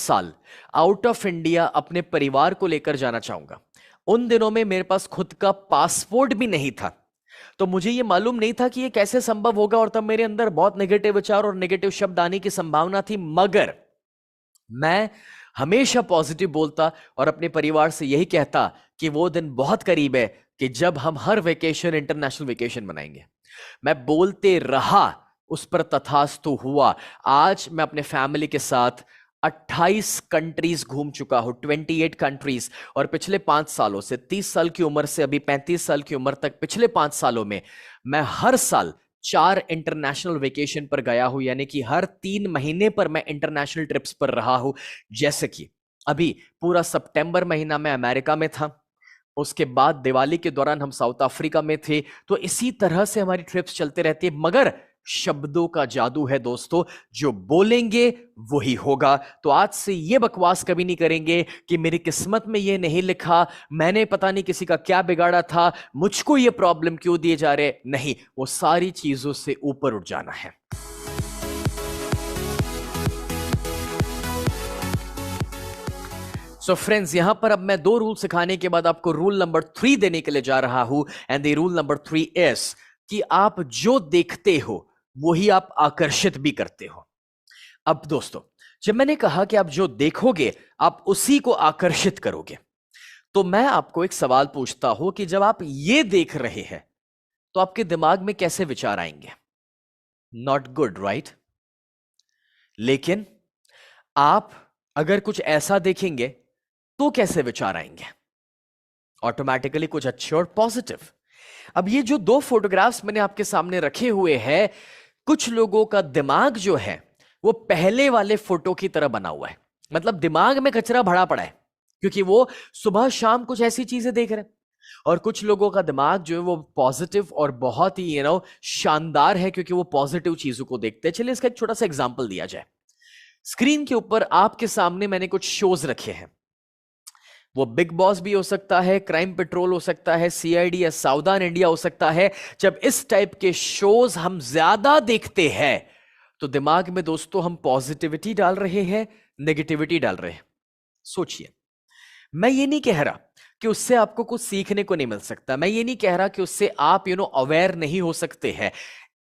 साल out of India अपने परिवार को लेकर जाना चाहूंगा। उन दिनों में मेरे पास खुद का पासपोर्ट भी नहीं था, तो मुझे ये मालूम नहीं था कि ये कैसे संभव होगा, और तब मेरे अंदर बहुत नेगेटिव विचार और नेगेटिव शब्द आने की संभावना थी। मगर मैं हमेशा पॉजिटिव बोलता और अपने परिवार से यही कहता कि वो दिन बहुत करीब है कि जब हम हर वेकेशन इंटरनेशनल वेकेशन मनाएंगे। मैं बोलते रहा, उस पर तथास्तु हुआ। आज मैं अपने फैमिली के साथ 28 कंट्रीज घूम चुका हूं, 28 कंट्रीज। और पिछले 5 सालों से, 30 साल की उम्र से अभी 35 साल की उम्र तक, पिछले 5 सालों में मैं हर साल 4 इंटरनेशनल वेकेशन पर गया हूं, यानी कि हर 3 महीने पर मैं इंटरनेशनल ट्रिप्स पर रहा हूं। जैसे कि अभी पूरा सितंबर महीना मैं अमेरिका में था, उसके बाद दिवाली के दौरान हम साउथ अफ्रीका में थे। तो इसी तरह से हमारी ट्रिप्स चलते रहती है। मगर शब्दों का जादू है दोस्तों, जो बोलेंगे वही होगा। तो आज से ये बकवास कभी नहीं करेंगे कि मेरी किस्मत में ये नहीं लिखा, मैंने पता नहीं किसी का क्या बिगाड़ा था, मुझको ये प्रॉब्लम क्यों दिए जा रहे। नहीं, वो सारी चीजों से ऊपर उठ जाना है। सो फ्रेंड्स, यहां पर अब मैं 2 रूल सिखाने के बाद आपको रूल नंबर 3 देने के लिए जा रहा हूं। And the rule number 3 is कि आप जो देखते हो वही आप आकर्षित भी करते हो। अब दोस्तों, जब मैंने कहा कि आप जो देखोगे आप उसी को आकर्षित करोगे, तो मैं आपको एक सवाल पूछता हूं कि जब आप ये देख रहे हैं तो आपके दिमाग में कैसे विचार आएंगे? Not good, right? लेकिन आप अगर कुछ ऐसा देखेंगे तो कैसे विचार आएंगे? ऑटोमेटिकली कुछ अच्छे और पॉजिटिव। अब ये जो 2 फोटोग्राफ्स मैंने आपके सामने रखे हुए हैं, कुछ लोगों का दिमाग जो है वो पहले वाले फोटो की तरह बना हुआ है। मतलब दिमाग में कचरा भरा पड़ा है, क्योंकि वो सुबह शाम कुछ ऐसी चीजें देख रहे हैं। और कुछ लोगों का दिमाग जो है वो पॉजिटिव और बहुत ही शानदार है, क्योंकि वो पॉजिटिव चीजों को देखते हैं। चलिए इसका एक छोटा सा एग्जांपल दिया जाए। स्क्रीन के ऊपर आपके सामने मैंने कुछ शोज रखे हैं। वो बिग बॉस भी हो सकता है, क्राइम पेट्रोल हो सकता है, सीआईडी या सावधान इंडिया हो सकता है। जब इस टाइप के शोज हम ज्यादा देखते हैं तो दिमाग में दोस्तों हम पॉजिटिविटी डाल रहे हैं, नेगेटिविटी डाल रहे हैं। सोचिए, मैं ये नहीं कह रहा कि उससे आपको कुछ सीखने को नहीं मिल सकता, मैं ये नहीं कह रहा कि उससे आप अवेयर नहीं हो सकते हैं,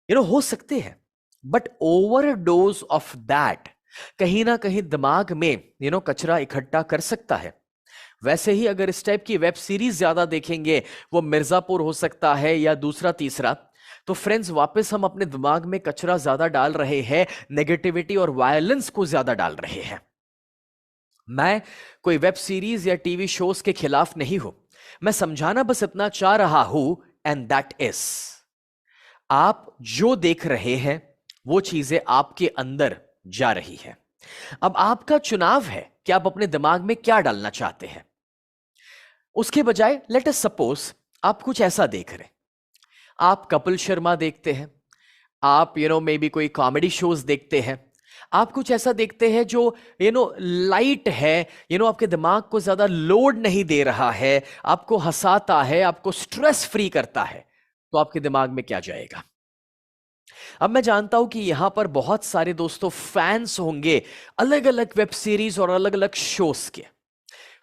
हो सकते हैं। But over dose of that कहीं ना कहीं दिमाग में कचरा इकट्ठा कर सकता है। वैसे ही अगर इस टाइप की वेब सीरीज ज्यादा देखेंगे, वो मिर्जापुर हो सकता है या दूसरा तीसरा, तो फ्रेंड्स वापस हम अपने दिमाग में कचरा ज्यादा डाल रहे हैं, नेगेटिविटी और वायलेंस को ज्यादा डाल रहे हैं। मैं कोई वेब सीरीज या टीवी शोज के खिलाफ नहीं हूं, मैं समझाना बस इतना चाह रहा हूं, एंड दैट इज आप जो देख रहे हैं वो चीजें आपके अंदर जा रही है। अब आपका चुनाव है कि आप अपने दिमाग में क्या डालना चाहते हैं। उसके बजाय लेट अस सपोज आप कुछ ऐसा देख रहे हैं, आप कपिल शर्मा देखते हैं, आप मे बी कोई कॉमेडी शोज देखते हैं, आप कुछ ऐसा देखते हैं जो लाइट है, आपके दिमाग को ज्यादा लोड नहीं दे रहा है, आपको हंसाता है, आपको स्ट्रेस फ्री करता है, तो आपके दिमाग में क्या जाएगा? अब मैं जानता हूं कि यहां पर बहुत सारे दोस्तों फैंस होंगे अलग अलग वेब सीरीज और अलग अलग शोज के।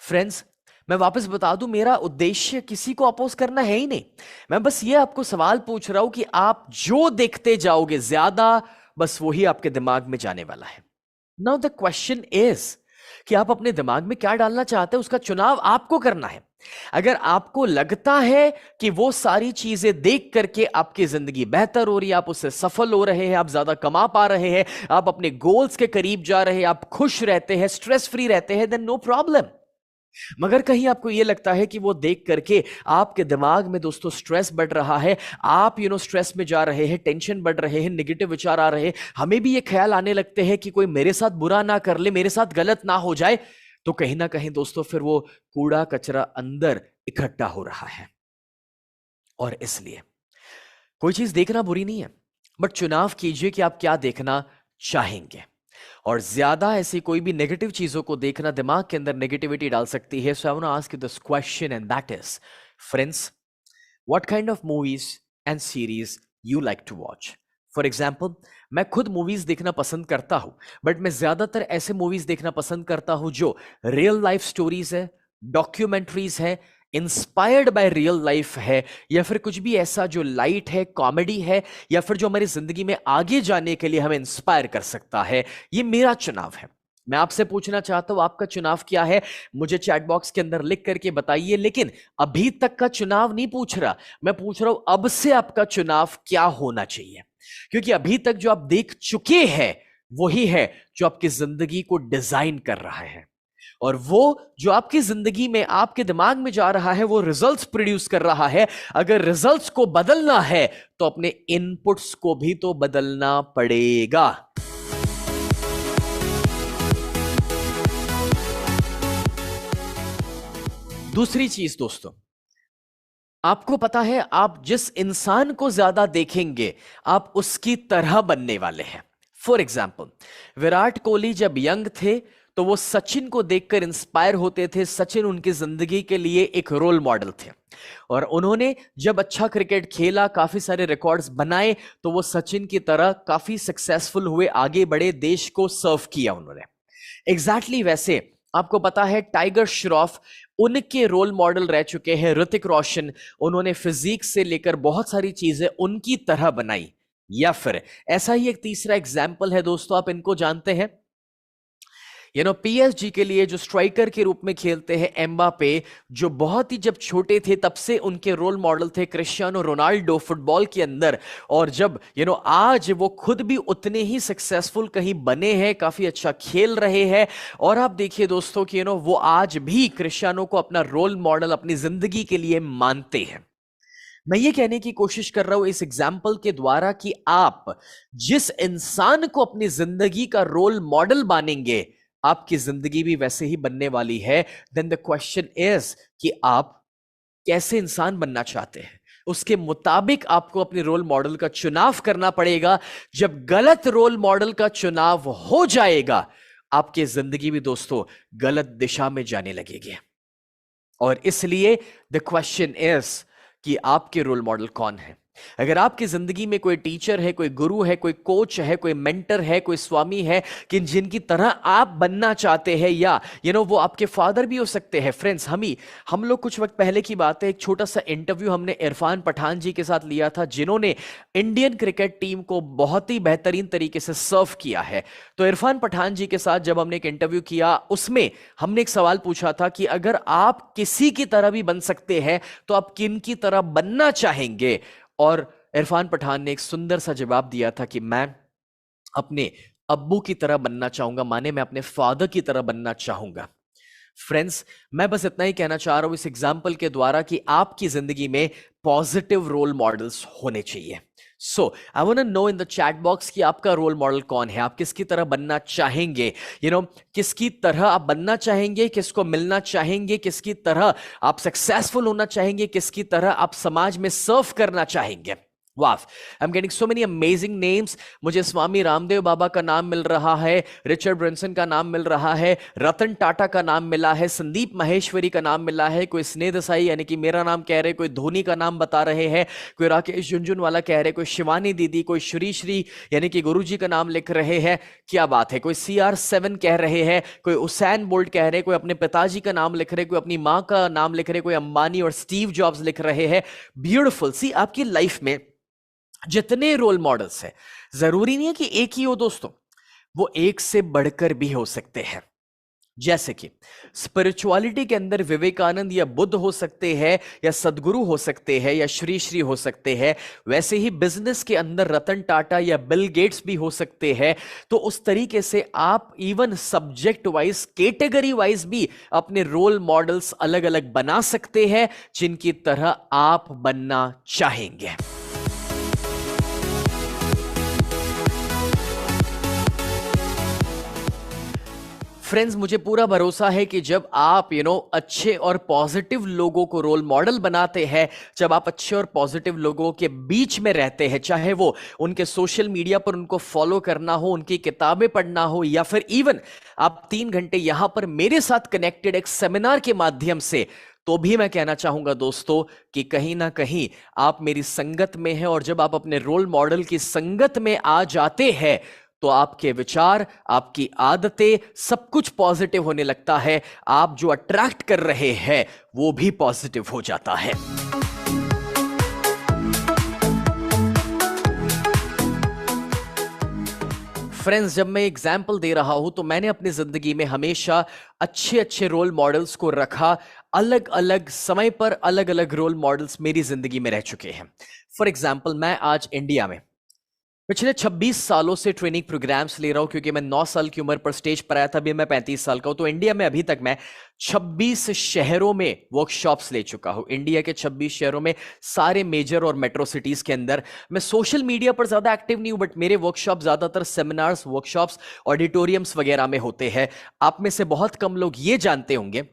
फ्रेंड्स, मैं वापस बता दूं, मेरा उद्देश्य किसी को अपोज करना है ही नहीं। मैं बस ये आपको सवाल पूछ रहा हूं कि आप जो देखते जाओगे ज्यादा, बस वही आपके दिमाग में जाने वाला है। नाउ द क्वेश्चन इज कि आप अपने दिमाग में क्या डालना चाहते हैं, उसका चुनाव आपको करना है। अगर आपको लगता है कि वो सारी चीजें देख करके आपकी जिंदगी बेहतर हो रही है, आप उससे सफल हो रहे हैं, आप ज्यादा कमा पा रहे हैं, आप अपने गोल्स के करीब जा रहे हैं, आप खुश रहते हैं, स्ट्रेस फ्री रहते हैं, देन नो प्रॉब्लम। मगर कहीं आपको यह लगता है कि वो देख करके आपके दिमाग में दोस्तों स्ट्रेस बढ़ रहा है, आप स्ट्रेस में जा रहे हैं, टेंशन बढ़ रहे हैं, नेगेटिव विचार आ रहे हैं, हमें भी ये ख्याल आने लगते हैं कि कोई मेरे साथ बुरा ना कर ले, मेरे साथ गलत ना हो जाए, तो कहीं ना कहीं दोस्तों फिर वो कूड़ा कचरा अंदर इकट्ठा हो रहा है। और इसलिए कोई चीज देखना बुरी नहीं है, बट चुनाव कीजिए कि आप क्या देखना चाहेंगे। और ज्यादा ऐसी कोई भी नेगेटिव चीजों को देखना दिमाग के अंदर नेगेटिविटी डाल सकती है। So I want to ask you this question, and that is, friends, what kind of movies and series you like to watch? For example, मैं खुद मूवीज देखना पसंद करता हूं, बट मैं ज्यादातर ऐसे मूवीज देखना पसंद करता हूं जो रियल लाइफ स्टोरीज है, डॉक्यूमेंट्रीज है, इंस्पायर्ड बाय रियल लाइफ है, या फिर कुछ भी ऐसा जो लाइट है, कॉमेडी है, या फिर जो हमारी जिंदगी में आगे जाने के लिए हमें इंस्पायर कर सकता है। ये मेरा चुनाव है। मैं आपसे पूछना चाहता हूं, आपका चुनाव क्या है? मुझे चैट बॉक्स के अंदर लिख करके बताइए। लेकिन अभी तक का चुनाव नहीं पूछ रहा, मैं पूछ रहा हूं अब से आपका चुनाव क्या होना चाहिए, क्योंकि अभी तक जो आप देख चुके हैं वही है जो आपकी जिंदगी को डिजाइन कर रहा है, और वो जो आपकी जिंदगी में आपके दिमाग में जा रहा है वो रिजल्ट्स प्रोड्यूस कर रहा है। अगर रिजल्ट्स को बदलना है तो अपने इनपुट्स को भी तो बदलना पड़ेगा। दूसरी चीज दोस्तों, आपको पता है आप जिस इंसान को ज्यादा देखेंगे आप उसकी तरह बनने वाले हैं। फॉर एग्जाम्पल, विराट कोहली जब यंग थे तो वो सचिन को देखकर इंस्पायर होते थे। सचिन उनकी जिंदगी के लिए एक रोल मॉडल थे, और उन्होंने जब अच्छा क्रिकेट खेला, काफी सारे रिकॉर्ड्स बनाए, तो वो सचिन की तरह काफी सक्सेसफुल हुए, आगे बढ़े, देश को सर्व किया उन्होंने। एग्जैक्टली वैसे आपको पता है टाइगर श्रॉफ उनके रोल मॉडल रह चुके हैं ऋतिक रोशन। उन्होंने फिजिक से लेकर बहुत सारी चीजें उनकी तरह बनाई। या फिर ऐसा ही एक तीसरा एग्जाम्पल है दोस्तों, आप इनको जानते हैं, पीएसजी के लिए जो स्ट्राइकर के रूप में खेलते हैं एम्बापे, जो बहुत ही जब छोटे थे तब से उनके रोल मॉडल थे क्रिस्टियानो रोनाल्डो फुटबॉल के अंदर, और जब आज वो खुद भी उतने ही सक्सेसफुल कहीं बने हैं, काफी अच्छा खेल रहे हैं। और आप देखिए दोस्तों कि वो आज भी क्रिस्टियानो को अपना रोल मॉडल अपनी जिंदगी के लिए मानते हैं। मैं ये कहने की कोशिश कर रहा हूं इस एग्जाम्पल के द्वारा कि आप जिस इंसान को अपनी जिंदगी का रोल मॉडल मानेंगे आपकी जिंदगी भी वैसे ही बनने वाली है। देन द क्वेश्चन इज कि आप कैसे इंसान बनना चाहते हैं, उसके मुताबिक आपको अपने रोल मॉडल का चुनाव करना पड़ेगा। जब गलत रोल मॉडल का चुनाव हो जाएगा आपकी जिंदगी भी दोस्तों गलत दिशा में जाने लगेगी। और इसलिए द क्वेश्चन इज कि आपके रोल मॉडल कौन है। अगर आपकी जिंदगी में कोई टीचर है, कोई गुरु है, कोई कोच है, कोई मेंटर है, कोई स्वामी है कि जिनकी तरह आप बनना चाहते हैं, या वो आपके फादर भी हो सकते हैं। फ्रेंड्स, हम लोग कुछ वक्त पहले की बात है, एक छोटा सा इंटरव्यू हमने इरफान पठान जी के साथ लिया था, जिन्होंने इंडियन क्रिकेट टीम को बहुत ही बेहतरीन तरीके से सर्व किया है। तो इरफान पठान जी के साथ जब हमने एक इंटरव्यू किया, उसमें हमने एक सवाल पूछा था कि अगर आप किसी की तरह भी बन सकते हैं तो आप किन की तरह बनना चाहेंगे। और इरफान पठान ने एक सुंदर सा जवाब दिया था कि मैं अपने अब्बू की तरह बनना चाहूंगा, माने मैं अपने फादर की तरह बनना चाहूंगा। फ्रेंड्स, मैं बस इतना ही कहना चाह रहा हूं इस एग्जाम्पल के द्वारा कि आपकी जिंदगी में पॉजिटिव रोल मॉडल्स होने चाहिए। So I want to know in the chat box कि आपका रोल मॉडल कौन है, आप किसकी तरह बनना चाहेंगे, किसकी तरह आप बनना चाहेंगे, किसको मिलना चाहेंगे, किसकी तरह आप सक्सेसफुल होना चाहेंगे, किसकी तरह आप समाज में सर्व करना चाहेंगे। वाह, I am getting so many amazing names. मुझे स्वामी रामदेव बाबा का नाम मिल रहा है, रिचर्ड ब्रैंसन का नाम मिल रहा है, रतन टाटा का नाम मिला है, संदीप माहेश्वरी का नाम मिला है, कोई स्नेह देसाई यानी कि मेरा नाम कह रहे, कोई धोनी का नाम बता रहे हैं, कोई राकेश झुंझुनवाला कह रहे, कोई शिवानी दीदी, कोई श्री यानी कि गुरु जी का नाम लिख रहे हैं। क्या बात है। कोई CR7 कह रहे हैं, कोई उसैन बोल्ट कह रहे, कोई अपने पिताजी का नाम लिख रहे, कोई अपनी माँ का नाम लिख रहे, कोई अंबानी और स्टीव जॉब्स लिख रहे हैं। ब्यूटिफुल। सी, आपकी लाइफ में जितने रोल मॉडल्स हैं, जरूरी नहीं है कि एक ही हो दोस्तों, वो एक से बढ़कर भी हो सकते हैं। जैसे कि स्पिरिचुअलिटी के अंदर विवेकानंद या बुद्ध हो सकते हैं, या सदगुरु हो सकते हैं, या श्री हो सकते हैं, वैसे ही बिजनेस के अंदर रतन टाटा या बिल गेट्स भी हो सकते हैं। तो उस तरीके से आप even subject wise, category wise भी अपने रोल मॉडल्स अलग अलग बना सकते हैं, जिनकी तरह आप बनना चाहेंगे। फ्रेंड्स, मुझे पूरा भरोसा है कि जब आप अच्छे और पॉजिटिव लोगों को रोल मॉडल बनाते हैं, जब आप अच्छे और पॉजिटिव लोगों के बीच में रहते हैं, चाहे वो उनके सोशल मीडिया पर उनको फॉलो करना हो, उनकी किताबें पढ़ना हो, या फिर इवन आप 3 घंटे यहां पर मेरे साथ कनेक्टेड एक सेमिनार के माध्यम से, तो भी मैं कहना चाहूंगा दोस्तों कि कहीं ना कहीं आप मेरी संगत में हैं, और जब आप अपने रोल मॉडल की संगत में आ जाते हैं तो आपके विचार, आपकी आदतें, सब कुछ पॉजिटिव होने लगता है। आप जो अट्रैक्ट कर रहे हैं वो भी पॉजिटिव हो जाता है। फ्रेंड्स, जब मैं एग्जाम्पल दे रहा हूं तो मैंने अपनी जिंदगी में हमेशा अच्छे अच्छे रोल मॉडल्स को रखा। अलग अलग समय पर अलग अलग रोल मॉडल्स मेरी जिंदगी में रह चुके हैं। फॉर एग्जाम्पल, मैं आज इंडिया में पिछले 26 सालों से ट्रेनिंग प्रोग्राम्स ले रहा हूं, क्योंकि मैं 9 साल की उम्र पर स्टेज पर आया था। अभी मैं 35 साल का हूं, तो इंडिया में अभी तक मैं 26 शहरों में वर्कशॉप्स ले चुका हूं। इंडिया के 26 शहरों में, सारे मेजर और मेट्रो सिटीज के अंदर। मैं सोशल मीडिया पर ज्यादा एक्टिव नहीं हूं, बट मेरे वर्कशॉप ज्यादातर सेमिनार्स, वर्कशॉप्स, ऑडिटोरियम्स वगैरह में होते हैं। आप में से बहुत कम लोग ये जानते होंगे,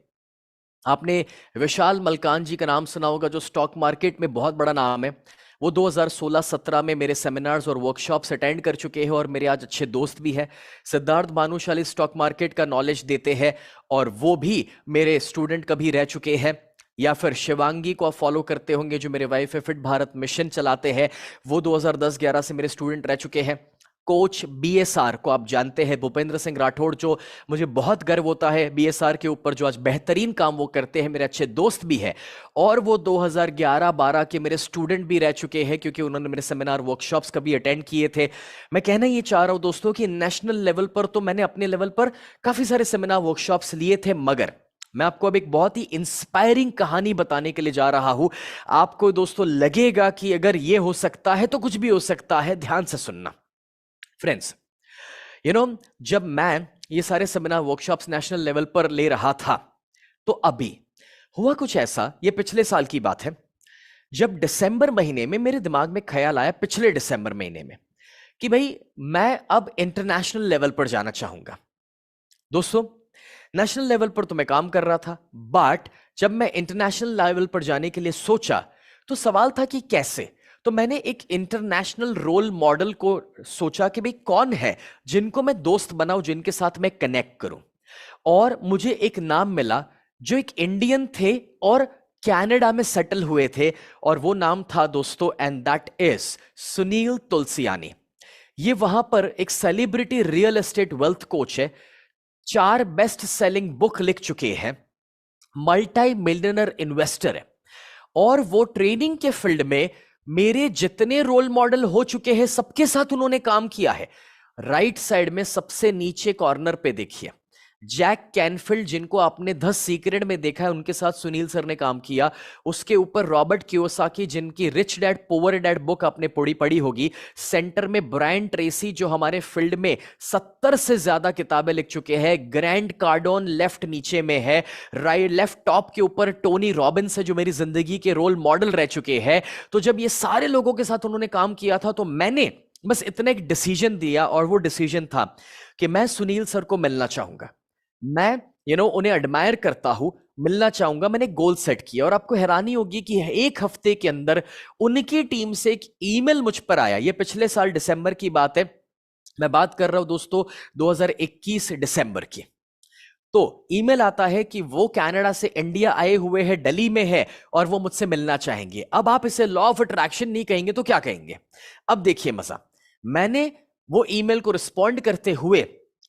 आपने विशाल मलकान जी का नाम सुना होगा, जो स्टॉक मार्केट में बहुत बड़ा नाम है। वो 2016-17 में मेरे सेमिनार्स और वर्कशॉप्स अटेंड कर चुके हैं और मेरे आज अच्छे दोस्त भी हैं। सिद्धार्थ भानुशाली स्टॉक मार्केट का नॉलेज देते हैं और वो भी मेरे स्टूडेंट कभी रह चुके हैं। या फिर शिवांगी को आप फॉलो करते होंगे, जो मेरे वाइफ है, फिट भारत मिशन चलाते हैं। वो 2010-11 से मेरे स्टूडेंट रह चुके हैं। कोच बीएसआर को आप जानते हैं, भूपेंद्र सिंह राठौड़, जो मुझे बहुत गर्व होता है बीएसआर के ऊपर, जो आज बेहतरीन काम वो करते हैं, मेरे अच्छे दोस्त भी है। और वो 2011-12 के मेरे स्टूडेंट भी रह चुके हैं, क्योंकि उन्होंने मेरे सेमिनार वर्कशॉप्स कभी अटेंड किए थे। मैं कहना ये चाह रहा हूं दोस्तों कि नेशनल लेवल पर तो मैंने अपने लेवल पर काफी सारे सेमिनार वर्कशॉप्स लिए थे, मगर मैं आपको अब एक बहुत ही इंस्पायरिंग कहानी बताने के लिए जा रहा हूं। आपको दोस्तों लगेगा कि अगर ये हो सकता है तो कुछ भी हो सकता है। ध्यान से सुनना फ्रेंड्स। जब मैं ये सारे सेमिनार वर्कशॉप्स नेशनल लेवल पर ले रहा था, तो अभी हुआ कुछ ऐसा, ये पिछले साल की बात है, जब दिसंबर महीने में मेरे दिमाग में ख्याल आया, पिछले दिसंबर महीने में, कि भाई मैं अब इंटरनेशनल लेवल पर जाना चाहूंगा। दोस्तों, नेशनल लेवल पर तो मैं काम कर रहा था, बट जब मैं इंटरनेशनल लेवल पर जाने के लिए सोचा तो सवाल था कि कैसे। तो मैंने एक इंटरनेशनल रोल मॉडल को सोचा कि भाई कौन है जिनको मैं दोस्त बनाऊं, जिनके साथ मैं कनेक्ट करूं। और मुझे एक नाम मिला जो एक इंडियन थे और कनाडा में सेटल हुए थे, और वो नाम था दोस्तों, and that is Sunil Tulsiani. ये वहां पर एक celebrity real estate wealth coach है, 4 बेस्ट सेलिंग बुक लिख चुके हैं, मल्टी मिलियनर इन्वेस्टर है, और वो ट्रेनिंग के फील्ड में मेरे जितने रोल मॉडल हो चुके हैं सबके साथ उन्होंने काम किया है। राइट साइड में सबसे नीचे कॉर्नर पे देखिए, जैक कैनफील्ड, जिनको आपने द सीक्रेट में देखा है, उनके साथ सुनील सर ने काम किया। उसके ऊपर रॉबर्ट कियोसाकी, जिनकी rich dad poor dad book आपने पढ़ी होगी। सेंटर में ब्रायन ट्रेसी, जो हमारे फील्ड में 70 से ज्यादा किताबें लिख चुके हैं। ग्रैंड कार्डोन लेफ्ट नीचे में है। राइट लेफ्ट टॉप के ऊपर टोनी रॉबिन्स है, जो मेरी जिंदगी के रोल मॉडल रह चुके हैं। तो जब ये सारे लोगों के साथ उन्होंने काम किया था, तो मैंने बस इतना एक डिसीजन दिया, और वो डिसीजन था कि मैं सुनील सर को मिलना चाहूंगा। मैं उन्हें एडमायर करता हूं, मिलना चाहूंगा। मैंने गोल सेट किया, और आपको हैरानी होगी कि एक हफ्ते के अंदर उनकी टीम से एक ईमेल मुझ पर आया। ये पिछले साल दिसंबर की बात है, मैं बात कर रहा हूं दोस्तों 2021 दिसंबर की। तो ईमेल आता है कि वो कनाडा से इंडिया आए हुए हैं, दिल्ली में है, और वो मुझसे मिलना चाहेंगे। अब आप इसे लॉ ऑफ अट्रैक्शन नहीं कहेंगे तो क्या कहेंगे? अब देखिए मजा। मैंने वो ईमेल को रिस्पॉन्ड करते हुए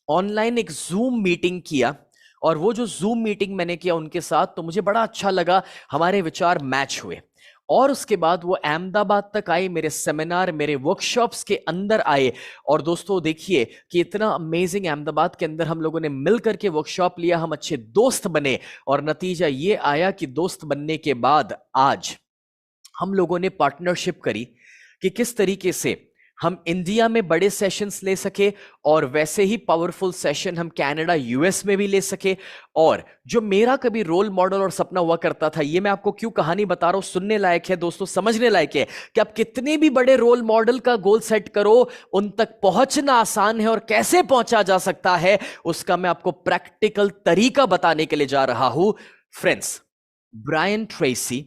ऑनलाइन एक जूम मीटिंग किया, और वो जो जूम मीटिंग मैंने किया उनके साथ, तो मुझे बड़ा अच्छा लगा, हमारे विचार मैच हुए। और उसके बाद वो अहमदाबाद तक आए, मेरे सेमिनार, मेरे वर्कशॉप्स के अंदर आए। और दोस्तों देखिए कि इतना अमेजिंग, अहमदाबाद के अंदर हम लोगों ने मिलकर के वर्कशॉप लिया, हम अच्छे दोस्त बने, और नतीजा ये आया कि दोस्त बनने के बाद आज हम लोगों ने पार्टनरशिप करी कि किस तरीके से हम इंडिया में बड़े सेशंस ले सके, और वैसे ही पावरफुल सेशन हम कनाडा, यूएस में भी ले सके। और जो मेरा कभी रोल मॉडल और सपना हुआ करता था, ये मैं आपको क्यों कहानी बता रहा हूं, सुनने लायक है दोस्तों, समझने लायक है कि आप कितने भी बड़े रोल मॉडल का गोल सेट करो, उन तक पहुंचना आसान है, और कैसे पहुंचा जा सकता है उसका मैं आपको प्रैक्टिकल तरीका बताने के लिए जा रहा हूं। फ्रेंड्स, ब्रायन ट्रेसी,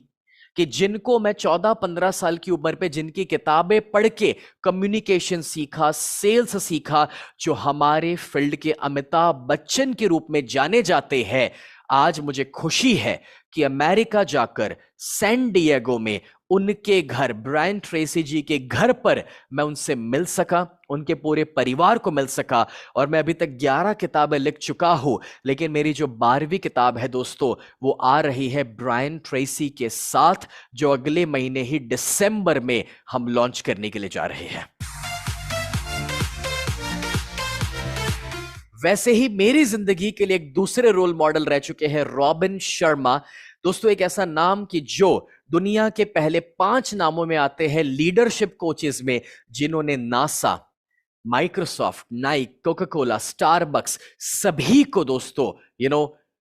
कि जिनको मैं 14-15 साल की उम्र पे जिनकी किताबें पढ़ के कम्युनिकेशन सीखा, सेल्स सीखा, जो हमारे फील्ड के अमिताभ बच्चन के रूप में जाने जाते हैं, आज मुझे खुशी है कि अमेरिका जाकर सैन डिएगो में उनके घर, ब्रायन ट्रेसी जी के घर पर मैं उनसे मिल सका, उनके पूरे परिवार को मिल सका। और मैं अभी तक 11 किताबें लिख चुका हूं, लेकिन मेरी जो 12वीं किताब है दोस्तों, वो आ रही है ब्रायन ट्रेसी के साथ, जो अगले महीने ही दिसंबर में हम लॉन्च करने के लिए जा रहे हैं। वैसे ही मेरी जिंदगी के लिए एक दूसरे रोल मॉडल रह चुके हैं रॉबिन शर्मा। दोस्तों, एक ऐसा नाम कि जो दुनिया के पहले 5 नामों में आते हैं लीडरशिप कोचेस में, जिन्होंने NASA, Microsoft, Naik, Coca Cola, Starbucks सभी को दोस्तों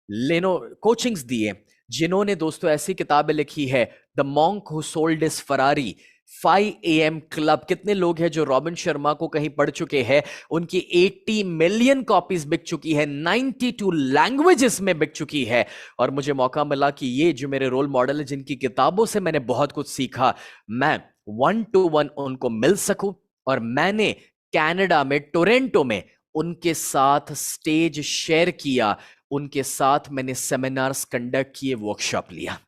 लेनो कोचिंग्स दिए, जिन्होंने दोस्तों ऐसी किताबें लिखी है, the monk who sold his Ferrari, 5 AM club. कितने लोग हैं जो रॉबिन शर्मा को कहीं पढ़ चुके हैं? उनकी 80 मिलियन कॉपीज बिक चुकी है, 92 लैंग्वेजेस में बिक चुकी है। और मुझे मौका मिला कि ये जो मेरे रोल मॉडल है, जिनकी किताबों से मैंने बहुत कुछ सीखा, मैं 1 to 1 उनको मिल सकूं। और मैंने कनाडा में, टोरंटो में उनके साथ स्टेज शेयर किया, उनके साथ मैंने सेमिनार्स कंडक्ट किए, वर्कशॉप लिया।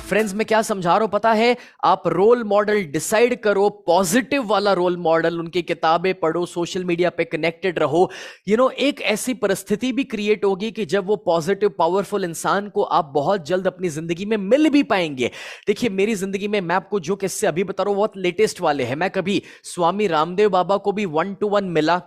फ्रेंड्स, मैं क्या समझा रहा हूं पता है? आप रोल मॉडल डिसाइड करो, पॉजिटिव वाला रोल मॉडल, उनकी किताबें पढ़ो, सोशल मीडिया पे कनेक्टेड रहो। एक ऐसी परिस्थिति भी क्रिएट होगी कि जब वो पॉजिटिव पावरफुल इंसान को आप बहुत जल्द अपनी जिंदगी में मिल भी पाएंगे। देखिए, मेरी जिंदगी में मैं आपको जो किस्से अभी बता रहा हूं बहुत लेटेस्ट वाले हैं। मैं कभी स्वामी रामदेव बाबा को भी 1 to 1 मिला,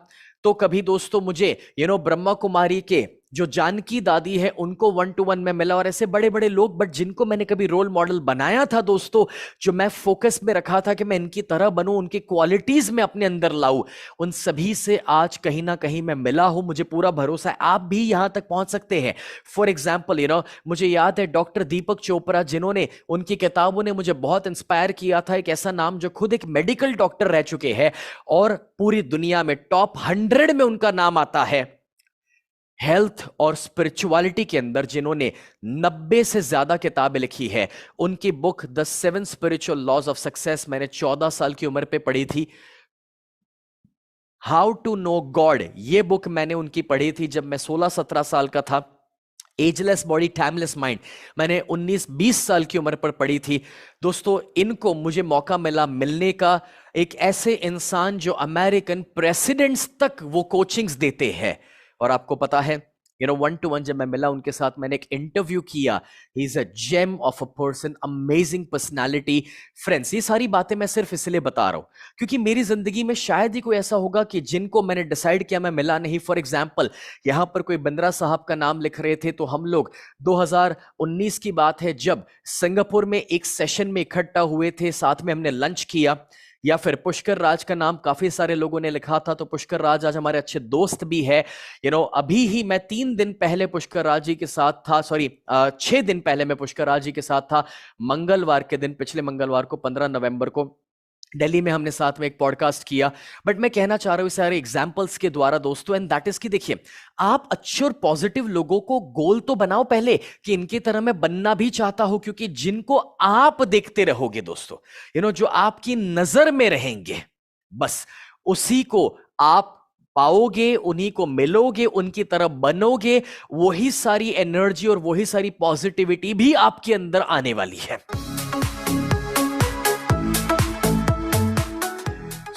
तो कभी दोस्तों मुझे ब्रह्मा कुमारी के जो जानकी दादी है उनको 1 to 1 में मिला। और ऐसे बड़े बड़े लोग, बट जिनको मैंने कभी रोल मॉडल बनाया था दोस्तों, जो मैं फोकस में रखा था कि मैं इनकी तरह बनूं, उनकी क्वालिटीज में अपने अंदर लाऊं, उन सभी से आज कहीं ना कहीं मैं मिला हूं। मुझे पूरा भरोसा है आप भी यहां तक पहुंच सकते हैं। फॉर एग्जाम्पल मुझे याद है डॉक्टर दीपक चोपड़ा, जिन्होंने, उनकी किताबों ने मुझे बहुत इंस्पायर किया था। एक ऐसा नाम जो खुद एक मेडिकल डॉक्टर रह चुके हैं और पूरी दुनिया में टॉप 100 में उनका नाम आता है हेल्थ और स्पिरिचुअलिटी के अंदर, जिन्होंने 90 से ज्यादा किताबें लिखी है। उनकी book the 7 spiritual laws of success मैंने 14 साल की उम्र पे पढ़ी थी। हाउ टू नो गॉड, ये बुक मैंने उनकी पढ़ी थी जब मैं 16-17 साल का था। एजलेस बॉडी टाइमलेस माइंड मैंने 19-20 साल की उम्र पर पढ़ी थी। दोस्तों, इनको मुझे मौका मिला मिलने का, एक ऐसे इंसान जो अमेरिकन प्रेसिडेंट्स तक वो कोचिंग्स देते हैं। और आपको पता है 1 to 1 जब मैं मिला उनके साथ, मैंने एक इंटरव्यू किया। He is a gem of a person, amazing personality. Friends, ये सारी बातें मैं सिर्फ इसलिए बता रहा हूं क्योंकि मेरी जिंदगी में शायद ही कोई ऐसा होगा कि जिनको मैंने डिसाइड किया मैं मिला नहीं। फॉर एग्जाम्पल, यहां पर कोई बिंद्रा साहब का नाम लिख रहे थे, तो हम लोग 2019 की बात है, जब सिंगापुर में एक सेशन में इकट्ठा हुए थे, साथ में हमने लंच किया। या फिर पुष्कर राज का नाम काफी सारे लोगों ने लिखा था, तो पुष्कर राज आज हमारे अच्छे दोस्त भी है। अभी ही मैं 3 दिन पहले पुष्कर राज जी के साथ था, 6 दिन पहले मैं पुष्कर राज जी के साथ था। मंगलवार के दिन, पिछले मंगलवार को 15 नवंबर को दिल्ली में हमने साथ में एक पॉडकास्ट किया। बट मैं कहना चाह रहा हूं सारे एग्जाम्पल्स के द्वारा दोस्तों, एंड दैट इज कि देखिए, आप अच्छे और पॉजिटिव लोगों को गोल तो बनाओ पहले कि इनकी तरह मैं बनना भी चाहता हूं, क्योंकि जिनको आप देखते रहोगे दोस्तों, जो आपकी नजर में रहेंगे, बस उसी को आप पाओगे, उन्हीं को मिलोगे, उनकी तरह बनोगे। वही सारी एनर्जी और वही सारी पॉजिटिविटी भी आपके अंदर आने वाली है।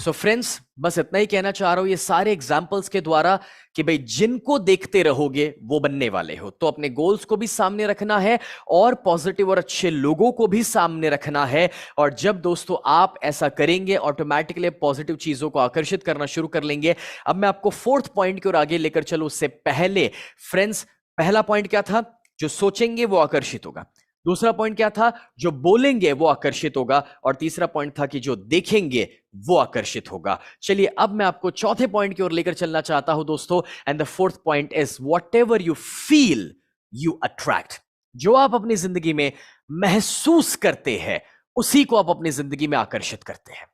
सो फ्रेंड्स, बस इतना ही कहना चाह रहा हूं ये सारे एग्जाम्पल्स के द्वारा कि भाई जिनको देखते रहोगे वो बनने वाले हो। तो अपने गोल्स को भी सामने रखना है और पॉजिटिव और अच्छे लोगों को भी सामने रखना है। और जब दोस्तों आप ऐसा करेंगे, ऑटोमेटिकली पॉजिटिव चीजों को आकर्षित करना शुरू कर लेंगे। अब मैं आपको 4th पॉइंट की ओर आगे लेकर चलूं, उससे पहले फ्रेंड्स, पहला पॉइंट क्या था? जो सोचेंगे वो आकर्षित होगा। दूसरा पॉइंट क्या था? जो बोलेंगे वो आकर्षित होगा। और तीसरा पॉइंट था कि जो देखेंगे वो आकर्षित होगा। चलिए, अब मैं आपको चौथे पॉइंट की ओर लेकर चलना चाहता हूं दोस्तों, and the 4th point is whatever you feel you attract. जो आप अपनी जिंदगी में महसूस करते हैं उसी को आप अपनी जिंदगी में आकर्षित करते हैं।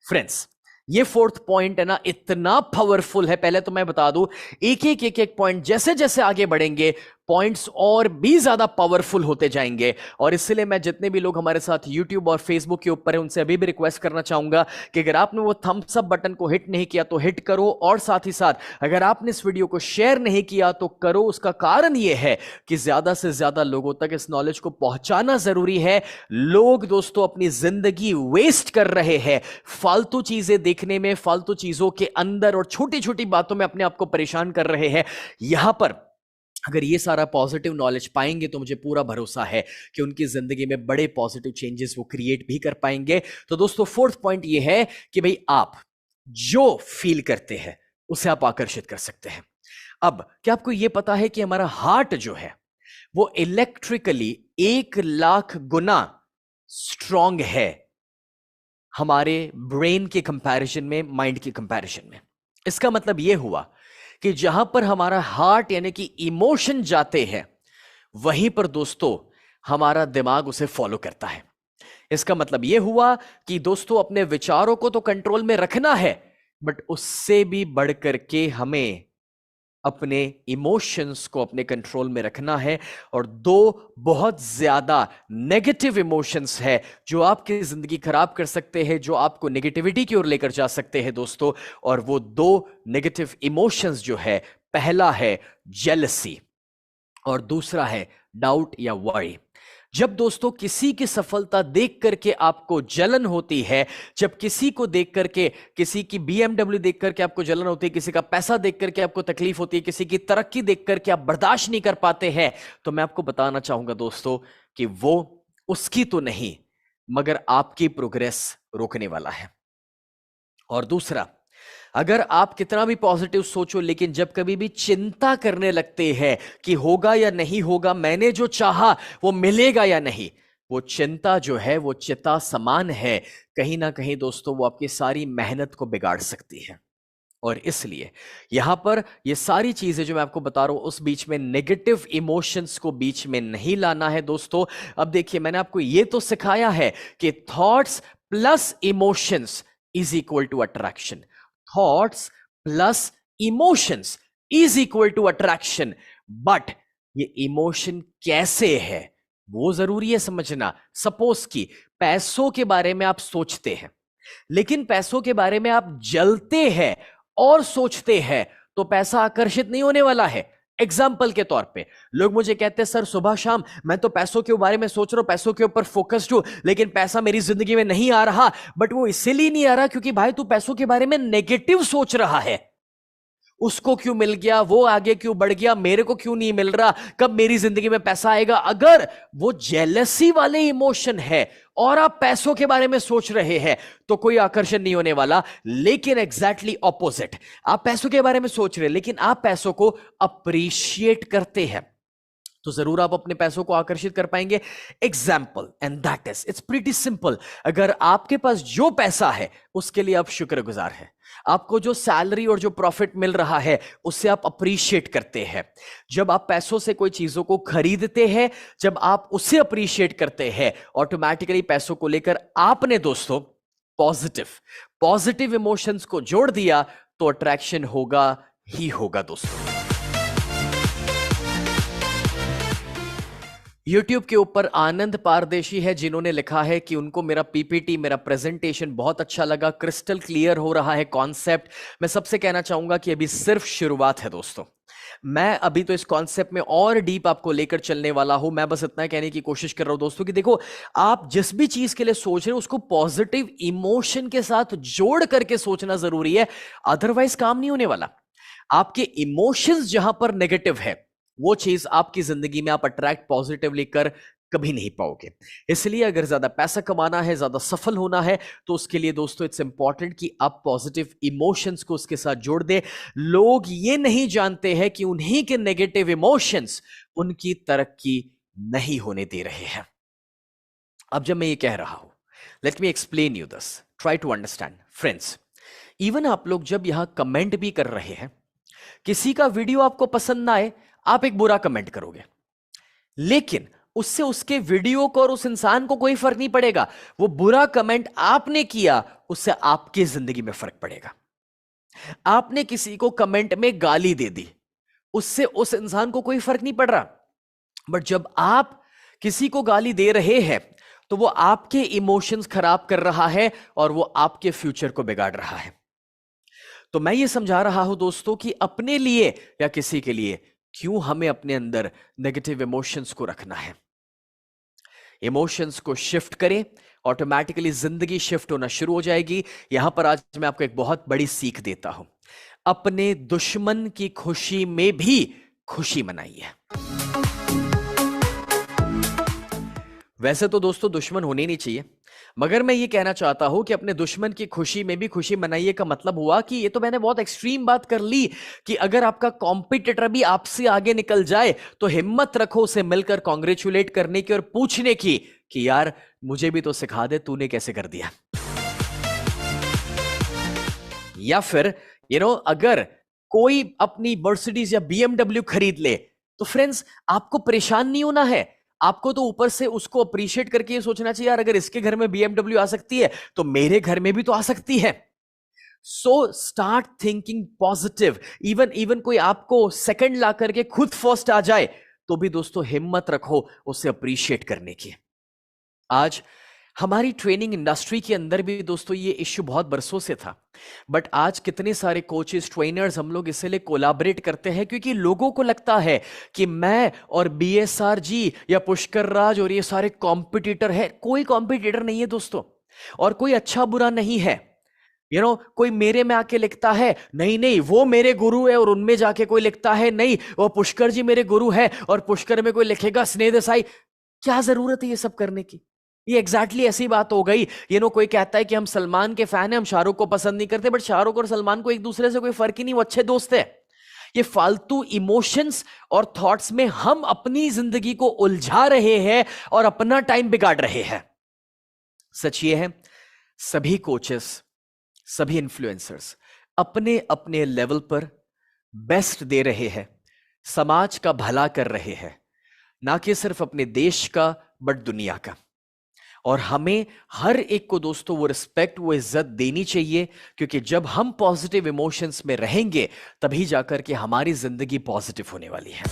फ्रेंड्स, ये 4th पॉइंट है ना, इतना पावरफुल है। पहले तो मैं बता दूं, एक एक पॉइंट जैसे जैसे आगे बढ़ेंगे, पॉइंट्स और भी ज्यादा पावरफुल होते जाएंगे। और इसलिए मैं जितने भी लोग हमारे साथ यूट्यूब और फेसबुक के ऊपर है उनसे अभी भी रिक्वेस्ट करना चाहूंगा कि अगर आपने वो थम्स अप बटन को हिट नहीं किया तो हिट करो, और साथ ही साथ अगर आपने इस वीडियो को शेयर नहीं किया तो करो। उसका कारण यह है कि ज्यादा से ज्यादा लोगों तक इस नॉलेज को पहुंचाना जरूरी है। लोग दोस्तों अपनी जिंदगी वेस्ट कर रहे हैं फालतू चीजें देखने में, फालतू चीजों के अंदर और छोटी छोटी बातों में अपने आप को परेशान कर रहे हैं। यहां पर अगर ये सारा पॉजिटिव नॉलेज पाएंगे तो मुझे पूरा भरोसा है कि उनकी जिंदगी में बड़े पॉजिटिव चेंजेस वो क्रिएट भी कर पाएंगे। तो दोस्तों फोर्थ पॉइंट ये है कि भाई आप जो फील करते हैं उसे आप आकर्षित कर सकते हैं। अब क्या आपको यह पता है कि हमारा हार्ट जो है वो इलेक्ट्रिकली 1,00,000 गुना स्ट्रांग है हमारे ब्रेन के कंपैरिजन में, माइंड के कंपैरिजन में। इसका मतलब यह हुआ कि जहां पर हमारा हार्ट यानी कि इमोशन जाते हैं वहीं पर दोस्तों हमारा दिमाग उसे फॉलो करता है। इसका मतलब यह हुआ कि दोस्तों अपने विचारों को तो कंट्रोल में रखना है, बट उससे भी बढ़कर के हमें अपने इमोशंस को अपने कंट्रोल में रखना है। और दो बहुत ज्यादा नेगेटिव इमोशंस है जो आपकी जिंदगी खराब कर सकते हैं, जो आपको नेगेटिविटी की ओर लेकर जा सकते हैं दोस्तों। और वो दो नेगेटिव इमोशंस जो है, पहला है जेलसी और दूसरा है डाउट या वरी। जब दोस्तों किसी की सफलता देख करके आपको जलन होती है, जब किसी को देख करके, किसी की BMW देख करके आपको जलन होती है, किसी का पैसा देख करके आपको तकलीफ होती है, किसी की तरक्की देख करके आप बर्दाश्त नहीं कर पाते हैं, तो मैं आपको बताना चाहूंगा दोस्तों कि वो उसकी तो नहीं मगर आपकी प्रोग्रेस रोकने वाला है। और दूसरा, अगर आप कितना भी पॉजिटिव सोचो लेकिन जब कभी भी चिंता करने लगते हैं कि होगा या नहीं होगा, मैंने जो चाहा वो मिलेगा या नहीं, वो चिंता जो है वो चिता समान है। कहीं ना कहीं दोस्तों वो आपकी सारी मेहनत को बिगाड़ सकती है। और इसलिए यहां पर ये सारी चीजें जो मैं आपको बता रहा हूं उस बीच में नेगेटिव इमोशंस को बीच में नहीं लाना है दोस्तों। अब देखिए, मैंने आपको ये तो सिखाया है कि thoughts plus emotions is equal to attraction. Thoughts plus emotions is equal to attraction. But ये इमोशन कैसे है वो जरूरी है समझना। सपोज कि पैसों के बारे में आप सोचते हैं, लेकिन पैसों के बारे में आप जलते हैं और सोचते हैं, तो पैसा आकर्षित नहीं होने वाला है। एग्जाम्पल के तौर पे लोग मुझे कहते हैं सर सुबह शाम मैं तो पैसों के बारे में सोच रहा हूं, पैसों के ऊपर फोकस्ड हूं, लेकिन पैसा मेरी जिंदगी में नहीं आ रहा। बट वो इसलिए नहीं आ रहा क्योंकि भाई तू पैसों के बारे में नेगेटिव सोच रहा है। उसको क्यों मिल गया, वो आगे क्यों बढ़ गया, मेरे को क्यों नहीं मिल रहा, कब मेरी जिंदगी में पैसा आएगा। अगर वो जेलसी वाले इमोशन है और आप पैसों के बारे में सोच रहे हैं तो कोई आकर्षण नहीं होने वाला। लेकिन एग्जैक्टली ऑपोजिट, आप पैसों के बारे में सोच रहे हैं लेकिन आप पैसों को अप्रिशिएट करते हैं तो जरूर आप अपने पैसों को आकर्षित कर पाएंगे। Example and that is it's pretty simple. अगर आपके पास जो पैसा है उसके लिए आप शुक्रगुजार हैं, आपको जो सैलरी और जो प्रॉफिट मिल रहा है उससे आप अप्रिशिएट करते हैं। जब आप पैसों से कोई चीजों को खरीदते हैं, जब आप उसे अप्रिशिएट करते हैं, ऑटोमेटिकली पैसों को लेकर आपने दोस्तों पॉजिटिव इमोशंस को जोड़ दिया तो अट्रैक्शन होगा ही होगा दोस्तों। YouTube के ऊपर आनंद पारदेशी है जिन्होंने लिखा है कि उनको मेरा पीपीटी, मेरा प्रेजेंटेशन बहुत अच्छा लगा, क्रिस्टल क्लियर हो रहा है कॉन्सेप्ट। मैं सबसे कहना चाहूंगा कि अभी सिर्फ शुरुआत है दोस्तों। मैं अभी तो इस कॉन्सेप्ट में और डीप आपको लेकर चलने वाला हूं। मैं बस इतना कहने की कोशिश कर रहा हूं दोस्तों कि देखो, आप जिस भी चीज के लिए सोच रहे हो उसको पॉजिटिव इमोशन के साथ जोड़ करके सोचना जरूरी है, अदरवाइज काम नहीं होने वाला। आपके इमोशंस जहां पर नेगेटिव है वो चीज आपकी जिंदगी में आप अट्रैक्ट पॉजिटिवली कर कभी नहीं पाओगे। इसलिए अगर ज्यादा पैसा कमाना है, ज्यादा सफल होना है, तो उसके लिए दोस्तों इट्स इंपॉर्टेंट कि आप पॉजिटिव इमोशंस को उसके साथ जोड़ दे। लोग ये नहीं जानते हैं कि उन्हीं के नेगेटिव इमोशंस उनकी तरक्की नहीं होने दे रहे हैं। अब जब मैं ये कह रहा हूं, let me explain you this, try to understand friends. Even आप लोग जब यहां कमेंट भी कर रहे हैं, किसी का वीडियो आपको पसंद ना आए, आप एक बुरा कमेंट करोगे, लेकिन उससे उसके वीडियो को और उस इंसान को कोई फर्क नहीं पड़ेगा। वो बुरा कमेंट आपने किया, उससे आपकी जिंदगी में फर्क पड़ेगा। आपने किसी को कमेंट में गाली दे दी, उससे उस इंसान को कोई फर्क नहीं पड़ रहा। बट जब आप किसी को गाली दे रहे हैं तो वो आपके इमोशंस खराब कर रहा है और वो आपके फ्यूचर को बिगाड़ रहा है। तो मैं ये समझा रहा हूं दोस्तों कि अपने लिए या किसी के लिए क्यों हमें अपने अंदर नेगेटिव इमोशंस को रखना है। इमोशंस को शिफ्ट करें, ऑटोमेटिकली जिंदगी शिफ्ट होना शुरू हो जाएगी। यहां पर आज मैं आपको एक बहुत बड़ी सीख देता हूं, अपने दुश्मन की खुशी में भी खुशी मनाइए। वैसे तो दोस्तों दुश्मन होने नहीं चाहिए, मगर मैं ये कहना चाहता हूं कि अपने दुश्मन की खुशी में भी खुशी मनाइए का मतलब हुआ कि ये तो मैंने बहुत एक्सट्रीम बात कर ली कि अगर आपका कॉम्पिटिटर भी आपसे आगे निकल जाए तो हिम्मत रखो उसे मिलकर कॉन्ग्रेचुलेट करने की और पूछने की कि यार मुझे भी तो सिखा दे, तूने कैसे कर दिया। या फिर अगर कोई अपनी मर्सिडीज या बीएमडब्ल्यू खरीद ले तो फ्रेंड्स आपको परेशान नहीं होना है, आपको तो ऊपर से उसको अप्रिशिएट करके ये सोचना चाहिए यार अगर इसके घर में बीएमडब्ल्यू आ सकती है तो मेरे घर में भी तो आ सकती है। So start thinking positive. Even कोई आपको सेकंड ला करके खुद फर्स्ट आ जाए तो भी दोस्तों हिम्मत रखो उसे अप्रिशिएट करने की। आज हमारी ट्रेनिंग इंडस्ट्री के अंदर भी दोस्तों ये इश्यू बहुत बरसों से था, बट आज कितने सारे कोचेस ट्रेनर्स हम लोग इसलिए कोलैबोरेट करते हैं क्योंकि लोगों को लगता है कि मैं और बीएसआर जी या पुष्कर राज और ये सारे कॉम्पिटिटर है। कोई कॉम्पिटिटर नहीं है दोस्तों, और कोई अच्छा बुरा नहीं है। कोई मेरे में आके लिखता है नहीं नहीं वो मेरे गुरु है, और उनमें जाके कोई लिखता है नहीं वो पुष्कर जी मेरे गुरु है, और पुष्कर में कोई लिखेगा स्नेह देसाई। क्या जरूरत है ये सब करने की? ये एग्जैक्टली ऐसी बात हो गई। कोई कहता है कि हम सलमान के फैन हैं, हम शाहरुख को पसंद नहीं करते, बट शाहरुख और सलमान को एक दूसरे से कोई फर्क ही नहीं, वो अच्छे दोस्त है। ये फालतू इमोशंस और थॉट्स में हम अपनी जिंदगी को उलझा रहे हैं और अपना टाइम बिगाड़ रहे हैं। सच ये है, सभी कोचेस, सभी इन्फ्लुएंसर्स अपने अपने लेवल पर बेस्ट दे रहे हैं, समाज का भला कर रहे हैं, ना कि सिर्फ अपने देश का बट दुनिया का। और हमें हर एक को दोस्तों वो रिस्पेक्ट, वो इज्जत देनी चाहिए, क्योंकि जब हम पॉजिटिव इमोशंस में रहेंगे तभी जाकर के हमारी जिंदगी पॉजिटिव होने वाली है।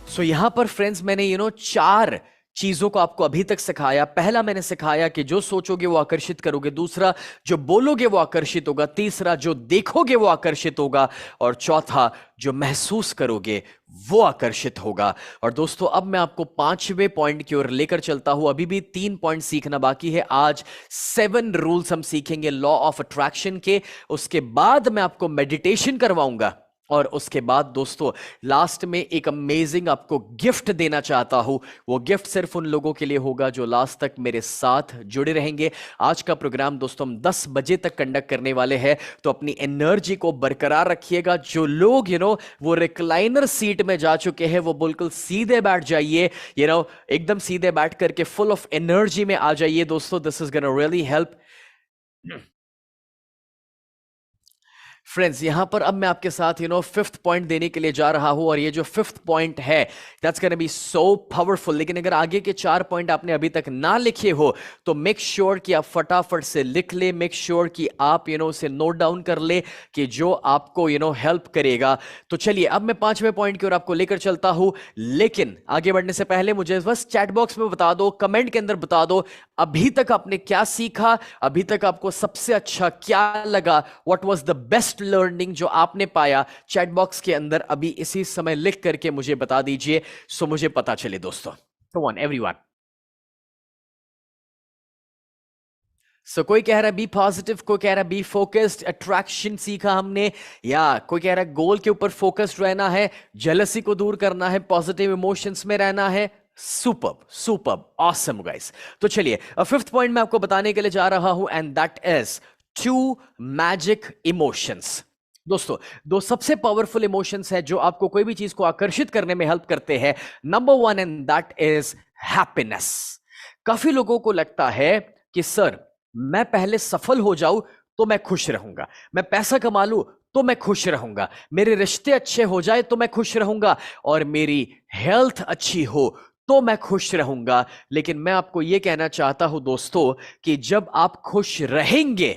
सो यहां पर फ्रेंड्स मैंने 4 चीजों को आपको अभी तक सिखाया। पहला मैंने सिखाया कि जो सोचोगे वो आकर्षित करोगे, दूसरा जो बोलोगे वो आकर्षित होगा, तीसरा जो देखोगे वो आकर्षित होगा, और चौथा जो महसूस करोगे वो आकर्षित होगा। और दोस्तों अब मैं आपको 5वें पॉइंट की ओर लेकर चलता हूं। अभी भी 3 पॉइंट सीखना बाकी है। आज 7 रूल्स हम सीखेंगे लॉ ऑफ अट्रैक्शन के, उसके बाद मैं आपको मेडिटेशन करवाऊंगा, और उसके बाद दोस्तों लास्ट में एक अमेजिंग आपको गिफ्ट देना चाहता हूं। वो गिफ्ट सिर्फ उन लोगों के लिए होगा जो लास्ट तक मेरे साथ जुड़े रहेंगे। आज का प्रोग्राम दोस्तों हम 10 बजे तक कंडक्ट करने वाले हैं, तो अपनी एनर्जी को बरकरार रखिएगा। जो लोग वो रिक्लाइनर सीट में जा चुके हैं वो बिल्कुल सीधे बैठ जाइए, एकदम सीधे बैठ करके फुल ऑफ एनर्जी में आ जाइए दोस्तों। This is gonna really help friends. यहां पर अब मैं आपके साथ 5th पॉइंट देने के लिए जा रहा हूं, और ये जो 5th पॉइंट है that's gonna be so powerful. लेकिन अगर आगे के 4 पॉइंट आपने अभी तक ना लिखे हो तो मेक श्योर कि आप फटाफट से लिख ले, मेक श्योर कि आप उसे नोट डाउन कर ले कि जो आपको हेल्प करेगा। तो चलिए अब मैं 5वें पॉइंट की ओर आपको लेकर चलता हूं, लेकिन आगे बढ़ने से पहले मुझे बस चैट बॉक्स में बता दो, कमेंट के अंदर बता दो अभी तक आपने क्या सीखा, अभी तक आपको सबसे अच्छा क्या लगा, what was the best learning जो आपने पाया। चैट बॉक्स के अंदर अभी इसी समय लिख करके मुझे बता दीजिए, सो मुझे पता चले दोस्तों। Come on everyone. सो कोई कह रहा है बी पॉजिटिव, कोई कह रहा है बी फोकस्ड, अट्रैक्शन सीखा हमने, या कोई कह रहा है गोल के ऊपर फोकस्ड रहना है, जेलसी को दूर करना है, पॉजिटिव इमोशंस में रहना है। Superb superb, awesome guys. तो चलिए 5th पॉइंट मैं आपको बताने के लिए जा रहा हूं, and that is 2 magic emotions. दोस्तों 2 सबसे पावरफुल इमोशंस है जो आपको कोई भी चीज को आकर्षित करने में हेल्प करते हैं। Number 1 and that is happiness. काफी लोगों को लगता है कि सर मैं पहले सफल हो जाऊं तो मैं खुश रहूंगा, मैं पैसा कमा लूं तो मैं खुश रहूंगा, मेरे रिश्ते अच्छे हो जाए तो मैं खुश रहूंगा, और मेरी हेल्थ अच्छी हो तो मैं खुश रहूंगा। लेकिन मैं आपको यह कहना चाहता हूं दोस्तों कि जब आप खुश रहेंगे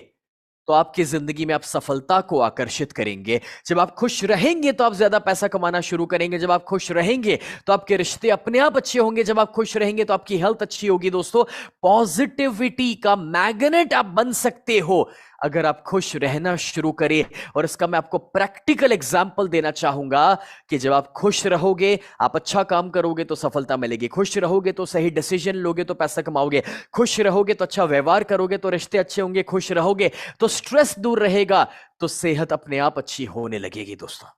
तो आपकी जिंदगी में आप सफलता को आकर्षित करेंगे। जब आप खुश रहेंगे तो आप ज्यादा पैसा कमाना शुरू करेंगे। जब आप खुश रहेंगे तो आपके रिश्ते अपने आप अच्छे होंगे। जब आप खुश रहेंगे तो आपकी हेल्थ अच्छी होगी। दोस्तों, पॉजिटिविटी का मैग्नेट आप बन सकते हो अगर आप खुश रहना शुरू करें। और इसका मैं आपको प्रैक्टिकल एग्जांपल देना चाहूंगा कि जब आप खुश रहोगे, आप अच्छा काम करोगे तो सफलता मिलेगी। खुश रहोगे तो सही डिसीजन लोगे तो पैसा कमाओगे। खुश रहोगे तो अच्छा व्यवहार करोगे तो रिश्ते अच्छे होंगे। खुश रहोगे तो स्ट्रेस दूर रहेगा, तो सेहत अपने आप अच्छी होने लगेगी। दोस्तों,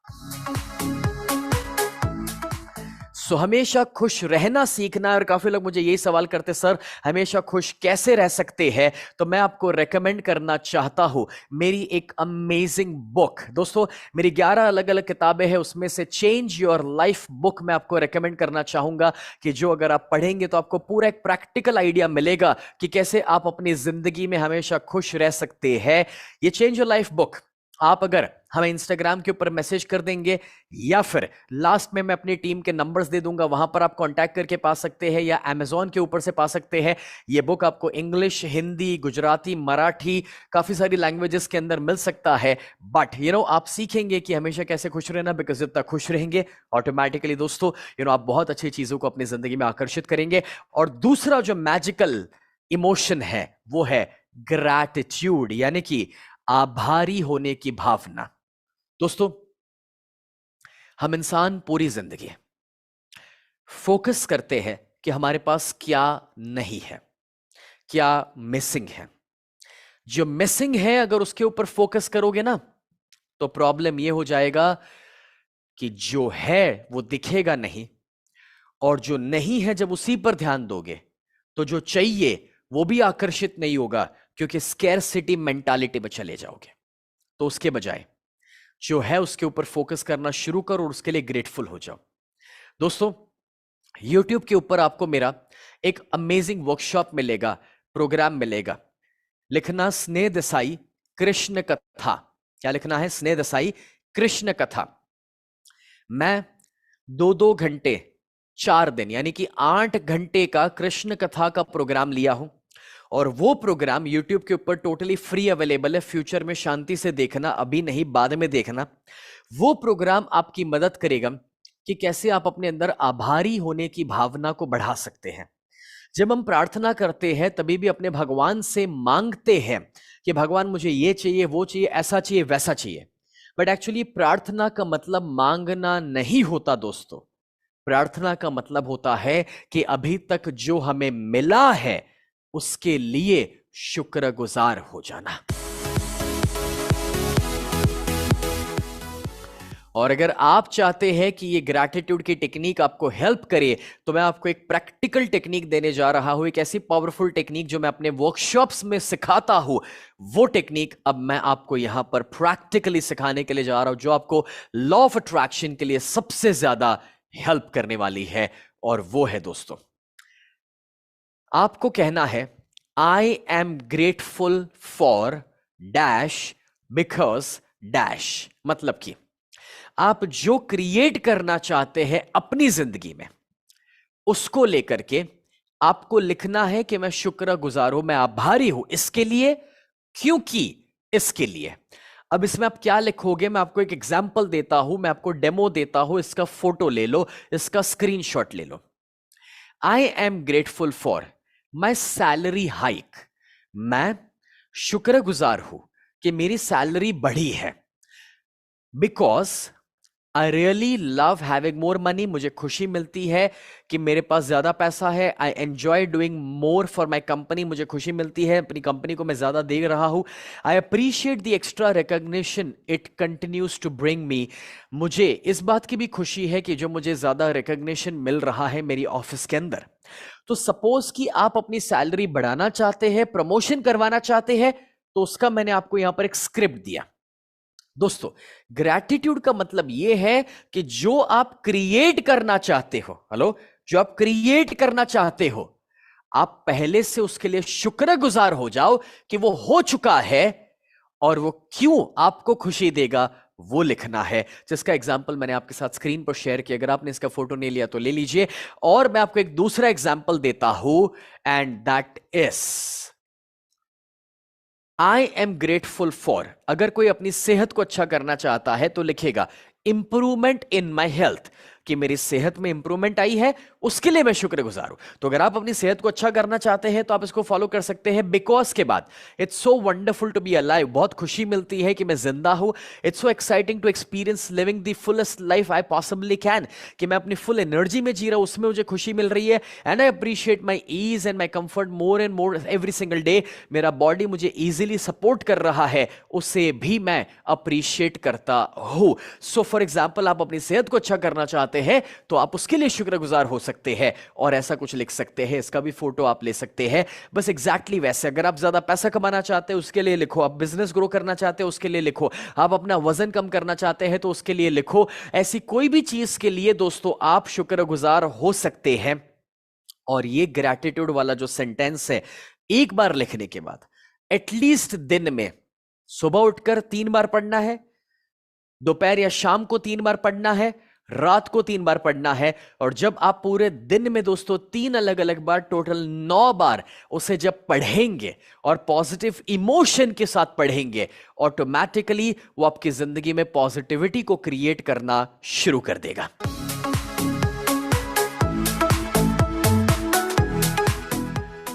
हमेशा खुश रहना सीखना है। और काफी लोग मुझे यही सवाल करते, सर हमेशा खुश कैसे रह सकते हैं? तो मैं आपको रेकमेंड करना चाहता हूं मेरी एक अमेजिंग बुक। दोस्तों, मेरी 11 अलग अलग किताबें हैं, उसमें से चेंज योर लाइफ बुक मैं आपको रेकमेंड करना चाहूंगा कि जो अगर आप पढ़ेंगे तो आपको पूरा एक प्रैक्टिकल आइडिया मिलेगा कि कैसे आप अपनी जिंदगी में हमेशा खुश रह सकते हैं। ये चेंज योर लाइफ बुक आप अगर हमें इंस्टाग्राम के ऊपर मैसेज कर देंगे या फिर लास्ट में मैं अपनी टीम के नंबर्स दे दूंगा, वहां पर आप कांटेक्ट करके पा सकते हैं या अमेजॉन के ऊपर से पा सकते हैं। ये बुक आपको इंग्लिश, हिंदी, गुजराती, मराठी, काफी सारी लैंग्वेजेस के अंदर मिल सकता है। बट आप सीखेंगे कि हमेशा कैसे खुश रहना, बिकॉज जितना खुश रहेंगे ऑटोमेटिकली दोस्तों आप बहुत अच्छी चीजों को अपनी जिंदगी में आकर्षित करेंगे। और दूसरा जो मैजिकल इमोशन है वो है ग्रैटिट्यूड, यानी कि आभारी होने की भावना। दोस्तों, हम इंसान पूरी जिंदगी फोकस करते हैं कि हमारे पास क्या नहीं है, क्या मिसिंग है। जो मिसिंग है अगर उसके ऊपर फोकस करोगे ना, तो प्रॉब्लम यह हो जाएगा कि जो है वो दिखेगा नहीं, और जो नहीं है जब उसी पर ध्यान दोगे तो जो चाहिए वो भी आकर्षित नहीं होगा, क्योंकि स्कैरसिटी मेंटालिटी में चले जाओगे। तो उसके बजाय जो है उसके ऊपर फोकस करना शुरू करो और उसके लिए ग्रेटफुल हो जाओ। दोस्तों, YouTube के ऊपर आपको मेरा एक अमेजिंग वर्कशॉप मिलेगा, प्रोग्राम मिलेगा। लिखना स्नेह देसाई कृष्ण कथा। क्या लिखना है? स्नेह देसाई कृष्ण कथा। मैं 2-2 घंटे 4 दिन यानी कि 8 घंटे का कृष्ण कथा का प्रोग्राम लिया हूं, और वो प्रोग्राम YouTube के ऊपर टोटली फ्री अवेलेबल है। फ्यूचर में शांति से देखना, अभी नहीं बाद में देखना। वो प्रोग्राम आपकी मदद करेगा कि कैसे आप अपने अंदर आभारी होने की भावना को बढ़ा सकते हैं। जब हम प्रार्थना करते हैं तभी भी अपने भगवान से मांगते हैं कि भगवान मुझे ये चाहिए, वो चाहिए, ऐसा चाहिए, वैसा चाहिए। बट एक्चुअली प्रार्थना का मतलब मांगना नहीं होता दोस्तों। प्रार्थना का मतलब होता है कि अभी तक जो हमें मिला है उसके लिए शुक्रगुजार हो जाना। और अगर आप चाहते हैं कि ये ग्रैटिट्यूड की टेक्निक आपको हेल्प करे, तो मैं आपको एक प्रैक्टिकल टेक्निक देने जा रहा हूं, एक ऐसी पावरफुल टेक्निक जो मैं अपने वर्कशॉप्स में सिखाता हूं। वो टेक्निक अब मैं आपको यहां पर प्रैक्टिकली सिखाने के लिए जा रहा हूं, जो आपको लॉ ऑफ अट्रैक्शन के लिए सबसे ज्यादा हेल्प करने वाली है। और वो है दोस्तों, आपको कहना है आई am grateful for dash because dash. मतलब कि आप जो क्रिएट करना चाहते हैं अपनी जिंदगी में, उसको लेकर के आपको लिखना है कि मैं शुक्रगुजार हूं, मैं आभारी हूं इसके लिए, क्योंकि इसके लिए। अब इसमें आप क्या लिखोगे, मैं आपको एक एग्जांपल देता हूं, मैं आपको डेमो देता हूं, इसका फोटो ले लो, इसका स्क्रीनशॉट ले लो। I am grateful for my salary hike. मैं शुक्रगुजार हूं कि मेरी सैलरी बढ़ी है, because I really love having more money. मुझे खुशी मिलती है कि मेरे पास ज्यादा पैसा है। I enjoy doing more for my company. मुझे खुशी मिलती है अपनी कंपनी को मैं ज्यादा दे रहा हूं। I appreciate the extra recognition it continues to bring me. मुझे इस बात की भी खुशी है कि जो मुझे ज्यादा रिकॉग्निशन मिल रहा है मेरी ऑफिस के अंदर। तो सपोज कि आप अपनी सैलरी बढ़ाना चाहते हैं, प्रमोशन करवाना चाहते हैं, तो उसका मैंने आपको यहां पर एक स्क्रिप्ट दिया। दोस्तों, ग्रैटिट्यूड का मतलब यह है कि जो आप क्रिएट करना चाहते हो, हेलो, जो आप क्रिएट करना चाहते हो, आप पहले से उसके लिए शुक्रगुजार हो जाओ कि वो हो चुका है, और वो क्यों आपको खुशी देगा वो लिखना है, जिसका एग्जाम्पल मैंने आपके साथ स्क्रीन पर शेयर किया। अगर आपने इसका फोटो नहीं लिया तो ले लीजिए। और मैं आपको एक दूसरा एग्जाम्पल देता हूं, and that is I am grateful for, अगर कोई अपनी सेहत को अच्छा करना चाहता है तो लिखेगा इंप्रूवमेंट इन माई हेल्थ, कि मेरी सेहत में इंप्रूवमेंट आई है, उसके लिए मैं शुक्रगुजार हूं। तो अगर आप अपनी सेहत को अच्छा करना चाहते हैं तो आप इसको फॉलो कर सकते हैं बिकॉज के बाद। It's so wonderful to be alive, बहुत खुशी मिलती है कि मैं जिंदा हूं। It's so exciting to experience living the fullest life I possibly can, कि मैं अपनी फुल एनर्जी में जी रहा हूं, उसमें मुझे खुशी मिल रही है। And I appreciate my ease and my comfort more and more every single day. मेरा बॉडी मुझे इजीली सपोर्ट कर रहा है, उसे भी मैं अप्रिशिएट करता हूं। सो फॉर एग्जाम्पल, आप अपनी सेहत को अच्छा करना चाहते हैं तो आप उसके लिए शुक्रगुजार हो सकते हैं और ऐसा कुछ लिख सकते हैं। इसका भी फोटो आप ले सकते हैं, बस एग्जैक्टली वैसे। अगर आप ज्यादा पैसा कमाना चाहते हैं उसके लिए लिखो, आप बिजनेस ग्रो करना चाहते हैं उसके लिए लिखो, आप अपना वजन कम करना चाहते हैं तो उसके लिए लिखो। ऐसी कोई भी चीज के लिए दोस्तों आप शुक्रगुजार हो सकते हैं। और ये ग्रैटिट्यूड वाला जो सेंटेंस है, एक बार लिखने के बाद एटलीस्ट दिन में सुबह उठकर 3 बार पढ़ना है, दोपहर या शाम को 3 बार पढ़ना है, रात को 3 बार पढ़ना है। और जब आप पूरे दिन में दोस्तों 3 अलग अलग बार, टोटल 9 बार उसे जब पढ़ेंगे और पॉजिटिव इमोशन के साथ पढ़ेंगे, ऑटोमेटिकली वो आपकी जिंदगी में पॉजिटिविटी को क्रिएट करना शुरू कर देगा।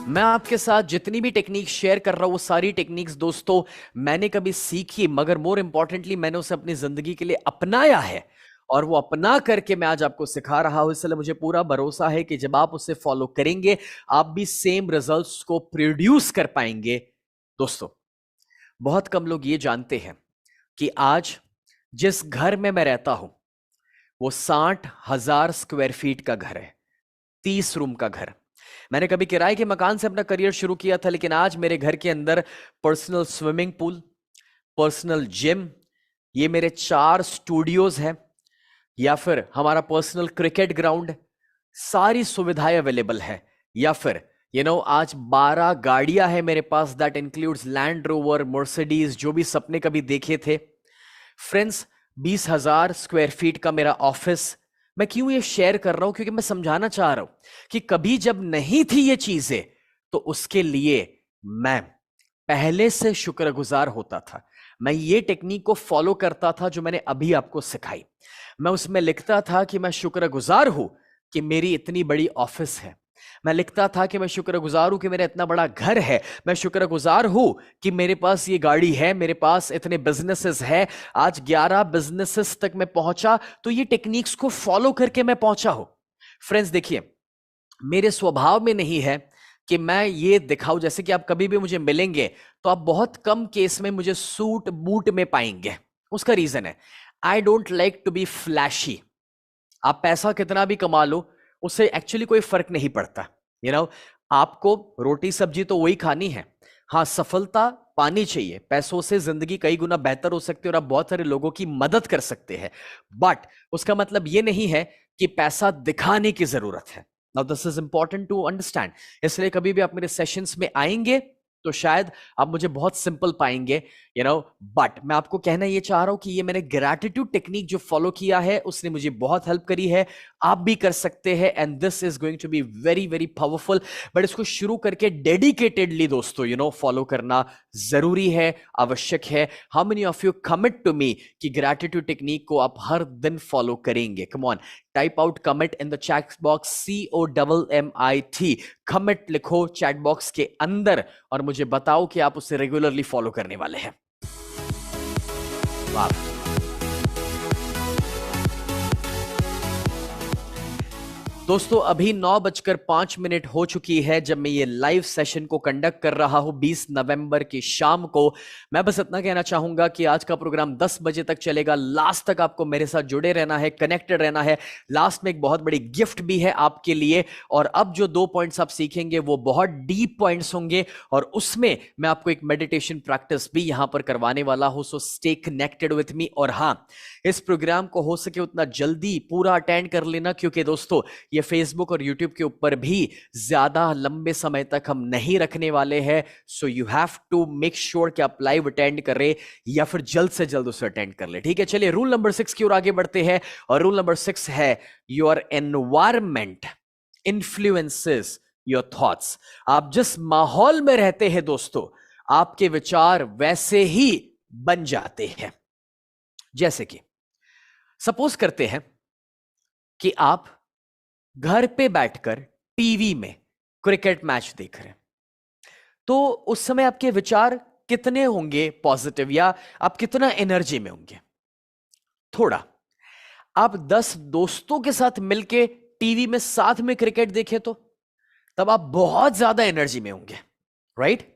मैं आपके साथ जितनी भी टेक्निक शेयर कर रहा हूं वो सारी टेक्निक्स दोस्तों मैंने कभी सीखी, मगर मोर इंपॉर्टेंटली मैंने उसे अपनी जिंदगी के लिए अपनाया है और वो अपना करके मैं आज आपको सिखा रहा हूं। इसलिए मुझे पूरा भरोसा है कि जब आप उसे फॉलो करेंगे आप भी सेम रिजल्ट्स को प्रोड्यूस कर पाएंगे। दोस्तों, बहुत कम लोग ये जानते हैं कि आज जिस घर में मैं रहता हूं वो 60,000 स्क्वायर फीट का घर है, 30 रूम का घर। मैंने कभी किराए के मकान से अपना करियर शुरू किया था, लेकिन आज मेरे घर के अंदर personal swimming pool, personal gym, ये मेरे 4 स्टूडियोज हैं, या फिर हमारा पर्सनल क्रिकेट ग्राउंड, सारी सुविधाएं अवेलेबल है। या फिर आज 12 गाड़ियां हैं मेरे पास, that includes Land Rover, Mercedes, जो भी सपने कभी देखे थे। फ्रेंड्स, 20,000 स्क्वायर फीट का मेरा ऑफिस। मैं क्यों ये शेयर कर रहा हूं? क्योंकि मैं समझाना चाह रहा हूं कि कभी जब नहीं थी ये चीजें तो उसके लिए मैं पहले से शुक्रगुजार होता था। मैं ये टेक्निक को फॉलो करता था जो मैंने अभी आपको सिखाई। मैं उसमें लिखता था कि मैं शुक्रगुजार हूं कि मेरी इतनी बड़ी ऑफिस है। मैं लिखता था कि मैं शुक्रगुजार हूं कि मेरा इतना बड़ा घर है। मैं शुक्रगुजार हूं कि मेरे पास ये गाड़ी है, मेरे पास इतने बिजनेसेस है। आज 11 बिजनेसेस तक मैं पहुंचा तो ये टेक्निक्स को फॉलो करके मैं पहुंचा हूं। फ्रेंड्स देखिए, मेरे स्वभाव में नहीं है कि मैं ये दिखाऊं। जैसे कि आप कभी भी मुझे मिलेंगे तो आप बहुत कम केस में मुझे सूट बूट में पाएंगे। उसका रीजन है, I don't like to be flashy. आप पैसा कितना भी कमा लो उससे एक्चुअली कोई फर्क नहीं पड़ता। आपको रोटी सब्जी तो वही खानी है। हाँ, सफलता पानी चाहिए, पैसों से जिंदगी कई गुना बेहतर हो सकती है और आप बहुत सारे लोगों की मदद कर सकते हैं, बट उसका मतलब ये नहीं है कि पैसा दिखाने की जरूरत है। Now this is important to understand. इसलिए कभी भी आप मेरे सेशंस में आएंगे तो शायद आप मुझे बहुत सिंपल पाएंगे, बट मैं आपको कहना ये चाह रहा हूं कि ये मैंने ग्रैटिट्यूड टेक्निक जो फॉलो किया है उसने मुझे बहुत हेल्प करी है। आप भी कर सकते हैं and this is going to be very very powerful. But इसको शुरू करके डेडिकेटेडली दोस्तों फॉलो करना जरूरी है, आवश्यक है। How many of you commit to me कि ग्रैटिट्यूड टेक्निक को आप हर दिन फॉलो करेंगे? Come on, type out commit in the chat box, COMMIT। Commit लिखो चैट बॉक्स के अंदर और मुझे बताओ कि आप उसे रेगुलरली फॉलो करने वाले हैं। वाह, दोस्तों अभी 9:05 हो चुकी है जब मैं ये लाइव सेशन को कंडक्ट कर रहा हूं 20 नवंबर की शाम को। मैं बस इतना कहना चाहूंगा कि आज का प्रोग्राम 10 बजे तक चलेगा। लास्ट तक आपको मेरे साथ जुड़े रहना है, कनेक्टेड रहना है। लास्ट में एक बहुत बड़ी गिफ्ट भी है आपके लिए। और अब जो 2 पॉइंट्स आप सीखेंगे वो बहुत डीप पॉइंट्स होंगे और उसमें मैं आपको एक मेडिटेशन प्रैक्टिस भी यहां पर करवाने वाला हूं। So stay connected with me. और हाँ, इस प्रोग्राम को हो सके उतना जल्दी पूरा अटेंड कर लेना, क्योंकि दोस्तों ये फेसबुक और यूट्यूब के ऊपर भी ज्यादा लंबे समय तक हम नहीं रखने वाले हैं। So you have to make sure कि आप लाइव अटेंड कर रहे या फिर जल्द से जल्द उसे अटेंड कर ले। ठीक है, चलिए रूल नंबर 6 की ओर आगे बढ़ते हैं। और रूल नंबर 6 है your environment influences your thoughts. आप जिस माहौल में रहते हैं दोस्तों, आपके विचार वैसे ही बन जाते हैं। जैसे कि सपोज करते हैं कि आप घर पे बैठकर टीवी में क्रिकेट मैच देख रहे हैं, तो उस समय आपके विचार कितने होंगे पॉजिटिव, या आप कितना एनर्जी में होंगे? थोड़ा आप 10 दोस्तों के साथ मिलके टीवी में साथ में क्रिकेट देखें तो तब आप बहुत ज्यादा एनर्जी में होंगे, राइट?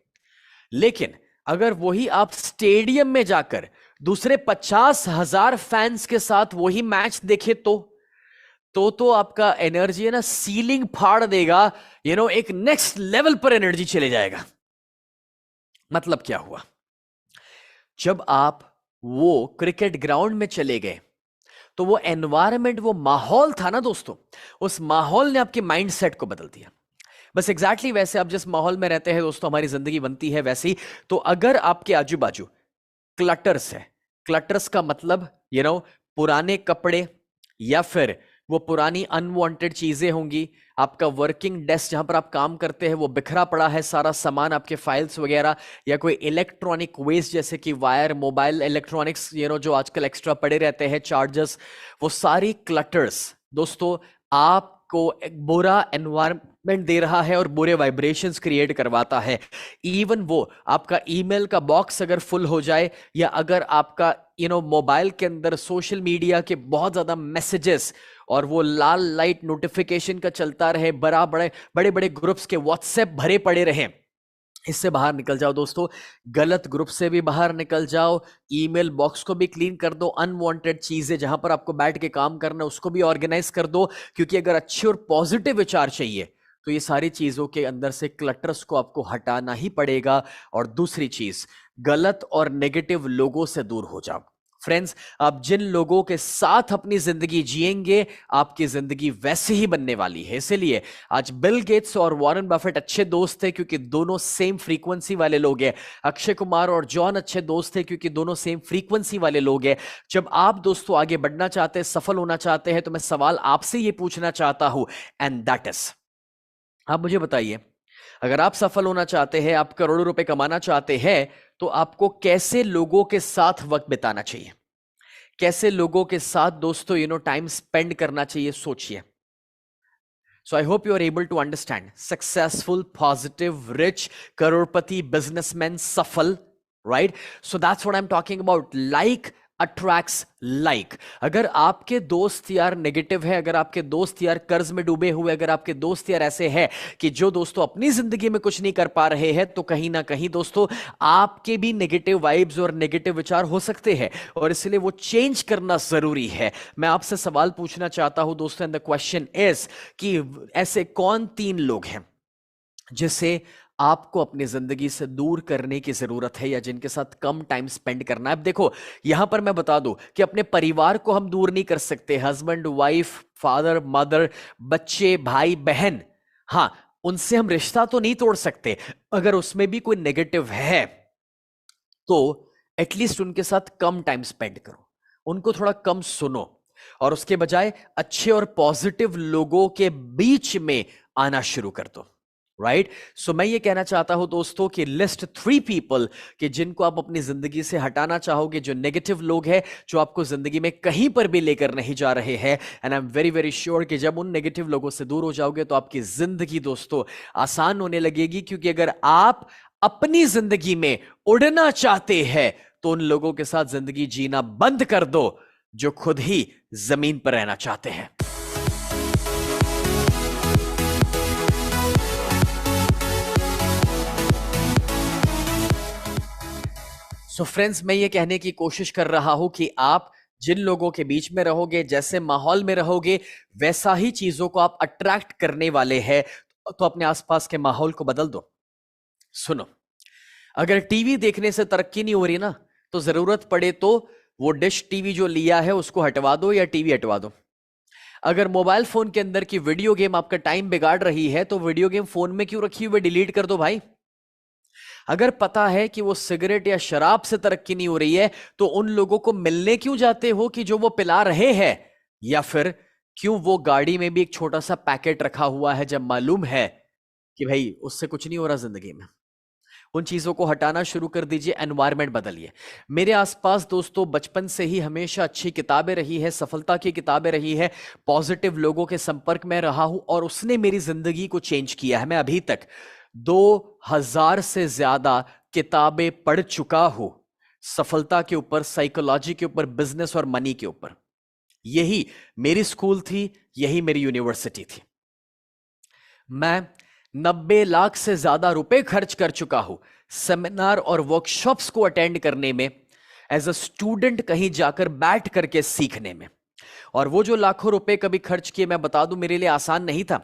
लेकिन अगर वही आप स्टेडियम में जाकर दूसरे 50,000 फैंस के साथ वही मैच देखे तो आपका एनर्जी है ना, सीलिंग फाड़ देगा, एक नेक्स्ट लेवल पर एनर्जी चले जाएगा। मतलब क्या हुआ? जब आप वो क्रिकेट ग्राउंड में चले गए तो वो एनवायरनमेंट, वो माहौल था ना दोस्तों, उस माहौल ने आपके माइंडसेट को बदल दिया। बस एग्जैक्टली वैसे आप जिस माहौल में रहते हैं दोस्तों, हमारी जिंदगी बनती है वैसे ही। तो अगर आपके आजू बाजू क्लटर्स है, क्लटर्स का मतलब पुराने कपड़े या फिर वो पुरानी अनवांटेड चीजें होंगी, आपका वर्किंग डेस्क जहां पर आप काम करते हैं वो बिखरा पड़ा है सारा सामान, आपके फाइल्स वगैरह, या कोई इलेक्ट्रॉनिक वेस्ट जैसे कि वायर, मोबाइल इलेक्ट्रॉनिक्स जो आजकल एक्स्ट्रा पड़े रहते हैं, चार्जर्स, वो सारी क्लटर्स दोस्तों आपको एक बुरा एनवायरनमेंट दे रहा है और बुरे वाइब्रेशंस क्रिएट करवाता है। इवन वो आपका ईमेल का बॉक्स अगर फुल हो जाए, या अगर आपका मोबाइल के अंदर सोशल मीडिया के बहुत ज्यादा मैसेजेस और वो लाल लाइट नोटिफिकेशन का चलता रहे, बड़े बड़े ग्रुप्स के व्हाट्सएप भरे पड़े रहे, इससे बाहर निकल जाओ दोस्तों। गलत ग्रुप से भी बाहर निकल जाओ, ईमेल बॉक्स को भी क्लीन कर दो, अनवांटेड चीजें जहां पर आपको बैठ के काम करना उसको भी ऑर्गेनाइज कर दो, क्योंकि अगर अच्छे और पॉजिटिव विचार चाहिए तो ये सारी चीजों के अंदर से क्लटर्स को आपको हटाना ही पड़ेगा। और दूसरी चीज, गलत और नेगेटिव लोगों से दूर हो जाओ। फ्रेंड्स, आप जिन लोगों के साथ अपनी जिंदगी जिएंगे आपकी जिंदगी वैसे ही बनने वाली है। इसलिए आज बिल गेट्स और वॉरेन बफेट अच्छे दोस्त थे क्योंकि दोनों सेम फ्रीक्वेंसी वाले लोग हैं। अक्षय कुमार और जॉन अच्छे दोस्त थे क्योंकि दोनों सेम फ्रीक्वेंसी वाले लोग हैं। जब आप दोस्तों आगे बढ़ना चाहते हैं, सफल होना चाहते हैं, तो मैं सवाल आपसे ये पूछना चाहता हूं, एंड दैट इज, आप मुझे बताइए, अगर आप सफल होना चाहते हैं, आप करोड़ों रुपए कमाना चाहते हैं, तो आपको कैसे लोगों के साथ वक्त बिताना चाहिए, कैसे लोगों के साथ दोस्तों टाइम स्पेंड करना चाहिए, सोचिए। So I hope you are able to understand. Successful, positive, rich, करोड़पति, बिजनेसमैन, सफल, right? So that's what I am talking about. Like attracts like. अगर आपके दोस्त यार नेगेटिव है, अगर आपके दोस्त यार कर्ज में डूबे हुए, अगर आपके दोस्त यार ऐसे हैं कि जो दोस्तों अपनी जिंदगी में कुछ नहीं कर पा रहे हैं, तो कहीं ना कहीं दोस्तों आपके भी नेगेटिव वाइब्स और नेगेटिव विचार हो सकते हैं, और इसलिए वो चेंज करना जरूरी है। मैं आपसे सवाल पूछना चाहता हूं दोस्तों, एंड द क्वेश्चन इज कि ऐसे कौन 3 लोग हैं जिसे आपको अपनी जिंदगी से दूर करने की जरूरत है, या जिनके साथ कम टाइम स्पेंड करना है? अब देखो, यहां पर मैं बता दूं कि अपने परिवार को हम दूर नहीं कर सकते, हस्बैंड वाइफ, फादर मदर, बच्चे, भाई बहन, हां, उनसे हम रिश्ता तो नहीं तोड़ सकते। अगर उसमें भी कोई नेगेटिव है तो एटलीस्ट उनके साथ कम टाइम स्पेंड करो, उनको थोड़ा कम सुनो, और उसके बजाय अच्छे और पॉजिटिव लोगों के बीच में आना शुरू कर दो, राइट? सो मैं ये कहना चाहता हूं दोस्तों कि लिस्ट 3 पीपल कि जिनको आप अपनी जिंदगी से हटाना चाहोगे, जो नेगेटिव लोग हैं, जो आपको जिंदगी में कहीं पर भी लेकर नहीं जा रहे हैं। And I am very very sure कि जब उन नेगेटिव लोगों से दूर हो जाओगे तो आपकी जिंदगी दोस्तों आसान होने लगेगी, क्योंकि अगर आप अपनी जिंदगी में उड़ना चाहते हैं तो उन लोगों के साथ जिंदगी जीना बंद कर दो जो खुद ही जमीन पर रहना चाहते हैं। सो फ्रेंड्स, मैं ये कहने की कोशिश कर रहा हूं कि आप जिन लोगों के बीच में रहोगे, जैसे माहौल में रहोगे, वैसा ही चीजों को आप अट्रैक्ट करने वाले हैं। तो अपने आसपास के माहौल को बदल दो। सुनो, अगर टीवी देखने से तरक्की नहीं हो रही ना, तो जरूरत पड़े तो वो डिश टीवी जो लिया है उसको हटवा दो या टीवी हटवा दो। अगर मोबाइल फोन के अंदर की वीडियो गेम आपका टाइम बिगाड़ रही है तो वीडियो गेम फोन में क्यों रखी हुई, डिलीट कर दो भाई। अगर पता है कि वो सिगरेट या शराब से तरक्की नहीं हो रही है तो उन लोगों को मिलने क्यों जाते हो कि जो वो पिला रहे हैं, या फिर क्यों वो गाड़ी में भी एक छोटा सा पैकेट रखा हुआ है जब मालूम है कि भाई उससे कुछ नहीं हो रहा जिंदगी में। उन चीजों को हटाना शुरू कर दीजिए, एनवायरनमेंट बदलिए। मेरे आसपास दोस्तों बचपन से ही हमेशा अच्छी किताबें रही है, सफलता की किताबें रही है, पॉजिटिव लोगों के संपर्क में रहा हूं और उसने मेरी जिंदगी को चेंज किया है। मैं अभी तक 2000 से ज्यादा किताबें पढ़ चुका हूं, सफलता के ऊपर, साइकोलॉजी के ऊपर, बिजनेस और मनी के ऊपर। यही मेरी स्कूल थी, यही मेरी यूनिवर्सिटी थी। मैं 90 लाख से ज्यादा रुपए खर्च कर चुका हूं सेमिनार और वर्कशॉप्स को अटेंड करने में, एज अ स्टूडेंट कहीं जाकर बैठ करके सीखने में। और वो जो लाखों रुपए कभी खर्च किए, मैं बता दूं, मेरे लिए आसान नहीं था।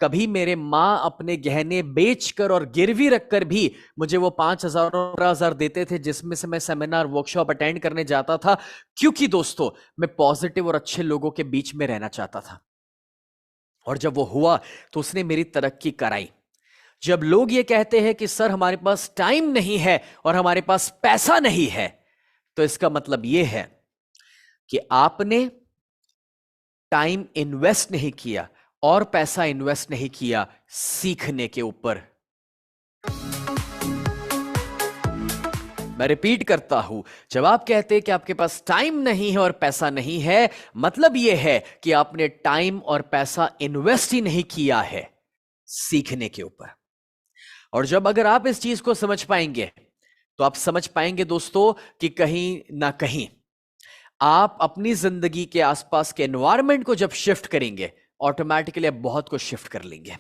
कभी मेरे मां अपने गहने बेचकर और गिरवी रखकर भी मुझे वो 5,000 और 15,000 देते थे, जिसमें से मैं सेमिनार वर्कशॉप अटेंड करने जाता था, क्योंकि दोस्तों मैं पॉजिटिव और अच्छे लोगों के बीच में रहना चाहता था। और जब वो हुआ तो उसने मेरी तरक्की कराई। जब लोग ये कहते हैं कि सर हमारे पास टाइम नहीं है और हमारे पास पैसा नहीं है, तो इसका मतलब यह है कि आपने टाइम इन्वेस्ट नहीं किया और पैसा इन्वेस्ट नहीं किया सीखने के ऊपर। मैं रिपीट करता हूं, जब आप कहते हैं कि आपके पास टाइम नहीं है और पैसा नहीं है, मतलब यह है कि आपने टाइम और पैसा इन्वेस्ट ही नहीं किया है सीखने के ऊपर। और जब अगर आप इस चीज को समझ पाएंगे, तो आप समझ पाएंगे दोस्तों कि कहीं ना कहीं आप अपनी जिंदगी के आसपास के एनवायरनमेंट को जब शिफ्ट करेंगे, ऑटोमेटिकली आप बहुत कुछ शिफ्ट कर लेंगे।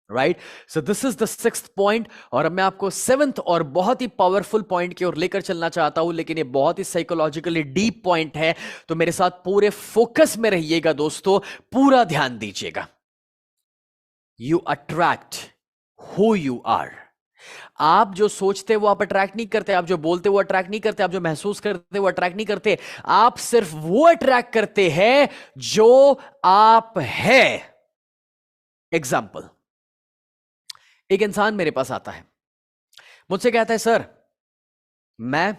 Right, so this is the 6th point. और अब मैं आपको 7th और बहुत ही पावरफुल पॉइंट की ओर लेकर चलना चाहता हूं, लेकिन ये बहुत ही साइकोलॉजिकली डीप पॉइंट है, तो मेरे साथ पूरे फोकस में रहिएगा दोस्तों, पूरा ध्यान दीजिएगा। You attract who you are. आप जो सोचते वो आप अट्रैक्ट नहीं करते, आप जो बोलते वो अट्रैक्ट नहीं करते, आप जो महसूस करते वो अट्रैक्ट नहीं करते, आप सिर्फ वो अट्रैक्ट करते हैं जो आप है। एग्जाम्पल, एक इंसान मेरे पास आता है, मुझसे कहता है सर मैं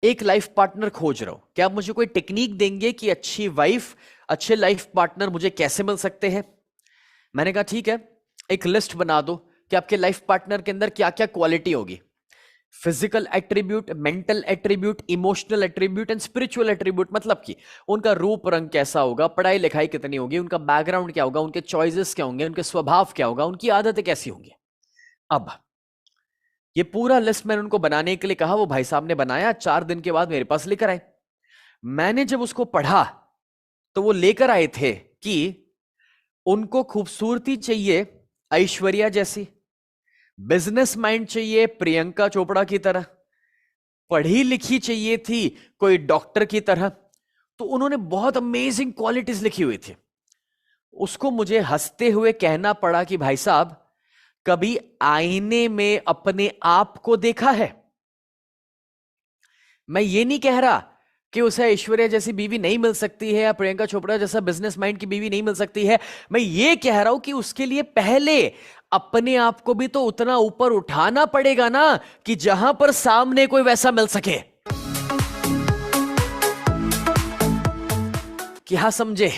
एक लाइफ पार्टनर खोज रहा हूं, क्या आप मुझे कोई टेक्निक देंगे कि अच्छी वाइफ, अच्छे लाइफ पार्टनर मुझे कैसे मिल सकते हैं। मैंने कहा ठीक है, एक लिस्ट बना दो कि आपके लाइफ पार्टनर के अंदर क्या क्या क्वालिटी होगी, physical attribute, mental attribute, emotional attribute and spiritual attribute. मतलब कि उनका रूप रंग कैसा होगा, पढ़ाई लिखाई कितनी होगी, उनका बैकग्राउंड क्या होगा, उनके चॉइसेस क्या होंगे, उनके स्वभाव क्या होगा, उनकी आदतें कैसी होंगी। अब ये पूरा लिस्ट मैंने उनको बनाने के लिए कहा, वो भाई साहब ने बनाया, 4 दिन के बाद मेरे पास लेकर आए। मैंने जब उसको पढ़ा तो वो लेकर आए थे कि उनको खूबसूरती चाहिए ऐश्वर्या जैसी, बिजनेस माइंड चाहिए प्रियंका चोपड़ा की तरह, पढ़ी लिखी चाहिए थी कोई डॉक्टर की तरह। तो उन्होंने बहुत अमेजिंग क्वालिटीज लिखी हुई थी। उसको मुझे हंसते हुए कहना पड़ा कि भाई साहब कभी आईने में अपने आप को देखा है। मैं ये नहीं कह रहा कि उसे ऐश्वर्या जैसी बीवी नहीं मिल सकती है या प्रियंका चोपड़ा जैसा बिजनेस माइंड की बीवी नहीं मिल सकती है। मैं ये कह रहा हूं कि उसके लिए पहले अपने आप को भी तो उतना ऊपर उठाना पड़ेगा ना कि जहां पर सामने कोई वैसा मिल सके। क्या समझे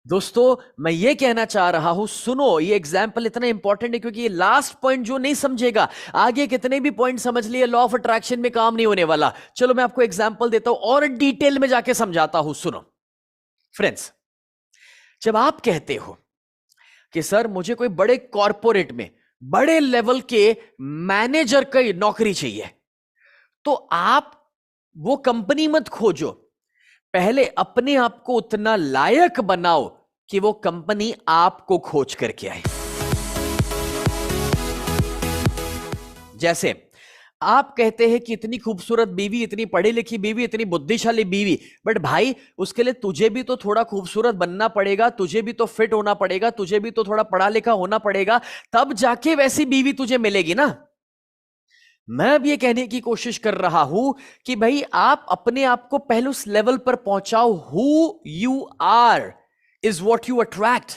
दोस्तों, मैं ये कहना चाह रहा हूं, सुनो, ये एग्जाम्पल इतना इंपॉर्टेंट है क्योंकि ये लास्ट पॉइंट जो नहीं समझेगा, आगे कितने भी पॉइंट समझ लिए, लॉ ऑफ अट्रैक्शन में काम नहीं होने वाला। चलो मैं आपको एग्जाम्पल देता हूं और डिटेल में जाके समझाता हूं। सुनो फ्रेंड्स, जब आप कहते हो कि सर मुझे कोई बड़े कॉरपोरेट में बड़े लेवल के मैनेजर की नौकरी चाहिए, तो आप वो कंपनी मत खोजो, पहले अपने आप को उतना लायक बनाओ कि वो कंपनी आपको खोज करके आए। जैसे आप कहते हैं कि इतनी खूबसूरत बीवी, इतनी पढ़ी लिखी बीवी, इतनी बुद्धिशाली बीवी, बट भाई उसके लिए तुझे भी तो थोड़ा खूबसूरत बनना पड़ेगा, तुझे भी तो फिट होना पड़ेगा, तुझे भी तो थोड़ा पढ़ा लिखा होना पड़ेगा, तब जाके वैसी बीवी तुझे मिलेगी ना। मैं अब ये कहने की कोशिश कर रहा हूं कि भाई आप अपने आप को पहले उस लेवल पर पहुंचाओ। Who you are is what you attract.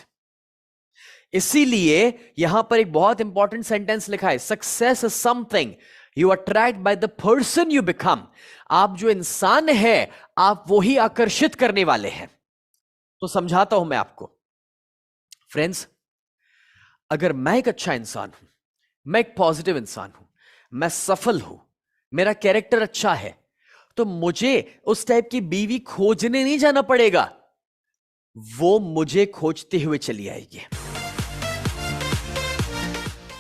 इसीलिए यहां पर एक बहुत इंपॉर्टेंट सेंटेंस लिखा है, success is something you attract by the person you become. आप जो इंसान है आप वही आकर्षित करने वाले हैं। तो समझाता हूं मैं आपको। फ्रेंड्स, अगर मैं एक अच्छा इंसान हूं, मैं एक पॉजिटिव इंसान हूं, मैं सफल हूं, मेरा कैरेक्टर अच्छा है, तो मुझे उस टाइप की बीवी खोजने नहीं जाना पड़ेगा, वो मुझे खोजते हुए चली आएगी।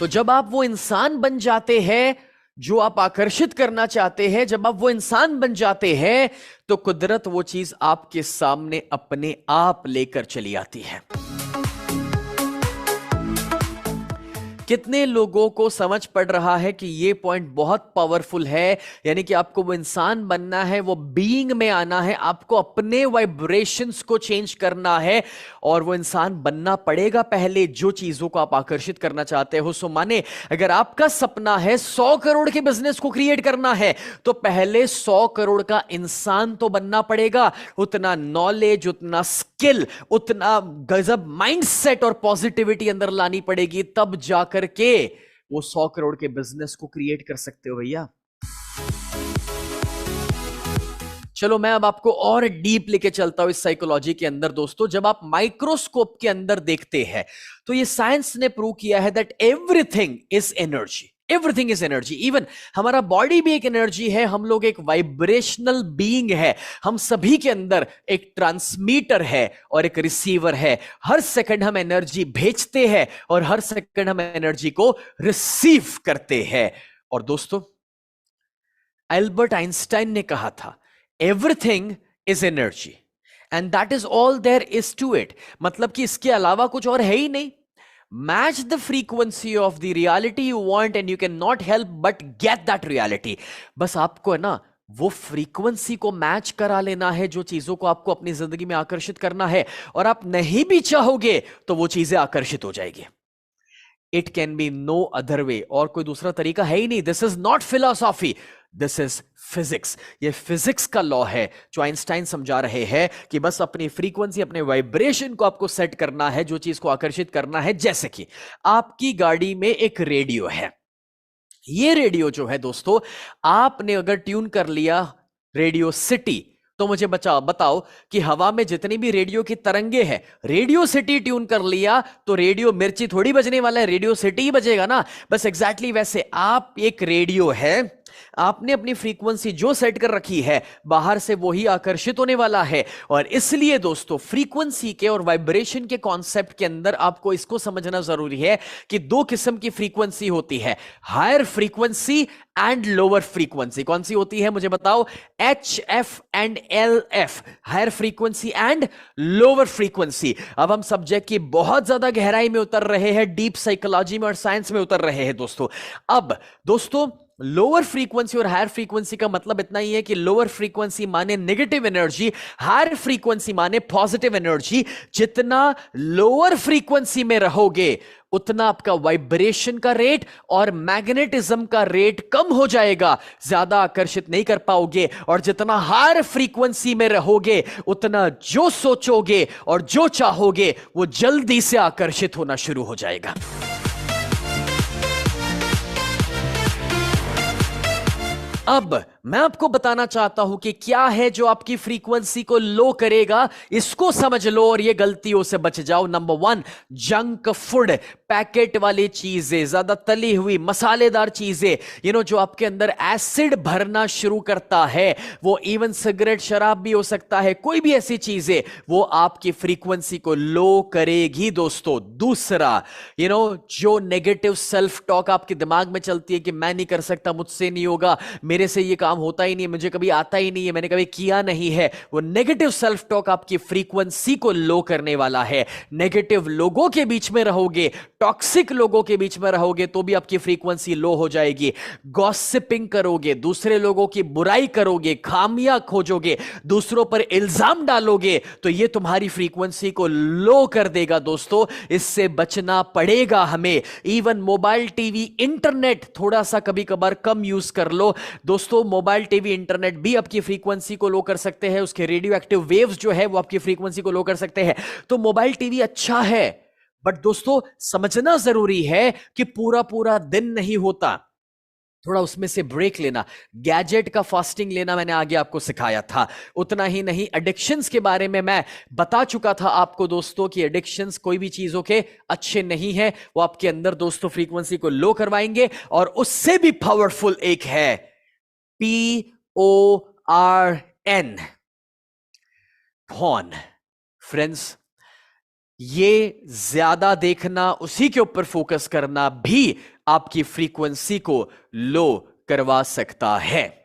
तो जब आप वो इंसान बन जाते हैं जो आप आकर्षित करना चाहते हैं, जब आप वो इंसान बन जाते हैं, तो कुदरत वो चीज आपके सामने अपने आप लेकर चली आती है। कितने लोगों को समझ पड़ रहा है कि ये पॉइंट बहुत पावरफुल है, यानी कि आपको वो इंसान बनना है, वो बीइंग में आना है, आपको अपने वाइब्रेशंस को चेंज करना है, और वो इंसान बनना पड़ेगा पहले जो चीजों को आप आकर्षित करना चाहते हो। सो माने अगर आपका सपना है 100 करोड़ के बिजनेस को क्रिएट करना है, तो पहले 100 करोड़ का इंसान तो बनना पड़ेगा, उतना नॉलेज, उतना स्किल, उतना गजब माइंडसेट और पॉजिटिविटी अंदर लानी पड़ेगी, तब जाकर के वो 100 करोड़ के बिजनेस को क्रिएट कर सकते हो भैया। चलो मैं अब आपको और डीप लेके चलता हूं इस साइकोलॉजी के अंदर। दोस्तों, जब आप माइक्रोस्कोप के अंदर देखते हैं तो ये साइंस ने प्रूव किया है that everything is energy, everything is energy. Even हमारा बॉडी भी एक एनर्जी है, हम लोग एक वाइब्रेशनल बीइंग है, हम सभी के अंदर एक ट्रांसमीटर है और एक रिसीवर है। हर सेकंड हम एनर्जी भेजते हैं और हर सेकंड हम एनर्जी को रिसीव करते हैं। और दोस्तों, एल्बर्ट आइंस्टाइन ने कहा था everything is energy and that is all there is to it. मतलब कि इसके अलावा कुछ और है ही नहीं। Match the frequency of the reality you want and you can not help but get that reality. बस आपको है ना वो फ्रीक्वेंसी को मैच करा लेना है जो चीजों को आपको अपनी जिंदगी में आकर्षित करना है, और आप नहीं भी चाहोगे तो वो चीजें आकर्षित हो जाएगी। It can be no other way, और कोई दूसरा तरीका है ही नहीं। This is not philosophy, this is physics. ये फिजिक्स का लॉ है जो आइंस्टाइन समझा रहे हैं कि बस अपनी फ्रीक्वेंसी, अपने वाइब्रेशन को आपको सेट करना है, जो चीज को आकर्षित करना है। जैसे कि आपकी गाड़ी में एक रेडियो है, ये रेडियो जो है दोस्तों, आपने अगर ट्यून कर लिया रेडियो सिटी, तो मुझे बताओ कि हवा में जितनी भी रेडियो की तरंगे हैं, रेडियो सिटी ट्यून कर लिया तो रेडियो मिर्ची थोड़ी बजने वाला है, रेडियो सिटी ही बजेगा ना। बस एग्जैक्टली वैसे आप एक रेडियो है, आपने अपनी फ्रीक्वेंसी जो सेट कर रखी है, बाहर से वही आकर्षित होने वाला है। और इसलिए दोस्तों, फ्रीक्वेंसी के और वाइब्रेशन के कॉन्सेप्ट के अंदर आपको इसको समझना जरूरी है कि दो किस्म की फ्रीक्वेंसी होती है, higher frequency and lower frequency. कौन सी होती है मुझे बताओ? HF and LF, higher frequency and lower frequency. अब हम सब्जेक्ट की बहुत ज्यादा गहराई में उतर रहे हैं, डीप साइकोलॉजी में और साइंस में उतर रहे हैं दोस्तों। अब दोस्तों, लोअर फ्रीक्वेंसी और हायर फ्रीक्वेंसी का मतलब इतना ही है कि लोअर फ्रीक्वेंसी माने नेगेटिव एनर्जी, हायर फ्रीक्वेंसी माने पॉजिटिव एनर्जी। जितना लोअर फ्रीक्वेंसी में रहोगे उतना आपका वाइब्रेशन का रेट और मैग्नेटिज्म का रेट कम हो जाएगा, ज्यादा आकर्षित नहीं कर पाओगे। और जितना हायर फ्रीक्वेंसी में रहोगे उतना जो सोचोगे और जो चाहोगे वो जल्दी से आकर्षित होना शुरू हो जाएगा। अब मैं आपको बताना चाहता हूं कि क्या है जो आपकी फ्रीक्वेंसी को लो करेगा, इसको समझ लो और ये गलतियों से बच जाओ। नंबर 1, जंक फूड, पैकेट वाली चीजें, ज्यादा तली हुई मसालेदार चीजें, जो आपके अंदर एसिड भरना शुरू करता है। वो इवन सिगरेट, शराब भी हो सकता है, कोई भी ऐसी चीजें, वो आपकी फ्रीक्वेंसी को लो करेगी दोस्तों। दूसरा, जो नेगेटिव सेल्फ टॉक आपके दिमाग में चलती है कि मैं नहीं कर सकता, मुझसे नहीं होगा, मेरे से ये काम होता ही नहीं है, मुझे कभी आता ही नहीं है, मैंने कभी किया नहीं है, वो नेगेटिव सेल्फ टॉक आपकी फ्रीक्वेंसी को लो करने वाला है। नेगेटिव लोगों के बीच में रहोगे, टॉक्सिक लोगों के बीच में रहोगे तो भी आपकी फ्रीक्वेंसी लो हो जाएगी। गॉसिपिंग करोगे, दूसरे लोगों की बुराई करोगे, खामियां खोजोगे, दूसरों पर इल्जाम डालोगे, तो ये तुम्हारी फ्रीक्वेंसी को लो कर देगा दोस्तों। इससे बचना पड़ेगा हमें। इवन मोबाइल, टीवी, इंटरनेट थोड़ा सा कभी कभार कम यूज कर लो दोस्तों। मोबाइल, टीवी, इंटरनेट भी आपकी फ्रीक्वेंसी को लो कर सकते हैं, उसके रेडियो एक्टिव वेव्स जो है वो आपकी फ्रीक्वेंसी को लो कर सकते हैं। तो मोबाइल, टीवी अच्छा है, बट दोस्तों समझना जरूरी है कि पूरा पूरा दिन नहीं होता। थोड़ा उसमें से ब्रेक लेना, गैजेट का फास्टिंग लेना मैंने आगे आपको सिखाया था। उतना ही नहीं, एडिक्शंस के बारे में मैं बता चुका था आपको दोस्तों कि एडिक्शंस कोई भी चीजों के अच्छे नहीं है, वो आपके अंदर दोस्तों फ्रीक्वेंसी को लो करवाएंगे। और उससे भी पावरफुल एक है PORN, पॉर्न। फ्रेंड्स, ये ज्यादा देखना, उसी के ऊपर फोकस करना भी आपकी फ्रीक्वेंसी को लो करवा सकता है।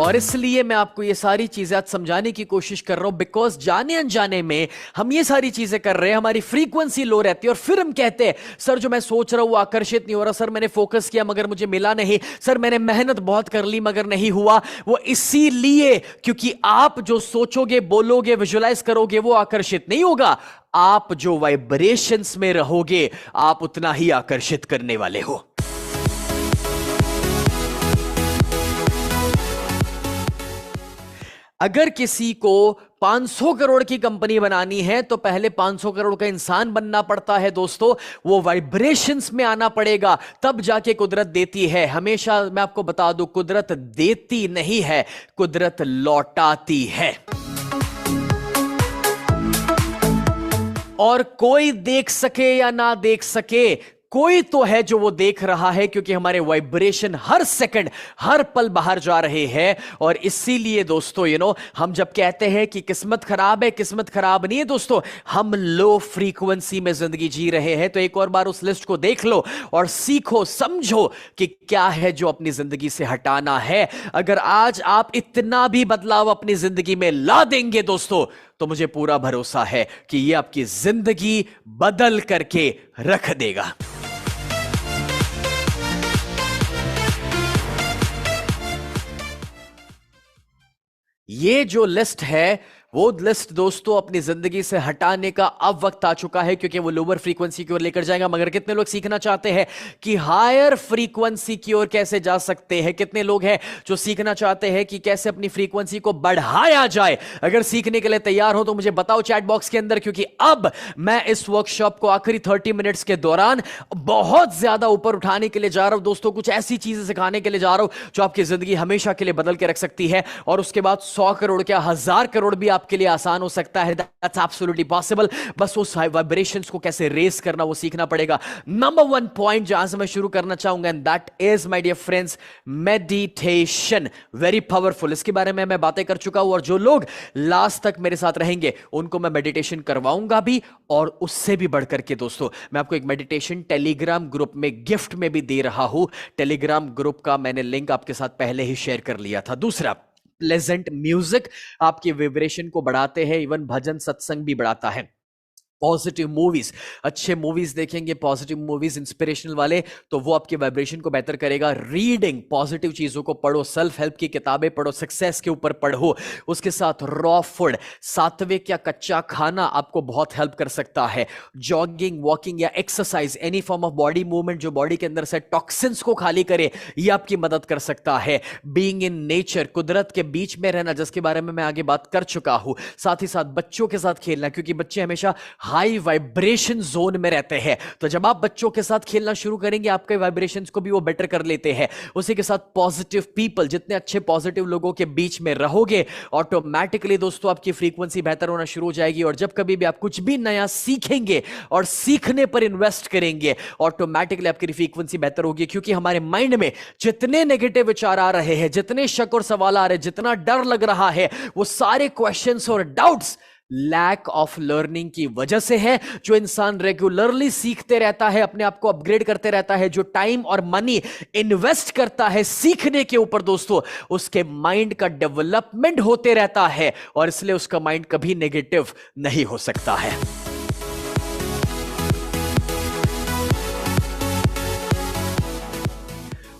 और इसलिए मैं आपको ये सारी चीजें आज समझाने की कोशिश कर रहा हूं, बिकॉज जाने अनजाने में हम ये सारी चीजें कर रहे हैं, हमारी फ्रीक्वेंसी लो रहती है और फिर हम कहते हैं सर जो मैं सोच रहा हूं वो आकर्षित नहीं हो रहा, सर मैंने फोकस किया मगर मुझे मिला नहीं, सर मैंने मेहनत बहुत कर ली मगर नहीं हुआ। वो इसीलिए क्योंकि आप जो सोचोगे, बोलोगे, विजुलाइज करोगे वो आकर्षित नहीं होगा। आप जो वाइब्रेशंस में रहोगे आप उतना ही आकर्षित करने वाले हो। अगर किसी को 500 करोड़ की कंपनी बनानी है तो पहले 500 करोड़ का इंसान बनना पड़ता है दोस्तों, वो वाइब्रेशंस में आना पड़ेगा, तब जाके कुदरत देती है। हमेशा मैं आपको बता दूं, कुदरत देती नहीं है, कुदरत लौटाती है। और कोई देख सके या ना देख सके, कोई तो है जो वो देख रहा है, क्योंकि हमारे वाइब्रेशन हर सेकंड हर पल बाहर जा रहे हैं। और इसीलिए दोस्तों हम जब कहते हैं कि किस्मत खराब है, किस्मत खराब नहीं है दोस्तों, हम लो फ्रीक्वेंसी में जिंदगी जी रहे हैं। तो एक और बार उस लिस्ट को देख लो और सीखो, समझो कि क्या है जो अपनी जिंदगी से हटाना है। अगर आज आप इतना भी बदलाव अपनी जिंदगी में ला देंगे दोस्तों, तो मुझे पूरा भरोसा है कि यह आपकी जिंदगी बदल करके रख देगा। ये जो लिस्ट है वो लिस्ट दोस्तों अपनी जिंदगी से हटाने का अब वक्त आ चुका है, क्योंकि वो लोअर फ्रीक्वेंसी की ओर लेकर जाएगा। मगर कितने लोग सीखना चाहते हैं कि हायर फ्रीक्वेंसी की ओर कैसे जा सकते हैं? कितने लोग हैं जो सीखना चाहते हैं कि कैसे अपनी फ्रीक्वेंसी को बढ़ाया जाए? अगर सीखने के लिए तैयार हो तो मुझे बताओ चैट बॉक्स के अंदर, क्योंकि अब मैं इस वर्कशॉप को आखिरी 30 मिनट्स के दौरान बहुत ज्यादा ऊपर उठाने के लिए जा रहा हूं दोस्तों। कुछ ऐसी चीजें सिखाने के लिए जा रहा हूं जो आपकी जिंदगी हमेशा के लिए बदल के रख सकती है, और उसके बाद 100 करोड़ क्या 1000 करोड़ भी आपके लिए आसान हो सकता है। That's absolutely possible। बस उस वाइब्रेशंस को कैसे रेस करना वो सीखना पड़ेगा। नंबर 1 पॉइंट जहां से मैं शुरू करना चाहूंगा, and that is my dear friends, meditation. Very powerful. इसके बारे में मैं बातें कर चुका हूं, और जो लोग लास्ट तक मेरे साथ रहेंगे उनको मैं मेडिटेशन करवाऊंगा भी, और उससे भी बढ़कर के दोस्तों मैं आपको एक मेडिटेशन टेलीग्राम ग्रुप में गिफ्ट में भी दे रहा हूं। टेलीग्राम ग्रुप का मैंने लिंक आपके साथ पहले ही शेयर कर लिया था। दूसरा, प्लेजेंट म्यूजिक आपके वाइब्रेशन को बढ़ाते हैं, इवन भजन सत्संग भी बढ़ाता है। पॉजिटिव मूवीज, अच्छे मूवीज देखेंगे, पॉजिटिव मूवीज इंस्पिरेशनल वाले, तो वो आपके वाइब्रेशन को बेहतर करेगा। रीडिंग, पॉजिटिव चीजों को पढ़ो, सेल्फ हेल्प की किताबें पढ़ो, सक्सेस के ऊपर पढ़ो। उसके साथ रॉ फूड, सात्विक या कच्चा खाना आपको बहुत हेल्प कर सकता है। जॉगिंग, वॉकिंग या exercise, any form of body movement जो बॉडी के अंदर से टॉक्सिन्स को खाली करे, ये आपकी मदद कर सकता है। बीइंग इन नेचर, कुदरत के बीच में रहना, जिसके बारे में मैं आगे बात कर चुका हूं। साथ ही साथ बच्चों के साथ खेलना, क्योंकि बच्चे हमेशा हाई वाइब्रेशन जोन में रहते हैं, तो जब आप बच्चों के साथ खेलना शुरू करेंगे आपके वाइब्रेशंस को भी वो बेटर कर लेते हैं। उसी के साथ पॉजिटिव पीपल, जितने अच्छे पॉजिटिव लोगों के बीच में रहोगे, ऑटोमेटिकली दोस्तों आपकी फ्रीक्वेंसी बेहतर होना शुरू हो जाएगी। और जब कभी भी आप कुछ भी नया सीखेंगे और सीखने पर इन्वेस्ट करेंगे, ऑटोमेटिकली आपकी फ्रीक्वेंसी बेहतर होगी। क्योंकि हमारे माइंड में जितने नेगेटिव विचार आ रहे हैं, जितने शक और सवाल आ रहे हैं, जितना डर लग रहा है, वो सारे क्वेश्चंस और डाउट्स लैक ऑफ लर्निंग की वजह से है। जो इंसान रेगुलरली सीखते रहता है, अपने आप को अपग्रेड करते रहता है, जो टाइम और मनी इन्वेस्ट करता है सीखने के ऊपर दोस्तों, उसके माइंड का डेवलपमेंट होते रहता है, और इसलिए उसका माइंड कभी नेगेटिव नहीं हो सकता है।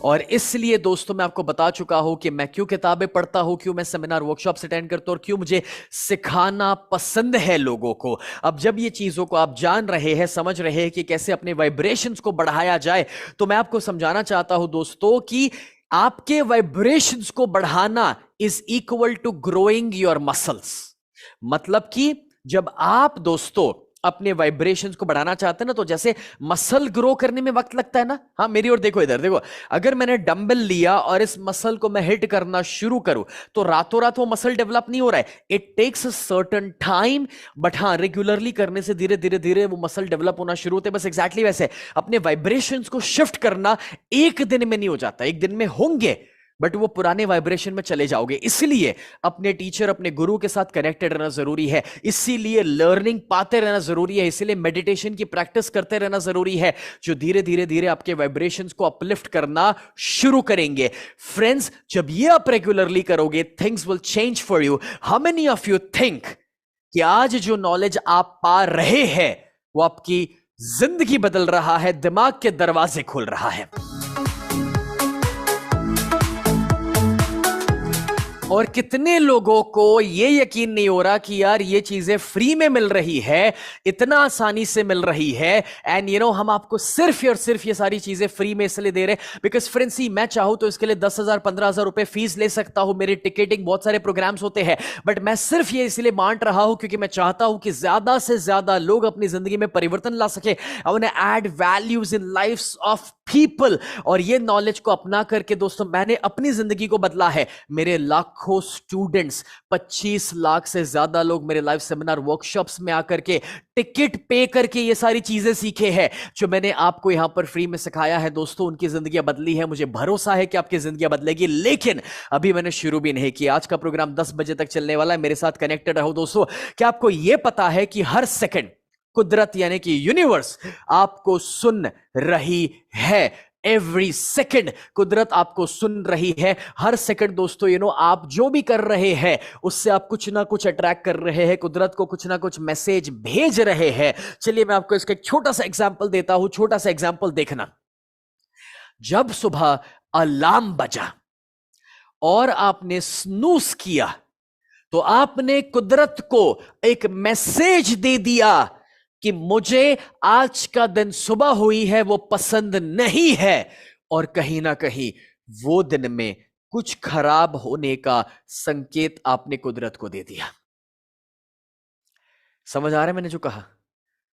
और इसलिए दोस्तों मैं आपको बता चुका हूं कि मैं क्यों किताबें पढ़ता हूं, क्यों मैं सेमिनार वर्कशॉप्स अटेंड करता हूं, और क्यों मुझे सिखाना पसंद है लोगों को। अब जब ये चीजों को आप जान रहे हैं, समझ रहे हैं कि कैसे अपने वाइब्रेशंस को बढ़ाया जाए, तो मैं आपको समझाना चाहता हूं दोस्तों कि आपके वाइब्रेशंस को बढ़ाना is equal to growing your muscles. मतलब कि जब आप दोस्तों अपने वाइब्रेशंस को बढ़ाना चाहते हैं ना, तो जैसे मसल ग्रो करने में वक्त लगता है ना, हाँ मेरी ओर देखो, इधर देखो, अगर मैंने डंबल लिया और इस मसल को मैं हिट करना शुरू करूं तो रातों रात वो मसल डेवलप नहीं हो रहा है, it takes a certain time, but हाँ रेगुलरली करने से धीरे धीरे धीरे वो मसल डेवलप होना शुरू होते हैं। बस एग्जैक्टली वैसे अपने वाइब्रेशंस को शिफ्ट करना एक दिन में नहीं हो जाता, एक दिन में होंगे बट वो पुराने वाइब्रेशन में चले जाओगे। इसलिए अपने टीचर, अपने गुरु के साथ कनेक्टेड रहना जरूरी है, इसीलिए लर्निंग पाते रहना जरूरी है, इसीलिए मेडिटेशन की प्रैक्टिस करते रहना जरूरी है, जो धीरे धीरे धीरे आपके वाइब्रेशंस को अपलिफ्ट करना शुरू करेंगे। फ्रेंड्स, जब ये आप रेगुलरली करोगे, things will change for you. How many of you think कि आज जो नॉलेज आप पा रहे हैं वो आपकी जिंदगी बदल रहा है, दिमाग के दरवाजे खोल रहा है? और कितने लोगों को ये यकीन नहीं हो रहा कि यार ये चीजें फ्री में मिल रही है, इतना आसानी से मिल रही है, एंड यू नो हम आपको सिर्फ और सिर्फ ये सारी चीजें फ्री में इसलिए दे रहे हैं बिकॉज फ्रेंड्स, मैं चाहूं तो इसके लिए 10,000 15,000 रुपए फीस ले सकता हूं, मेरी टिकटिंग बहुत सारे प्रोग्राम्स होते हैं, बट मैं सिर्फ ये इसलिए बांट रहा हूं क्योंकि मैं चाहता हूं कि ज्यादा से ज्यादा लोग अपनी जिंदगी में परिवर्तन ला सके। I want to add values in lives of people, और ये नॉलेज को अपना करके दोस्तों मैंने अपनी जिंदगी को बदला है। मेरे लाखों स्टूडेंट्स, 25 लाख से ज्यादा लोग मेरे लाइव सेमिनार वर्कशॉप्स में आकर के टिकट पे करके ये सारी चीजें सीखे हैं जो मैंने आपको यहां पर फ्री में सिखाया है। दोस्तों उनकी जिंदगियां बदली है, मुझे भरोसा है कि आपकी जिंदगियां बदलेगी, लेकिन अभी मैंने शुरू भी नहीं किया। आज का प्रोग्राम 10 बजे तक चलने वाला है, मेरे साथ कनेक्टेड रहो दोस्तों। क्या आपको यह पता है कि हर सेकंड कुदरत यानी कि यूनिवर्स आपको सुन रही है? एवरी सेकंड कुदरत आपको सुन रही है, हर सेकंड दोस्तों। यू नो आप जो भी कर रहे हैं उससे आप कुछ ना कुछ अट्रैक्ट कर रहे हैं, कुदरत को कुछ ना कुछ मैसेज भेज रहे हैं। चलिए मैं आपको इसका एक छोटा सा एग्जांपल देता हूं, छोटा सा एग्जांपल देखना। जब सुबह अलार्म बजा और आपने स्नूज किया तो आपने कुदरत को एक मैसेज दे दिया कि मुझे आज का दिन सुबह हुई है वो पसंद नहीं है, और कहीं ना कहीं वो दिन में कुछ खराब होने का संकेत आपने कुदरत को दे दिया। समझ आ रहा है मैंने जो कहा?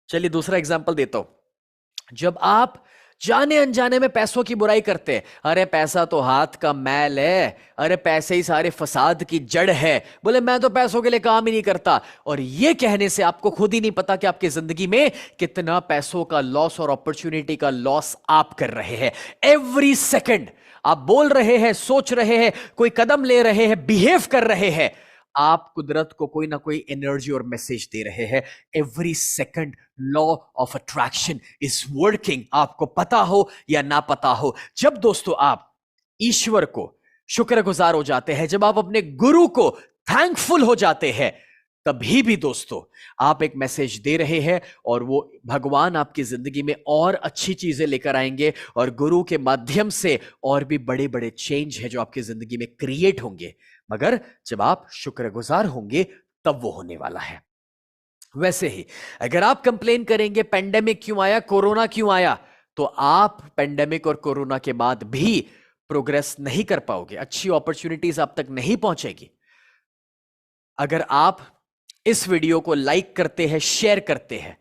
चलिए दूसरा एग्जांपल देता हूं। जब आप जाने अनजाने में पैसों की बुराई करते हैं, अरे पैसा तो हाथ का मैल है, अरे पैसे ही सारे फसाद की जड़ है, बोले मैं तो पैसों के लिए काम ही नहीं करता, और ये कहने से आपको खुद ही नहीं पता कि आपकी जिंदगी में कितना पैसों का लॉस और अपॉर्चुनिटी का लॉस आप कर रहे हैं। एवरी सेकंड आप बोल रहे हैं, सोच रहे हैं, कोई कदम ले रहे हैं, बिहेव कर रहे हैं, आप कुदरत को कोई ना कोई एनर्जी और मैसेज दे रहे हैं। Every second law of attraction is working, आपको पता हो या ना पता हो। जब दोस्तों आप ईश्वर को शुक्रगुजार हो जाते हैं, जब आप अपने गुरु को थैंकफुल हो जाते हैं, तभी भी दोस्तों आप एक मैसेज दे रहे हैं, और वो भगवान आपकी जिंदगी में और अच्छी चीजें लेकर आएंगे, और गुरु के माध्यम से और भी बड़े बड़े चेंज है जो आपकी जिंदगी में क्रिएट होंगे, मगर जब आप शुक्रगुजार होंगे तब वो होने वाला है। वैसे ही अगर आप कंप्लेन करेंगे पेंडेमिक क्यों आया, कोरोना क्यों आया, तो आप पेंडेमिक और कोरोना के बाद भी प्रोग्रेस नहीं कर पाओगे, अच्छी अपॉर्चुनिटीज आप तक नहीं पहुंचेगी। अगर आप इस वीडियो को लाइक करते हैं, शेयर करते हैं,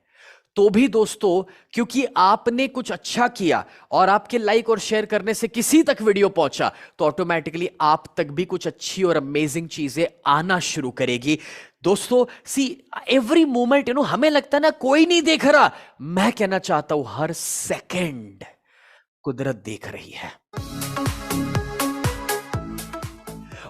तो भी दोस्तों क्योंकि आपने कुछ अच्छा किया और आपके लाइक और शेयर करने से किसी तक वीडियो पहुंचा, तो ऑटोमेटिकली आप तक भी कुछ अच्छी और अमेजिंग चीजें आना शुरू करेगी। दोस्तों see every moment, you know हमें लगता है ना कोई नहीं देख रहा, मैं कहना चाहता हूं हर सेकंड कुदरत देख रही है।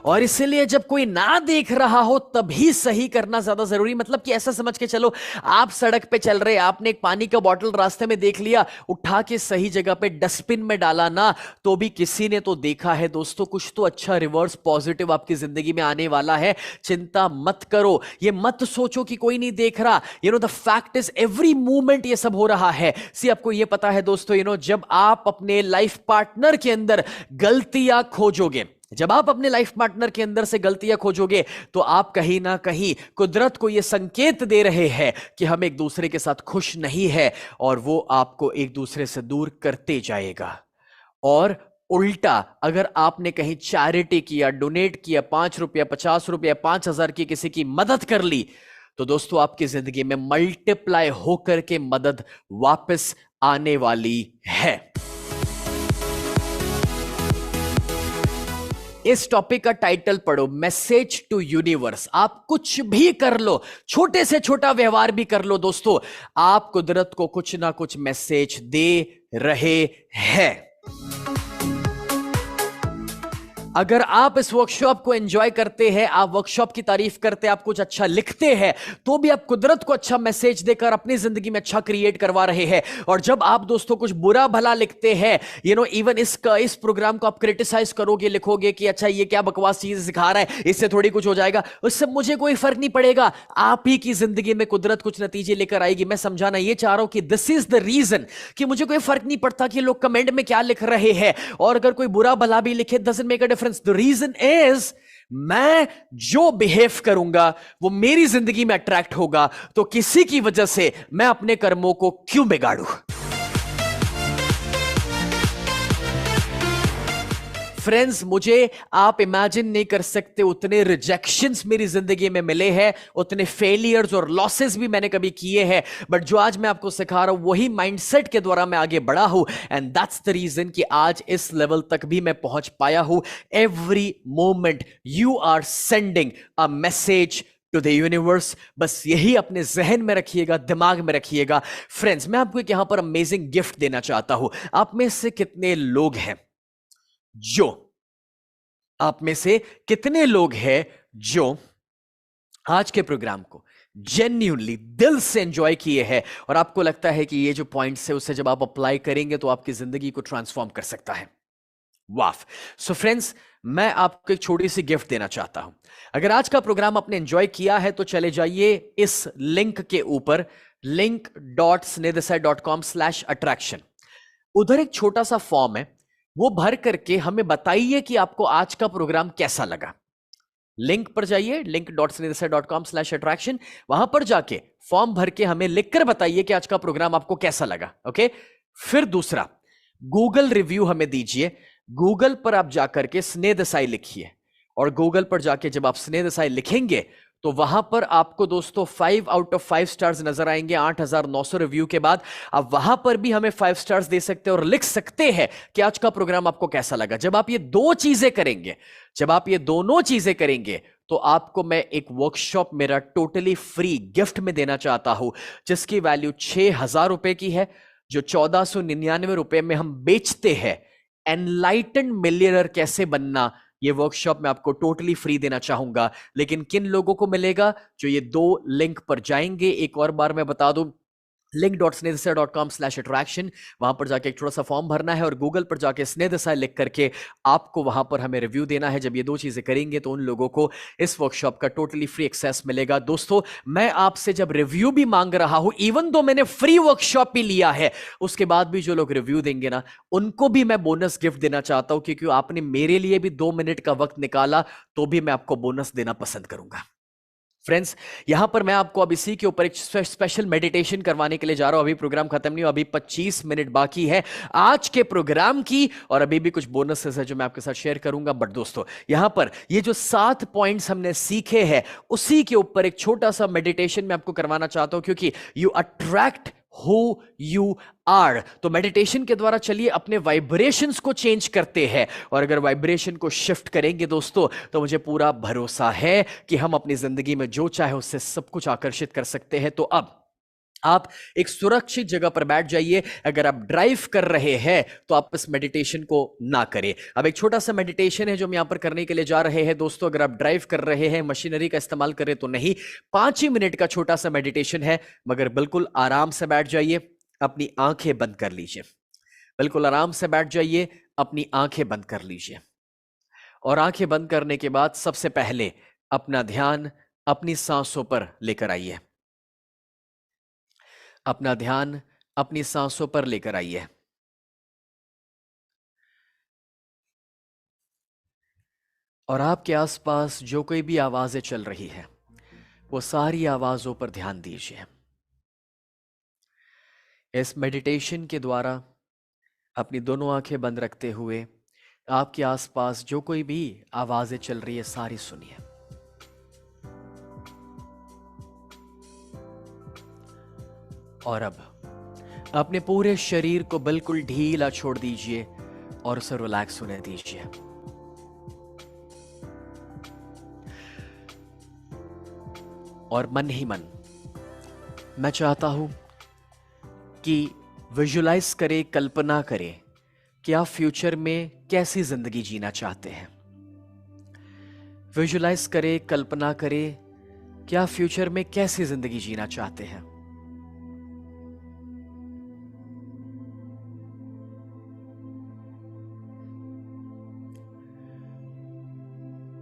और इसलिए जब कोई ना देख रहा हो तभी सही करना ज्यादा जरूरी। मतलब कि ऐसा समझ के चलो, आप सड़क पे चल रहे, आपने एक पानी का बॉटल रास्ते में देख लिया, उठा के सही जगह पे डस्टबिन में डाला ना, तो भी किसी ने तो देखा है दोस्तों, कुछ तो अच्छा रिवर्स पॉजिटिव आपकी जिंदगी में आने वाला है। चिंता मत करो, ये मत सोचो कि कोई नहीं देख रहा। You know the fact is every movement ये सब हो रहा है। सी आपको ये पता है दोस्तों, यू नो जब आप अपने लाइफ पार्टनर के अंदर गलतियां खोजोगे, जब आप अपने लाइफ पार्टनर के अंदर से गलतियां खोजोगे, तो आप कहीं ना कहीं कुदरत को यह संकेत दे रहे हैं कि हम एक दूसरे के साथ खुश नहीं है, और वो आपको एक दूसरे से दूर करते जाएगा। और उल्टा अगर आपने कहीं चैरिटी किया, डोनेट किया, 5 रुपया 50 रुपया 5,000 की किसी की मदद कर ली, तो दोस्तों आपकी जिंदगी में मल्टीप्लाई होकर के मदद वापस आने वाली है। इस टॉपिक का टाइटल पढ़ो, मैसेज टू यूनिवर्स। आप कुछ भी कर लो, छोटे से छोटा व्यवहार भी कर लो दोस्तों, आप कुदरत को कुछ ना कुछ मैसेज दे रहे हैं। अगर आप इस वर्कशॉप को एंजॉय करते हैं, आप वर्कशॉप की तारीफ करते हैं, आप कुछ अच्छा लिखते हैं, तो भी आप कुदरत को अच्छा मैसेज देकर अपनी जिंदगी में अच्छा क्रिएट करवा रहे हैं। और जब आप दोस्तों कुछ बुरा भला लिखते हैं, इवन इस प्रोग्राम को आप क्रिटिसाइज करोगे, लिखोगे कि अच्छा ये क्या बकवास चीज सिखा रहा है, इससे थोड़ी कुछ हो जाएगा, उससे मुझे कोई फर्क नहीं पड़ेगा। आप ही की जिंदगी में कुदरत कुछ नतीजे लेकर आएगी। मैं समझाना ये चाह रहा हूं कि दिस इज द रीजन कि मुझे कोई फर्क नहीं पड़ता कि लोग कमेंट में क्या लिख रहे हैं, और अगर कोई बुरा भला भी लिखे, doesn't make a difference. The reason is मैं जो बिहेव करूंगा वो मेरी जिंदगी में अट्रैक्ट होगा, तो किसी की वजह से मैं अपने कर्मों को क्यों बिगाड़ूं। फ्रेंड्स, मुझे आप इमेजिन नहीं कर सकते उतने रिजेक्शंस मेरी जिंदगी में मिले हैं, उतने फेलियर्स और लॉसेस भी मैंने कभी किए हैं, बट जो आज मैं आपको सिखा रहा हूं वही माइंडसेट के द्वारा मैं आगे बढ़ा हूं, एंड दैट्स द रीजन कि आज इस लेवल तक भी मैं पहुंच पाया हूं। Every moment you are sending a message to the universe. बस यही अपने जहन में रखिएगा, दिमाग में रखिएगा। फ्रेंड्स, मैं आपको एक यहां पर अमेजिंग गिफ्ट देना चाहता हूं। आप में से कितने लोग हैं जो आज के प्रोग्राम को जेन्युइनली दिल से एंजॉय किए हैं, और आपको लगता है कि ये जो पॉइंट्स है उसे जब आप अप्लाई करेंगे तो आपकी जिंदगी को ट्रांसफॉर्म कर सकता है। वाफ। सो फ्रेंड्स, मैं आपको एक छोटी सी गिफ्ट देना चाहता हूं। अगर आज का प्रोग्राम आपने एंजॉय किया है तो चले जाइए इस लिंक के ऊपर, link.snehadesai.com/attraction। उधर एक छोटा सा फॉर्म है, वो भर करके हमें बताइए कि आपको आज का प्रोग्राम कैसा लगा। लिंक पर जाइए, link.snehadesai.com/attraction। वहां पर जाके फॉर्म भर के हमें लिखकर बताइए कि आज का प्रोग्राम आपको कैसा लगा। ओके। फिर दूसरा, गूगल रिव्यू हमें दीजिए। गूगल पर आप जाकर के स्नेह देसाई लिखिए, और गूगल पर जाके जब आप स्नेह देसाई लिखेंगे तो वहां पर आपको दोस्तों 5 आउट ऑफ 5 स्टार्स नजर आएंगे। 8,900 रिव्यू के बाद आप वहां पर भी हमें 5 स्टार्स दे सकते हैं और लिख सकते हैं कि आज का प्रोग्राम आपको कैसा लगा। जब आप ये दो चीजें करेंगे, जब आप ये दोनों चीजें करेंगे, तो आपको मैं एक वर्कशॉप मेरा टोटली फ्री गिफ्ट में देना चाहता हूं, जिसकी वैल्यू 6,000 रुपए की है, जो 1499 रुपए में हम बेचते हैं। एनलाइटन मिलियनर कैसे बनना, ये वर्कशॉप मैं आपको टोटली फ्री देना चाहूंगा। लेकिन किन लोगों को मिलेगा? जो ये दो लिंक पर जाएंगे। एक और बार मैं बता दूं, link.snehadesai.com/attraction, वहां पर जाके एक छोटा सा फॉर्म भरना है, और गूगल पर जाके स्नेह देसाई लिख करके आपको वहां पर हमें रिव्यू देना है। जब ये दो चीजें करेंगे तो उन लोगों को इस वर्कशॉप का टोटली फ्री एक्सेस मिलेगा। दोस्तों, मैं आपसे जब रिव्यू भी मांग रहा हूं, इवन दो मैंने फ्री वर्कशॉप भी लिया है, उसके बाद भी जो लोग रिव्यू देंगे ना, उनको भी मैं बोनस गिफ्ट देना चाहता हूं, क्योंकि आपने मेरे लिए भी 2 मिनट का वक्त निकाला, तो भी मैं आपको बोनस देना पसंद करूंगा। फ्रेंड्स, यहां पर मैं आपको अब इसी के ऊपर एक स्पेशल मेडिटेशन करवाने के लिए जा रहा हूं। अभी प्रोग्राम खत्म नहीं हुआ, अभी 25 मिनट बाकी है आज के प्रोग्राम की, और अभी भी कुछ बोनसेस है जो मैं आपके साथ शेयर करूंगा। बट दोस्तों, यहां पर ये जो 7 पॉइंट्स हमने सीखे हैं, उसी के ऊपर एक छोटा सा मेडिटेशन मैं आपको करवाना चाहता हूं, क्योंकि you attract Who you are। तो मेडिटेशन के द्वारा चलिए अपने वाइब्रेशंस को चेंज करते हैं, और अगर वाइब्रेशन को शिफ्ट करेंगे दोस्तों, तो मुझे पूरा भरोसा है कि हम अपनी जिंदगी में जो चाहे उससे सब कुछ आकर्षित कर सकते हैं। तो अब आप एक सुरक्षित जगह पर बैठ जाइए। अगर आप ड्राइव कर रहे हैं तो आप इस मेडिटेशन को ना करें। अब एक छोटा सा मेडिटेशन है जो हम यहां पर करने के लिए जा रहे हैं दोस्तों। अगर आप ड्राइव कर रहे हैं, मशीनरी का इस्तेमाल करें तो नहीं, 5 ही मिनट का छोटा सा मेडिटेशन है, मगर बिल्कुल आराम से बैठ जाइए, अपनी आंखें बंद कर लीजिए। बिल्कुल आराम से बैठ जाइए, अपनी आंखें बंद कर लीजिए, और आंखें बंद करने के बाद सबसे पहले अपना ध्यान अपनी सांसों पर लेकर आइए। अपना ध्यान अपनी सांसों पर लेकर आइए, और आपके आसपास जो कोई भी आवाजें चल रही है, वो सारी आवाजों पर ध्यान दीजिए। इस मेडिटेशन के द्वारा अपनी दोनों आंखें बंद रखते हुए आपके आसपास जो कोई भी आवाजें चल रही है, सारी सुनिए। और अब अपने पूरे शरीर को बिल्कुल ढीला छोड़ दीजिए और उसे रिलैक्स होने दीजिए। और मन ही मन मैं चाहता हूं कि विजुलाइज करें, कल्पना करें कि आप फ्यूचर में कैसी जिंदगी जीना चाहते हैं। विजुलाइज करें, कल्पना करें कि आप फ्यूचर में कैसी जिंदगी जीना चाहते हैं।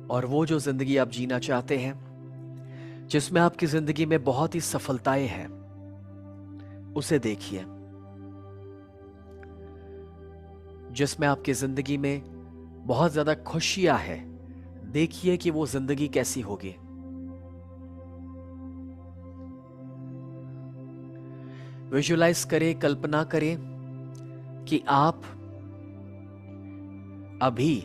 और वो जो जिंदगी आप जीना चाहते हैं, जिसमें आपकी जिंदगी में बहुत ही सफलताएं हैं, उसे देखिए। जिसमें आपकी जिंदगी में बहुत ज्यादा खुशियां हैं, देखिए कि वो जिंदगी कैसी होगी। विजुलाइज करें, कल्पना करें कि आप अभी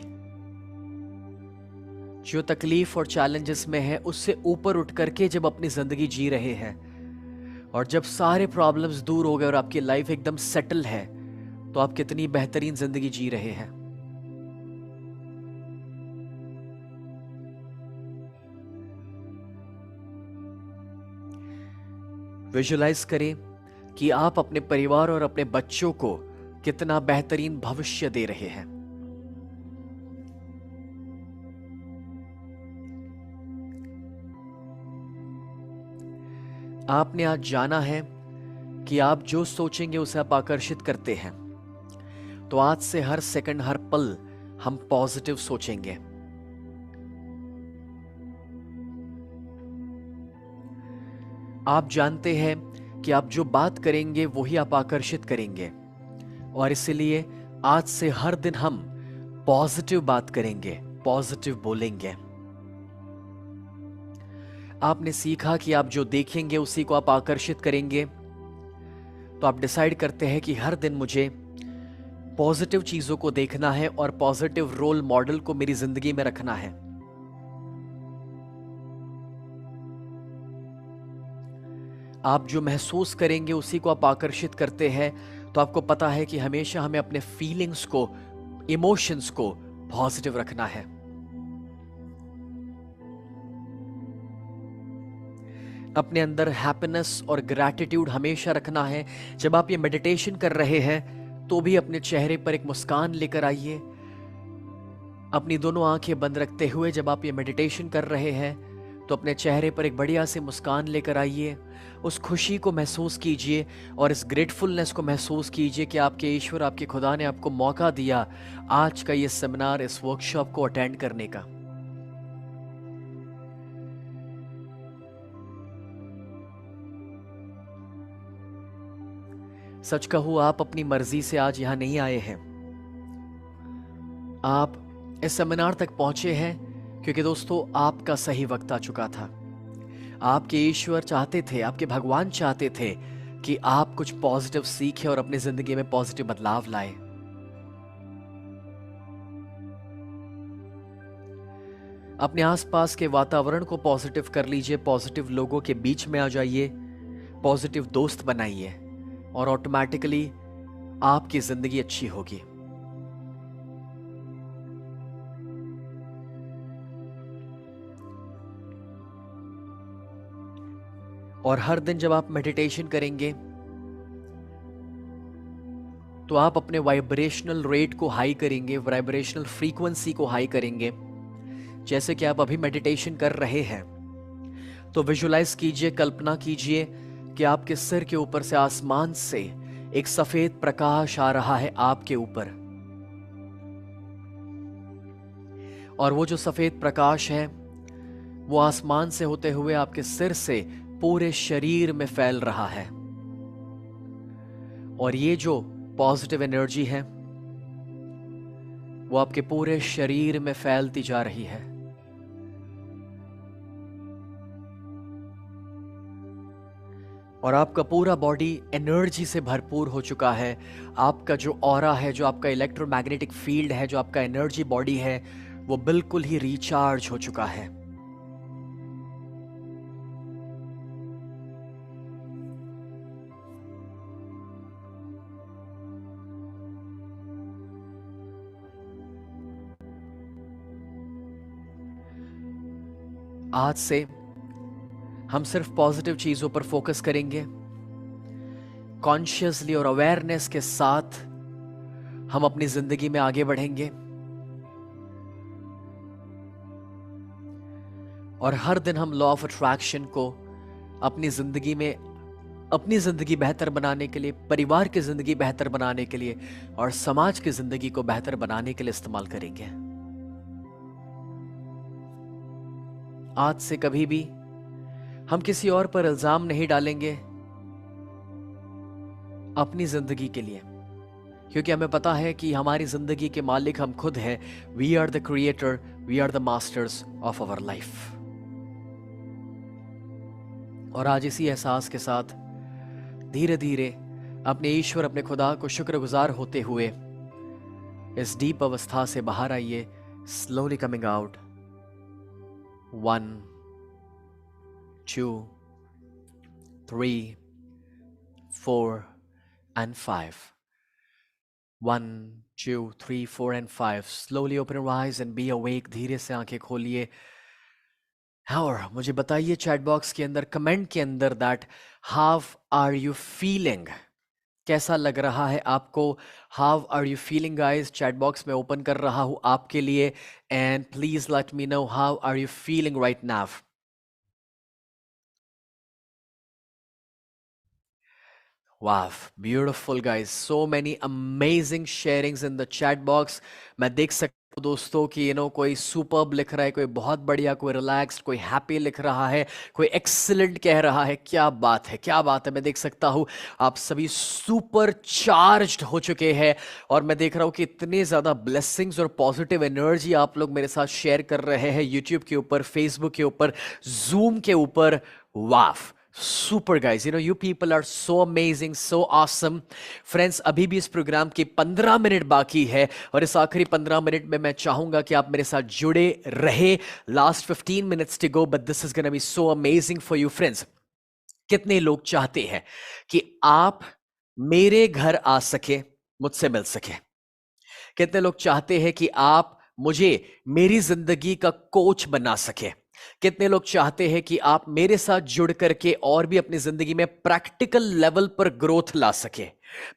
जो तकलीफ और चैलेंजेस में है उससे ऊपर उठ करके जब अपनी जिंदगी जी रहे हैं, और जब सारे प्रॉब्लम्स दूर हो गए और आपकी लाइफ एकदम सेटल है, तो आप कितनी बेहतरीन जिंदगी जी रहे हैं। विजुलाइज करें कि आप अपने परिवार और अपने बच्चों को कितना बेहतरीन भविष्य दे रहे हैं। आपने आज जाना है कि आप जो सोचेंगे उसे आप आकर्षित करते हैं। तो आज से हर सेकंड, हर पल हम पॉजिटिव सोचेंगे। आप जानते हैं कि आप जो बात करेंगे वही आप आकर्षित करेंगे, और इसलिए आज से हर दिन हम पॉजिटिव बात करेंगे, पॉजिटिव बोलेंगे। आपने सीखा कि आप जो देखेंगे उसी को आप आकर्षित करेंगे। तो आप डिसाइड करते हैं कि हर दिन मुझे पॉजिटिव चीजों को देखना है और पॉजिटिव रोल मॉडल को मेरी जिंदगी में रखना है। आप जो महसूस करेंगे उसी को आप आकर्षित करते हैं। तो आपको पता है कि हमेशा हमें अपने फीलिंग्स को, इमोशंस को पॉजिटिव रखना है। अपने अंदर हैप्पीनेस और ग्रैटिट्यूड हमेशा रखना है। जब आप ये मेडिटेशन कर रहे हैं तो भी अपने चेहरे पर एक मुस्कान लेकर आइए। अपनी दोनों आंखें बंद रखते हुए जब आप ये मेडिटेशन कर रहे हैं तो अपने चेहरे पर एक बढ़िया सी मुस्कान लेकर आइए। उस खुशी को महसूस कीजिए और इस ग्रेटफुलनेस को महसूस कीजिए कि आपके ईश्वर, आपके खुदा ने आपको मौका दिया आज का ये सेमिनार, इस वर्कशॉप को अटेंड करने का। सच कहूं, आप अपनी मर्जी से आज यहां नहीं आए हैं। आप इस सेमिनार तक पहुंचे हैं क्योंकि दोस्तों आपका सही वक्त आ चुका था। आपके ईश्वर चाहते थे, आपके भगवान चाहते थे कि आप कुछ पॉजिटिव सीखें और अपनी जिंदगी में पॉजिटिव बदलाव लाएं। अपने आसपास के वातावरण को पॉजिटिव कर लीजिए, पॉजिटिव लोगों के बीच में आ जाइए, पॉजिटिव दोस्त बनाइए और ऑटोमेटिकली आपकी जिंदगी अच्छी होगी। और हर दिन जब आप मेडिटेशन करेंगे तो आप अपने वाइब्रेशनल रेट को हाई करेंगे, वाइब्रेशनल फ्रीक्वेंसी को हाई करेंगे। जैसे कि आप अभी मेडिटेशन कर रहे हैं, तो विजुलाइज कीजिए, कल्पना कीजिए कि आपके सिर के ऊपर से, आसमान से एक सफेद प्रकाश आ रहा है आपके ऊपर। और वो जो सफेद प्रकाश है वो आसमान से होते हुए आपके सिर से पूरे शरीर में फैल रहा है। और ये जो पॉजिटिव एनर्जी है वो आपके पूरे शरीर में फैलती जा रही है। और आपका पूरा बॉडी एनर्जी से भरपूर हो चुका है। आपका जो ऑरा है, जो आपका इलेक्ट्रोमैग्नेटिक फील्ड है, जो आपका एनर्जी बॉडी है, वो बिल्कुल ही रिचार्ज हो चुका है। आज से हम सिर्फ पॉजिटिव चीजों पर फोकस करेंगे, कॉन्शियसली और अवेयरनेस के साथ हम अपनी जिंदगी में आगे बढ़ेंगे और हर दिन हम लॉ ऑफ अट्रैक्शन को अपनी जिंदगी में, अपनी जिंदगी बेहतर बनाने के लिए, परिवार की जिंदगी बेहतर बनाने के लिए और समाज की जिंदगी को बेहतर बनाने के लिए इस्तेमाल करेंगे। आज से कभी भी हम किसी और पर इल्जाम नहीं डालेंगे अपनी जिंदगी के लिए, क्योंकि हमें पता है कि हमारी जिंदगी के मालिक हम खुद हैं। We are the creator, we are the masters of our life. और आज इसी एहसास के साथ धीरे धीरे अपने ईश्वर, अपने खुदा को शुक्रगुजार होते हुए इस डीप अवस्था से बाहर आइए, slowly coming out. 1 2 3 4 and 5. 1 2 3 4 and 5. Slowly open your eyes and be awake. धीरे से आंखें खोलिए और मुझे बताइए चैट बॉक्स के अंदर, कमेंट के अंदर, that how are you feeling, कैसा लग रहा है आपको। How are you feeling guys, chat box में ओपन कर रहा हूं आपके लिए, and please let me know how are you feeling right now. Wow, beautiful guys. So many amazing sharings in the chat box. मैं देख सकता हूँ दोस्तों कि कोई सुपर्ब लिख रहा है, कोई बहुत बढ़िया, कोई रिलैक्स्ड, कोई हैप्पी लिख रहा है, कोई एक्सीलेंट कह रहा है। क्या बात है, क्या बात है। मैं देख सकता हूँ आप सभी सुपर चार्ज्ड हो चुके हैं और मैं देख रहा हूँ कि इतने ज़्यादा ब्लेसिंग्स और पॉजिटिव एनर्जी आप लोग मेरे साथ शेयर कर रहे हैं यूट्यूब के ऊपर, फेसबुक के ऊपर, जूम के ऊपर। वाफ, super guys, you people are so amazing, so awesome. Friends, अभी भी इस प्रोग्राम के 15 मिनट बाकी है और इस आखिरी 15 मिनट में मैं चाहूंगा कि आप मेरे साथ जुड़े रहे। Last 15 minutes to go, but this is gonna be so amazing for you friends. कितने लोग चाहते हैं कि आप मेरे घर आ सके, मुझसे मिल सके? कितने लोग चाहते हैं कि आप मुझे मेरी जिंदगी का कोच बना सके? कितने लोग चाहते हैं कि आप मेरे साथ जुड़ करके और भी अपनी जिंदगी में प्रैक्टिकल लेवल पर ग्रोथ ला सके?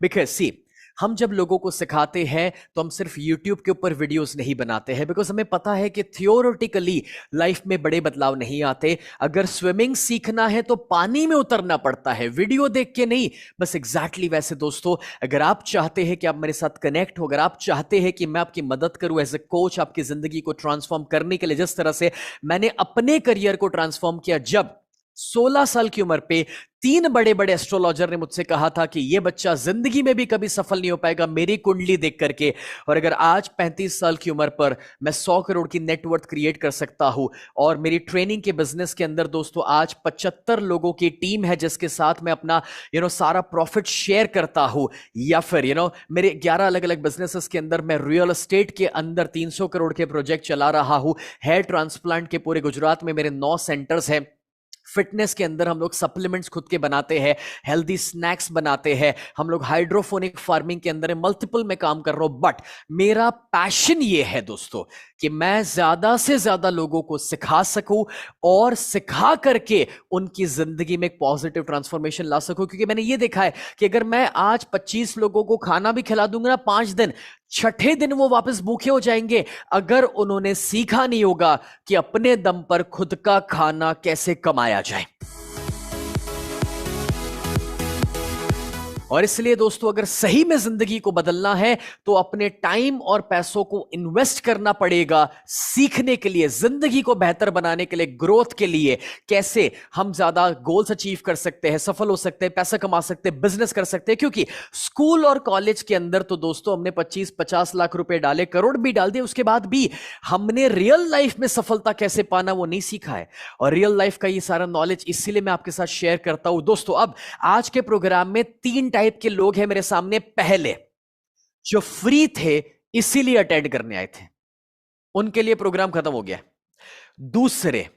बिकॉज सी, हम जब लोगों को सिखाते हैं तो हम सिर्फ YouTube के ऊपर वीडियोस नहीं बनाते हैं, बिकॉज हमें पता है कि थियोरेटिकली लाइफ में बड़े बदलाव नहीं आते। अगर स्विमिंग सीखना है तो पानी में उतरना पड़ता है, वीडियो देख के नहीं। बस एग्जैक्टली वैसे दोस्तों, अगर आप चाहते हैं कि आप मेरे साथ कनेक्ट हो, अगर आप चाहते हैं कि मैं आपकी मदद करूं एज ए कोच आपकी जिंदगी को ट्रांसफॉर्म करने के लिए, जिस तरह से मैंने अपने करियर को ट्रांसफॉर्म किया जब 16 साल की उम्र पे 3 बड़े बड़े एस्ट्रोलॉजर ने मुझसे कहा था कि यह बच्चा जिंदगी में भी कभी सफल नहीं हो पाएगा मेरी कुंडली देख करके। और अगर आज 35 साल की उम्र पर मैं 100 करोड़ की नेटवर्थ क्रिएट कर सकता हूं और मेरी ट्रेनिंग के बिजनेस के अंदर दोस्तों आज 75 लोगों की टीम है जिसके साथ मैं अपना सारा प्रॉफिट शेयर करता हूं, या फिर मेरे 11 अलग अलग बिजनेसेस के अंदर मैं रियल एस्टेट के अंदर 300 करोड़ के प्रोजेक्ट चला रहा हूं, हेयर ट्रांसप्लांट के पूरे गुजरात में मेरे 9 सेंटर्स हैं, फिटनेस के अंदर हम लोग सप्लीमेंट्स खुद के बनाते हैं, हेल्दी स्नैक्स बनाते हैं, हम लोग हाइड्रोफोनिक फार्मिंग के अंदर मल्टीपल में काम कर रहा हूं। बट मेरा पैशन ये है दोस्तों कि मैं ज्यादा से ज्यादा लोगों को सिखा सकूं और सिखा करके उनकी जिंदगी में एक पॉजिटिव ट्रांसफॉर्मेशन ला सकूं। क्योंकि मैंने ये देखा है कि अगर मैं आज 25 लोगों को खाना भी खिला दूंगा ना 5 दिन, छठे दिन वो वापस भूखे हो जाएंगे अगर उन्होंने सीखा नहीं होगा कि अपने दम पर खुद का खाना कैसे कमाया जाए। और इसलिए दोस्तों, अगर सही में जिंदगी को बदलना है तो अपने टाइम और पैसों को इन्वेस्ट करना पड़ेगा सीखने के लिए, जिंदगी को बेहतर बनाने के लिए, ग्रोथ के लिए। कैसे हम ज्यादा गोल्स अचीव कर सकते हैं, सफल हो सकते हैं, पैसा कमा सकते हैं, बिजनेस कर सकते हैं। क्योंकि स्कूल और कॉलेज के अंदर तो दोस्तों हमने 25-50 लाख रुपए डाले, करोड़ भी डाल दिए, उसके बाद भी हमने रियल लाइफ में सफलता कैसे पाना वो नहीं सीखा है। और रियल लाइफ का ये सारा नॉलेज इसीलिए मैं आपके साथ शेयर करता हूं दोस्तों। अब आज के प्रोग्राम में 3 टाइप के लोग हैं मेरे सामने। पहले जो फ्री थे इसीलिए अटेंड करने आए थे, उनके लिए प्रोग्राम खत्म हो गया। दूसरे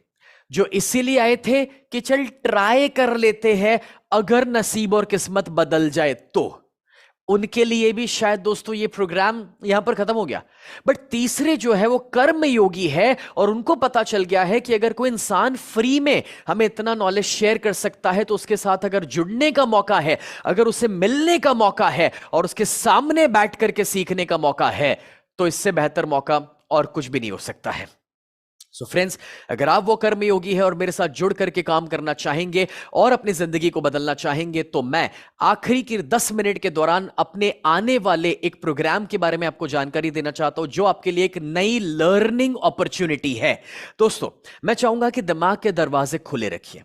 जो इसीलिए आए थे कि चल ट्राई कर लेते हैं, अगर नसीब और किस्मत बदल जाए तो, उनके लिए भी शायद दोस्तों ये प्रोग्राम यहां पर खत्म हो गया। बट तीसरे जो है वो कर्म योगी है, और उनको पता चल गया है कि अगर कोई इंसान फ्री में हमें इतना नॉलेज शेयर कर सकता है, तो उसके साथ अगर जुड़ने का मौका है, अगर उसे मिलने का मौका है और उसके सामने बैठ करके सीखने का मौका है, तो इससे बेहतर मौका और कुछ भी नहीं हो सकता है। सो फ्रेंड्स, अगर आप वो कर्मयोगी है और मेरे साथ जुड़ करके काम करना चाहेंगे और अपनी जिंदगी को बदलना चाहेंगे, तो मैं आखिरी की 10 मिनट के दौरान अपने आने वाले एक प्रोग्राम के बारे में आपको जानकारी देना चाहता हूं, जो आपके लिए एक नई लर्निंग अपॉर्चुनिटी है। दोस्तों, मैं चाहूंगा कि दिमाग के दरवाजे खुले रखिए।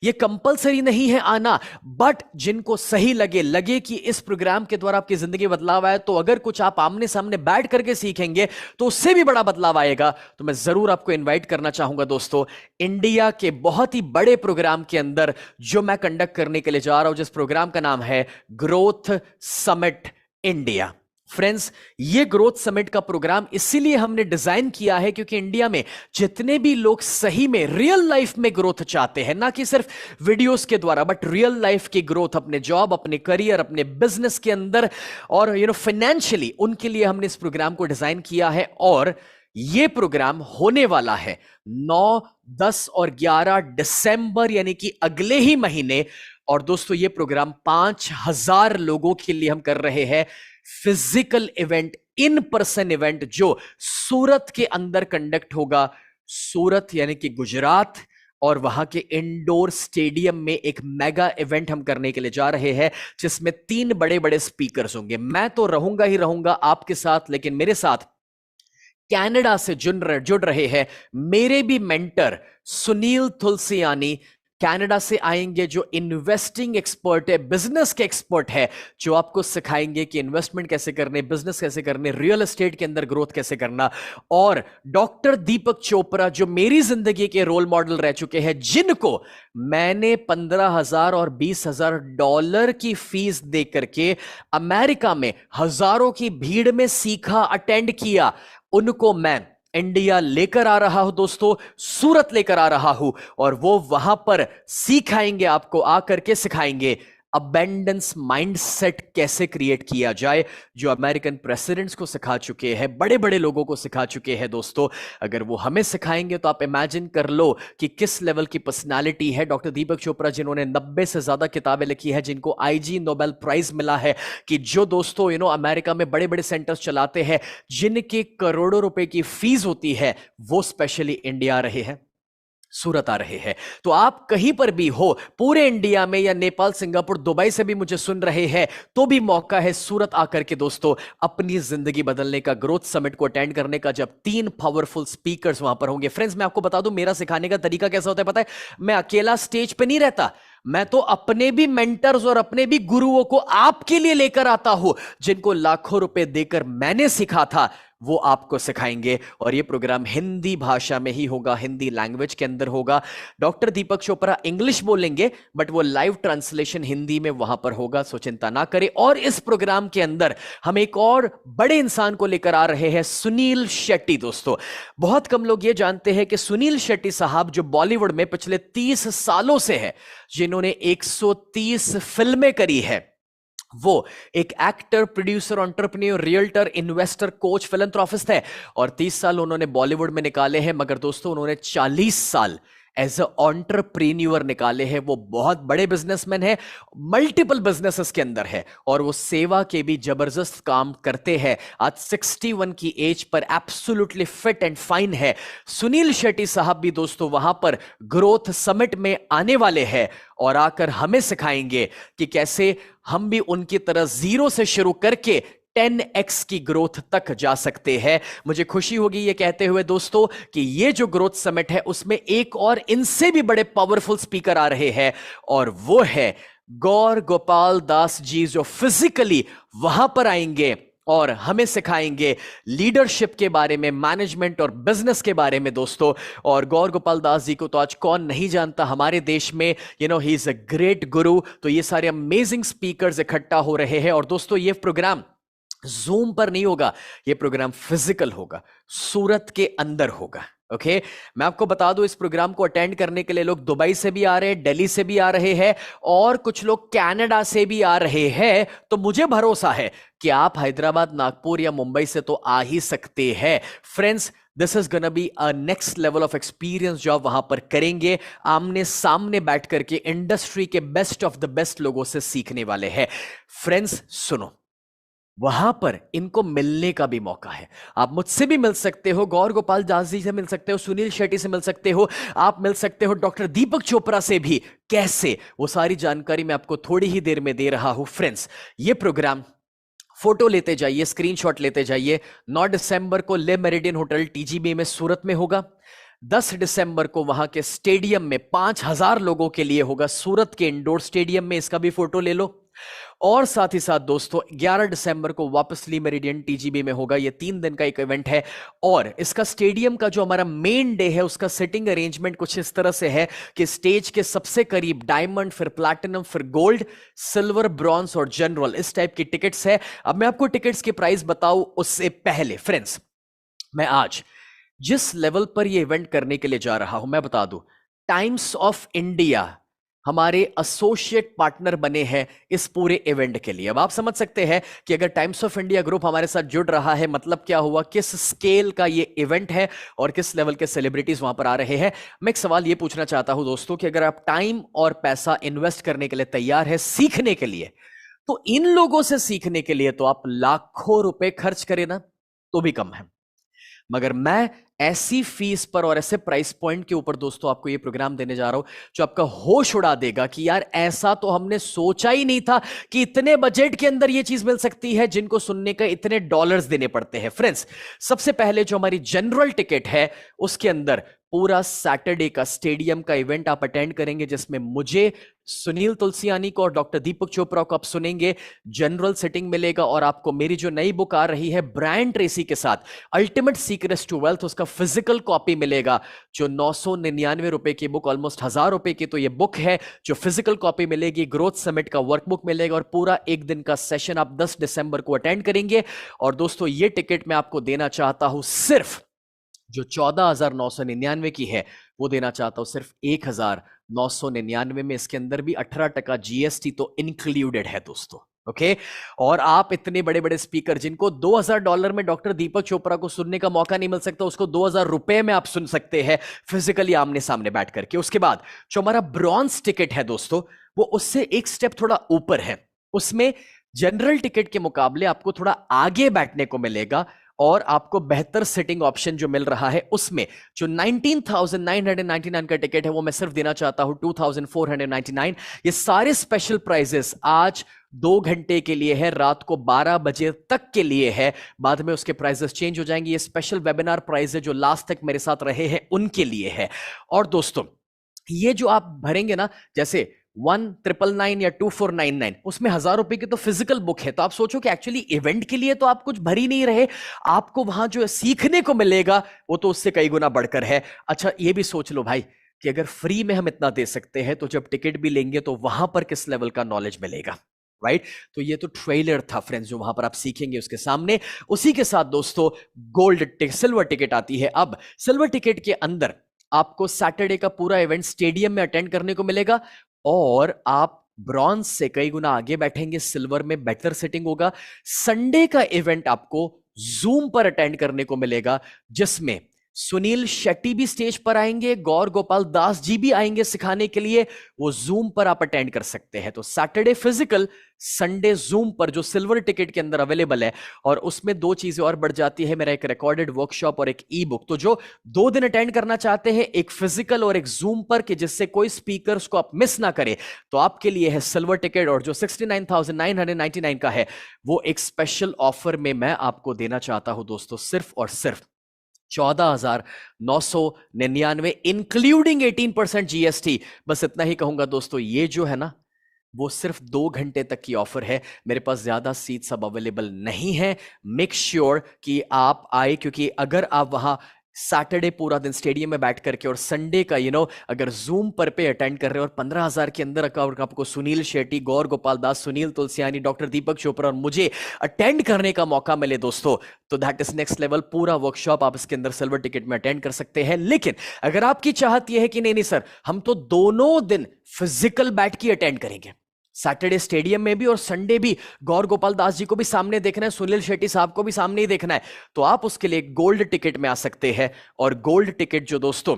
ये कंपलसरी नहीं है आना, बट जिनको सही लगे कि इस प्रोग्राम के द्वारा आपकी जिंदगी बदलाव आए, तो अगर कुछ आप आमने सामने बैठ करके सीखेंगे तो उससे भी बड़ा बदलाव आएगा। तो मैं जरूर आपको इनवाइट करना चाहूंगा दोस्तों, इंडिया के बहुत ही बड़े प्रोग्राम के अंदर जो मैं कंडक्ट करने के लिए जा रहा हूं, जिस प्रोग्राम का नाम है ग्रोथ समिट इंडिया। फ्रेंड्स, ये ग्रोथ समिट का प्रोग्राम इसीलिए हमने डिजाइन किया है क्योंकि इंडिया में जितने भी लोग सही में रियल लाइफ में ग्रोथ चाहते हैं, ना कि सिर्फ वीडियोस के द्वारा, बट रियल लाइफ की ग्रोथ, अपने जॉब, अपने करियर, अपने बिजनेस के अंदर और फाइनेंशियली, उनके लिए हमने इस प्रोग्राम को डिजाइन किया है। और यह प्रोग्राम होने वाला है 9, 10 और 11 दिसंबर, यानी कि अगले ही महीने। और दोस्तों, यह प्रोग्राम 5000 लोगों के लिए हम कर रहे हैं। Physical event, in person event, जो सूरत के अंदर कंडक्ट होगा। सूरत यानी कि गुजरात, और वहां के इंडोर स्टेडियम में एक मेगा इवेंट हम करने के लिए जा रहे हैं, जिसमें 3 बड़े बड़े स्पीकर्स होंगे। मैं तो रहूंगा ही रहूंगा आपके साथ, लेकिन मेरे साथ कनाडा से जुड़ रहे हैं मेरे भी मेंटर सुनील तुलसियानी। कनाडा से आएंगे, जो इन्वेस्टिंग एक्सपर्ट है, बिजनेस के एक्सपर्ट है, जो आपको सिखाएंगे कि इन्वेस्टमेंट कैसे करने, बिजनेस कैसे करने, रियल एस्टेट के अंदर ग्रोथ कैसे करना। और डॉक्टर दीपक चोपड़ा, जो मेरी जिंदगी के रोल मॉडल रह चुके हैं, जिनको मैंने $15,000 और $20,000 की फीस दे करके अमेरिका में हजारों की भीड़ में सीखा, अटेंड किया, उनको मैं इंडिया लेकर आ रहा हूं दोस्तों, सूरत लेकर आ रहा हूं। और वो वहां पर सिखाएंगे, आपको आकर के सिखाएंगे अबेंडेंस माइंडसेट कैसे क्रिएट किया जाए, जो अमेरिकन प्रेसिडेंट्स को सिखा चुके हैं, बड़े बड़े लोगों को सिखा चुके हैं। दोस्तों, अगर वो हमें सिखाएंगे तो आप इमेजिन कर लो कि किस लेवल की पर्सनालिटी है डॉक्टर दीपक चोपड़ा, जिन्होंने 90 से ज्यादा किताबें लिखी है, जिनको आईजी नोबेल प्राइज मिला है, कि जो दोस्तों अमेरिका में बड़े बड़े सेंटर्स चलाते हैं, जिनके करोड़ों रुपए की फीस होती है, वो स्पेशली इंडिया आ रहे हैं, सूरत आ रहे हैं। तो आप कहीं पर भी हो, पूरे इंडिया में या नेपाल, सिंगापुर, दुबई से भी मुझे सुन रहे हैं, तो भी मौका है सूरत आकर के दोस्तों अपनी जिंदगी बदलने का, ग्रोथ समिट को अटेंड करने का, जब 3 पावरफुल स्पीकर्स वहां पर होंगे। फ्रेंड्स, मैं आपको बता दूं, मेरा सिखाने का तरीका कैसा होता है पता है? मैं अकेला स्टेज पे नहीं रहता, मैं तो अपने भी मेंटर्स और अपने भी गुरुओं को आपके लिए लेकर आता हूं, जिनको लाखों रुपए देकर मैंने सिखा था, वो आपको सिखाएंगे। और ये प्रोग्राम हिंदी भाषा में ही होगा, हिंदी लैंग्वेज के अंदर होगा। डॉक्टर दीपक चोपड़ा इंग्लिश बोलेंगे, बट वो लाइव ट्रांसलेशन हिंदी में वहां पर होगा, सो चिंता ना करें। और इस प्रोग्राम के अंदर हम एक और बड़े इंसान को लेकर आ रहे हैं, सुनील शेट्टी। दोस्तों, बहुत कम लोग ये जानते हैं कि सुनील शेट्टी साहब, जो बॉलीवुड में पिछले 30 सालों से है, जिन्होंने 130 फिल्में करी है, वो एक actor, producer, entrepreneur, realtor, investor, coach, philanthropist है। और 30 साल उन्होंने बॉलीवुड में निकाले हैं, मगर दोस्तों उन्होंने 40 साल एज अ एंटरप्रेन्योर निकाले हैं। वो बहुत बड़े बिजनेसमैन है, मल्टीपल बिजनेसेस के अंदर है, और वो सेवा के भी जबरदस्त काम करते हैं। आज 61 की as per absolutely fit and fine है। सुनील शेट्टी साहब भी दोस्तों वहां पर ग्रोथ समिट में आने वाले हैं, और आकर हमें सिखाएंगे कि कैसे हम भी उनकी तरह जीरो से शुरू करके 10x की ग्रोथ तक जा सकते हैं। मुझे खुशी होगी ये कहते हुए दोस्तों कि ये जो ग्रोथ समिट है, उसमें एक और इनसे भी बड़े पावरफुल स्पीकर आ रहे हैं, और वो है गौर गोपाल दास जी, जो फिजिकली वहां पर आएंगे और हमें सिखाएंगे लीडरशिप के बारे में, मैनेजमेंट और बिजनेस के बारे में दोस्तों। और गौर गोपाल दास जी को तो आज कौन नहीं जानता हमारे देश में, ही इज अ ग्रेट गुरु। तो ये सारे अमेजिंग स्पीकर्स इकट्ठा हो रहे हैं। और दोस्तों, ये प्रोग्राम जूम पर नहीं होगा, ये प्रोग्राम फिजिकल होगा, सूरत के अंदर होगा। ओके मैं आपको बता दूं, इस प्रोग्राम को अटेंड करने के लिए लोग दुबई से भी आ रहे हैं, दिल्ली से भी आ रहे हैं और कुछ लोग कनाडा से भी आ रहे हैं। तो मुझे भरोसा है कि आप हैदराबाद, नागपुर या मुंबई से तो आ ही सकते हैं। Friends, this is gonna be a next level of experience जो आप वहां पर करेंगे, आमने सामने बैठ करके इंडस्ट्री के बेस्ट ऑफ द बेस्ट लोगों से सीखने वाले हैं। फ्रेंड्स सुनो, वहां पर इनको मिलने का भी मौका है। आप मुझसे भी मिल सकते हो, गौर गोपाल दास जी से मिल सकते हो, सुनील शेट्टी से मिल सकते हो, आप मिल सकते हो डॉक्टर दीपक चोपड़ा से भी। कैसे, वो सारी जानकारी मैं आपको थोड़ी ही देर में दे रहा हूं। फ्रेंड्स, ये प्रोग्राम फोटो लेते जाइए, स्क्रीनशॉट लेते जाइए। 9 दिसंबर को ले मेरिडियन होटल टीजीबी में सूरत में होगा। 10 दिसंबर को वहां के स्टेडियम में 5000 लोगों के लिए होगा, सूरत के इंडोर स्टेडियम में, इसका भी फोटो ले लो। और साथ ही साथ दोस्तों 11 दिसंबर को वापस ली मेरिडियन टीजीबी में होगा। ये 3 दिन का एक इवेंट है और इसका स्टेडियम का जो हमारा मेन डे है उसका सिटिंग अरेंजमेंट कुछ इस तरह से है कि स्टेज के सबसे करीब डायमंड, फिर प्लैटिनम, फिर गोल्ड, सिल्वर, ब्रॉन्ज और जनरल, इस टाइप की टिकट्स है। अब मैं आपको टिकट्स की प्राइस बताऊं उससे पहले फ्रेंड्स, मैं आज जिस लेवल पर यह इवेंट करने के लिए जा रहा हूं, मैं बता दूं, टाइम्स ऑफ इंडिया हमारे एसोसिएट पार्टनर बने हैं इस पूरे इवेंट के लिए। अब आप समझ सकते हैं कि अगर टाइम्स ऑफ इंडिया ग्रुप हमारे साथ जुड़ रहा है, मतलब क्या हुआ, किस स्केल का ये इवेंट है और किस लेवल के सेलिब्रिटीज वहां पर आ रहे हैं। मैं एक सवाल ये पूछना चाहता हूं दोस्तों कि अगर आप टाइम और पैसा इन्वेस्ट करने के लिए तैयार है सीखने के लिए, तो इन लोगों से सीखने के लिए तो आप लाखों रुपए खर्च करें ना, तो भी कम है। मगर मैं ऐसी फीस पर और ऐसे प्राइस पॉइंट के ऊपर दोस्तों आपको ये प्रोग्राम देने जा रहा हूं जो आपका होश उड़ा देगा कि यार ऐसा तो हमने सोचा ही नहीं था कि इतने बजट के अंदर ये चीज मिल सकती है, जिनको सुनने का इतने डॉलर्स देने पड़ते हैं। फ्रेंड्स, सबसे पहले जो हमारी जनरल टिकट है उसके अंदर पूरा सैटरडे का स्टेडियम का इवेंट आप अटेंड करेंगे, जिसमें मुझे, सुनील तुलसियानी को और डॉक्टर दीपक चोपड़ा को आप सुनेंगे। जनरल सेटिंग मिलेगा और आपको मेरी जो नई बुक आ रही है ब्रायन ट्रेसी के साथ, अल्टीमेट सीक्रेट्स टू वेल्थ, उसका फिजिकल कॉपी मिलेगा, जो 999 रुपए की बुक, ऑलमोस्ट 1000 रुपए की तो ये बुक है, जो फिजिकल कॉपी मिलेगी। ग्रोथ समिट का वर्कबुक मिलेगा और पूरा एक दिन का सेशन आप 10 दिसंबर को अटेंड करेंगे। और दोस्तों ये टिकट मैं आपको देना चाहता हूं सिर्फ, जो 14,999 की है वो देना चाहता हूं सिर्फ 1,999 में। इसके अंदर भी 18% जीएसटी तो इंक्लूडेड है दोस्तों। ओके, और आप इतने बड़े बड़े स्पीकर, जिनको $2000 में डॉक्टर दीपक चोपड़ा को सुनने का मौका नहीं मिल सकता, उसको 2000 रुपए में आप सुन सकते हैं फिजिकली आमने सामने बैठ करके। उसके बाद जो हमारा ब्रॉन्ज टिकट है दोस्तों, वो उससे एक स्टेप थोड़ा ऊपर है। उसमें जनरल टिकट के मुकाबले आपको थोड़ा आगे बैठने को मिलेगा और आपको बेहतर सिटिंग ऑप्शन जो मिल रहा है। उसमें जो 19,999 का टिकट है वो मैं सिर्फ देना चाहता हूं 2,499। ये सारे स्पेशल प्राइजेस आज 2 घंटे के लिए है, रात को 12 बजे तक के लिए है। बाद में उसके प्राइजेस चेंज हो जाएंगे। ये स्पेशल वेबिनार प्राइस है जो लास्ट तक मेरे साथ रहे हैं उनके लिए है। और दोस्तों ये जो आप भरेंगे ना, जैसे 1999 या 2499, उसमें 1000 रुपए की तो फिजिकल बुक है। तो आप सोचो कि एक्चुअली इवेंट के लिए तो आप कुछ भर ही नहीं रहे, आपको वहां जो सीखने को मिलेगा वो तो उससे कई गुना बढ़कर है। अच्छा ये भी सोच लो भाई कि अगर फ्री में हम इतना दे सकते हैं, तो जब टिकट भी लेंगे तो वहां पर किस लेवल का नॉलेज मिलेगा, राइट? तो ये तो ट्रेलर था फ्रेंड्स, जो वहां पर आप सीखेंगे उसके सामने। उसी के साथ दोस्तों गोल्ड सिल्वर टिकट आती है। अब सिल्वर टिकट के अंदर आपको सैटरडे का पूरा इवेंट स्टेडियम में अटेंड करने को मिलेगा और आप ब्रॉन्ज से कई गुना आगे बैठेंगे, सिल्वर में बेटर सेटिंग होगा। संडे का इवेंट आपको जूम पर अटेंड करने को मिलेगा, जिसमें सुनील शेट्टी भी स्टेज पर आएंगे, गौर गोपाल दास जी भी आएंगे सिखाने के लिए। वो जूम पर आप अटेंड कर सकते हैं। तो सैटरडे फिजिकल, संडे जूम पर, जो सिल्वर टिकट के अंदर अवेलेबल है। और उसमें 2 चीजें और बढ़ जाती है, मेरा एक रिकॉर्डेड वर्कशॉप और एक ई बुक। तो जो 2 दिन अटेंड करना चाहते हैं, एक फिजिकल और एक जूम पर, कि जिससे कोई स्पीकर्स को आप मिस ना करें, तो आपके लिए है सिल्वर टिकट। और जो 69,999 का है, वो एक स्पेशल ऑफर में मैं आपको देना चाहता हूं दोस्तों, सिर्फ और सिर्फ 14,999 इंक्लूडिंग 18% जीएसटी। बस इतना ही कहूंगा दोस्तों, ये जो है ना वो सिर्फ 2 घंटे तक की ऑफर है। मेरे पास ज्यादा सीट्स अब अवेलेबल नहीं है। मेक श्योर कि आप आए, क्योंकि अगर आप वहां सैटरडे पूरा दिन स्टेडियम में बैठ करके और संडे का अगर जूम पर पे अटेंड कर रहे हो और 15,000 के अंदर आपको सुनील शेट्टी, गौर गोपाल दास, सुनील तुलसियानी, डॉक्टर दीपक चोपड़ा और मुझे अटेंड करने का मौका मिले दोस्तों, तो दैट इज नेक्स्ट लेवल। पूरा वर्कशॉप आप इसके अंदर सिल्वर टिकट में अटेंड कर सकते हैं। लेकिन अगर आपकी चाहत यह है कि नहीं नहीं सर, हम तो दोनों दिन फिजिकल बैठ के अटेंड करेंगे, सैटरडे स्टेडियम में भी और संडे भी, गौर गोपाल दास जी को भी सामने देखना है, सुनील शेट्टी साहब को भी सामने ही देखना है, तो आप उसके लिए गोल्ड टिकट में आ सकते हैं। और गोल्ड टिकट जो दोस्तों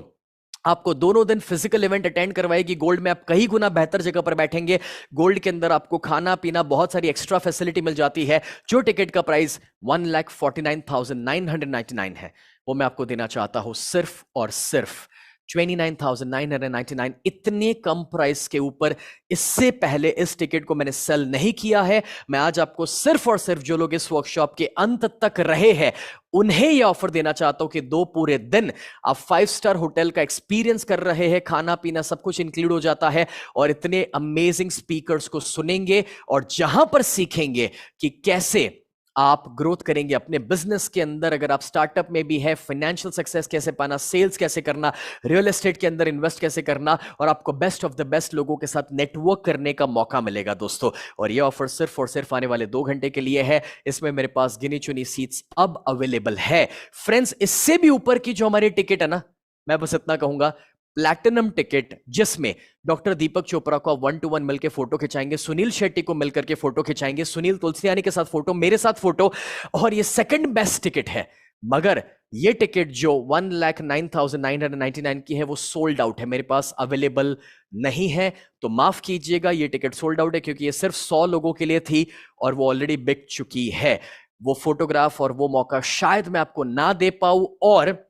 आपको दोनों दिन फिजिकल इवेंट अटेंड करवाएगी, गोल्ड में आप कई गुना बेहतर जगह पर बैठेंगे। गोल्ड के अंदर आपको खाना पीना बहुत सारी एक्स्ट्रा फैसिलिटी मिल जाती है। जो टिकट का प्राइस 1,49,999 है, वो मैं आपको देना चाहता हूं सिर्फ और सिर्फ 29,999। इतने कम प्राइस के ऊपर इससे पहले इस टिकट को मैंने सेल नहीं किया है। मैं आज आपको सिर्फ और सिर्फ जो लोग इस वर्कशॉप के अंत तक रहे हैं उन्हें यह ऑफर देना चाहता हूं कि 2 पूरे दिन आप 5 स्टार होटल का एक्सपीरियंस कर रहे हैं, खाना पीना सब कुछ इंक्लूड हो जाता है, और इतने अमेजिंग स्पीकर्स को सुनेंगे और जहां पर सीखेंगे कि कैसे आप ग्रोथ करेंगे अपने बिजनेस के अंदर। अगर आप स्टार्टअप में भी है, फाइनेंशियल सक्सेस कैसे पाना, सेल्स कैसे करना, रियल एस्टेट के अंदर इन्वेस्ट कैसे करना, और आपको बेस्ट ऑफ द बेस्ट लोगों के साथ नेटवर्क करने का मौका मिलेगा दोस्तों। और ये ऑफर सिर्फ और सिर्फ आने वाले 2 घंटे के लिए है। इसमें मेरे पास गिनी चुनी सीट्स अब अवेलेबल है फ्रेंड्स। इससे भी ऊपर की जो हमारी टिकट है ना, मैं बस इतना कहूंगा, प्लैटिनम टिकट, जिसमें डॉक्टर दीपक चोपड़ा को 1-to-1 मिलकर फोटो खिंचाएंगे, सुनील शेट्टी को मिलकर के फोटो खिंचाएंगे, सुनील तुलसियानी के साथ फोटो, मेरे साथ फोटो, और ये सेकंड बेस्ट टिकट है। मगर ये टिकट जो 1,09,999 की है वो सोल्ड आउट है, मेरे पास अवेलेबल नहीं है। तो माफ कीजिएगा, ये टिकट सोल्ड आउट है क्योंकि ये सिर्फ 100 लोगों के लिए थी और वो ऑलरेडी बिक चुकी है। वो फोटोग्राफ और वो मौका शायद मैं आपको ना दे पाऊं। और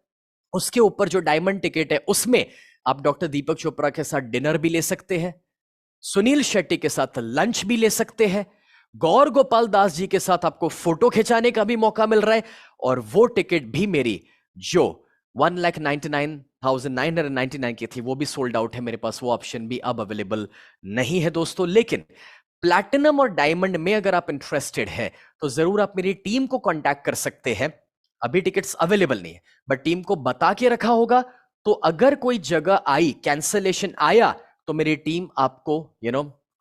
उसके ऊपर जो डायमंड टिकट है उसमें आप डॉक्टर दीपक चोपड़ा के साथ डिनर भी ले सकते हैं, सुनील शेट्टी के साथ लंच भी ले सकते हैं, गौर गोपाल दास जी के साथ आपको फोटो खिंचाने का भी मौका मिल रहा है। और वो टिकट भी मेरी जो 1,99,999 की थी वो भी सोल्ड आउट है, मेरे पास वो ऑप्शन भी अब अवेलेबल नहीं है दोस्तों। लेकिन प्लैटिनम और डायमंड में अगर आप इंटरेस्टेड है तो जरूर आप मेरी टीम को कांटेक्ट कर सकते हैं। अभी टिकट्स अवेलेबल नहीं है, बट टीम को बता के रखा होगा, तो अगर कोई जगह आई, कैंसलेशन आया, तो मेरी टीम आपको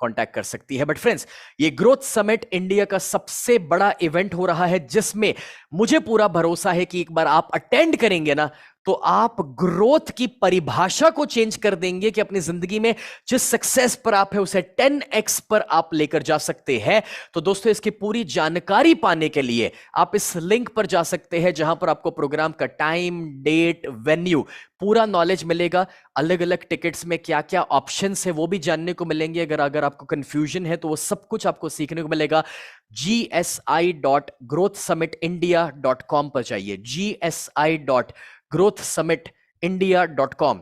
कांटेक्ट कर सकती है। बट फ्रेंड्स, ये ग्रोथ समिट इंडिया का सबसे बड़ा इवेंट हो रहा है, जिसमें मुझे पूरा भरोसा है कि एक बार आप अटेंड करेंगे ना, तो आप ग्रोथ की परिभाषा को चेंज कर देंगे कि अपनी जिंदगी में जिस सक्सेस पर आप है उसे 10x पर आप लेकर जा सकते हैं। तो दोस्तों, इसकी पूरी जानकारी पाने के लिए आप इस लिंक पर जा सकते हैं, जहां पर आपको प्रोग्राम का टाइम, डेट, वेन्यू, पूरा नॉलेज मिलेगा। अलग अलग टिकट्स में क्या क्या ऑप्शंस है वो भी जानने को मिलेंगे। अगर आपको कंफ्यूजन है तो वो सब कुछ आपको सीखने को मिलेगा। gsi.growthsummitindia.com पर जाइए, gsi.growthsummitindia.com,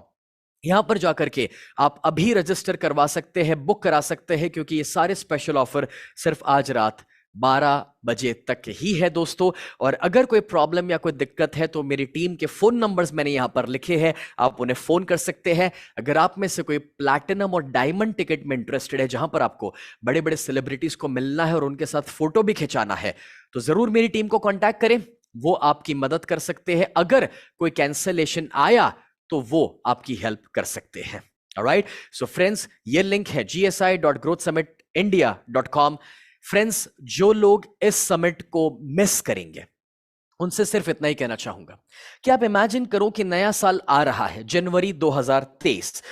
यहां पर जाकर के आप अभी रजिस्टर करवा सकते हैं, बुक करा सकते हैं, क्योंकि ये सारे स्पेशल ऑफर सिर्फ आज रात 12 बजे तक ही है दोस्तों। और अगर कोई प्रॉब्लम या कोई दिक्कत है तो मेरी टीम के फोन नंबर्स मैंने यहां पर लिखे हैं, आप उन्हें फोन कर सकते हैं। अगर आप में से कोई प्लैटिनम और डायमंड टिकट में इंटरेस्टेड है, जहां पर आपको बड़े बड़े सेलिब्रिटीज को मिलना है और उनके साथ फोटो भी खिंचाना है, तो जरूर मेरी टीम को कॉन्टैक्ट करें, वो आपकी मदद कर सकते हैं। अगर कोई कैंसलेशन आया तो वो आपकी हेल्प कर सकते हैं। ऑलराइट, सो फ्रेंड्स, ये लिंक है gsi.growthsummitindia.com। फ्रेंड्स, जो लोग इस समिट को मिस करेंगे उनसे सिर्फ इतना ही कहना चाहूंगा कि आप इमेजिन करो कि नया साल आ रहा है, जनवरी 2023,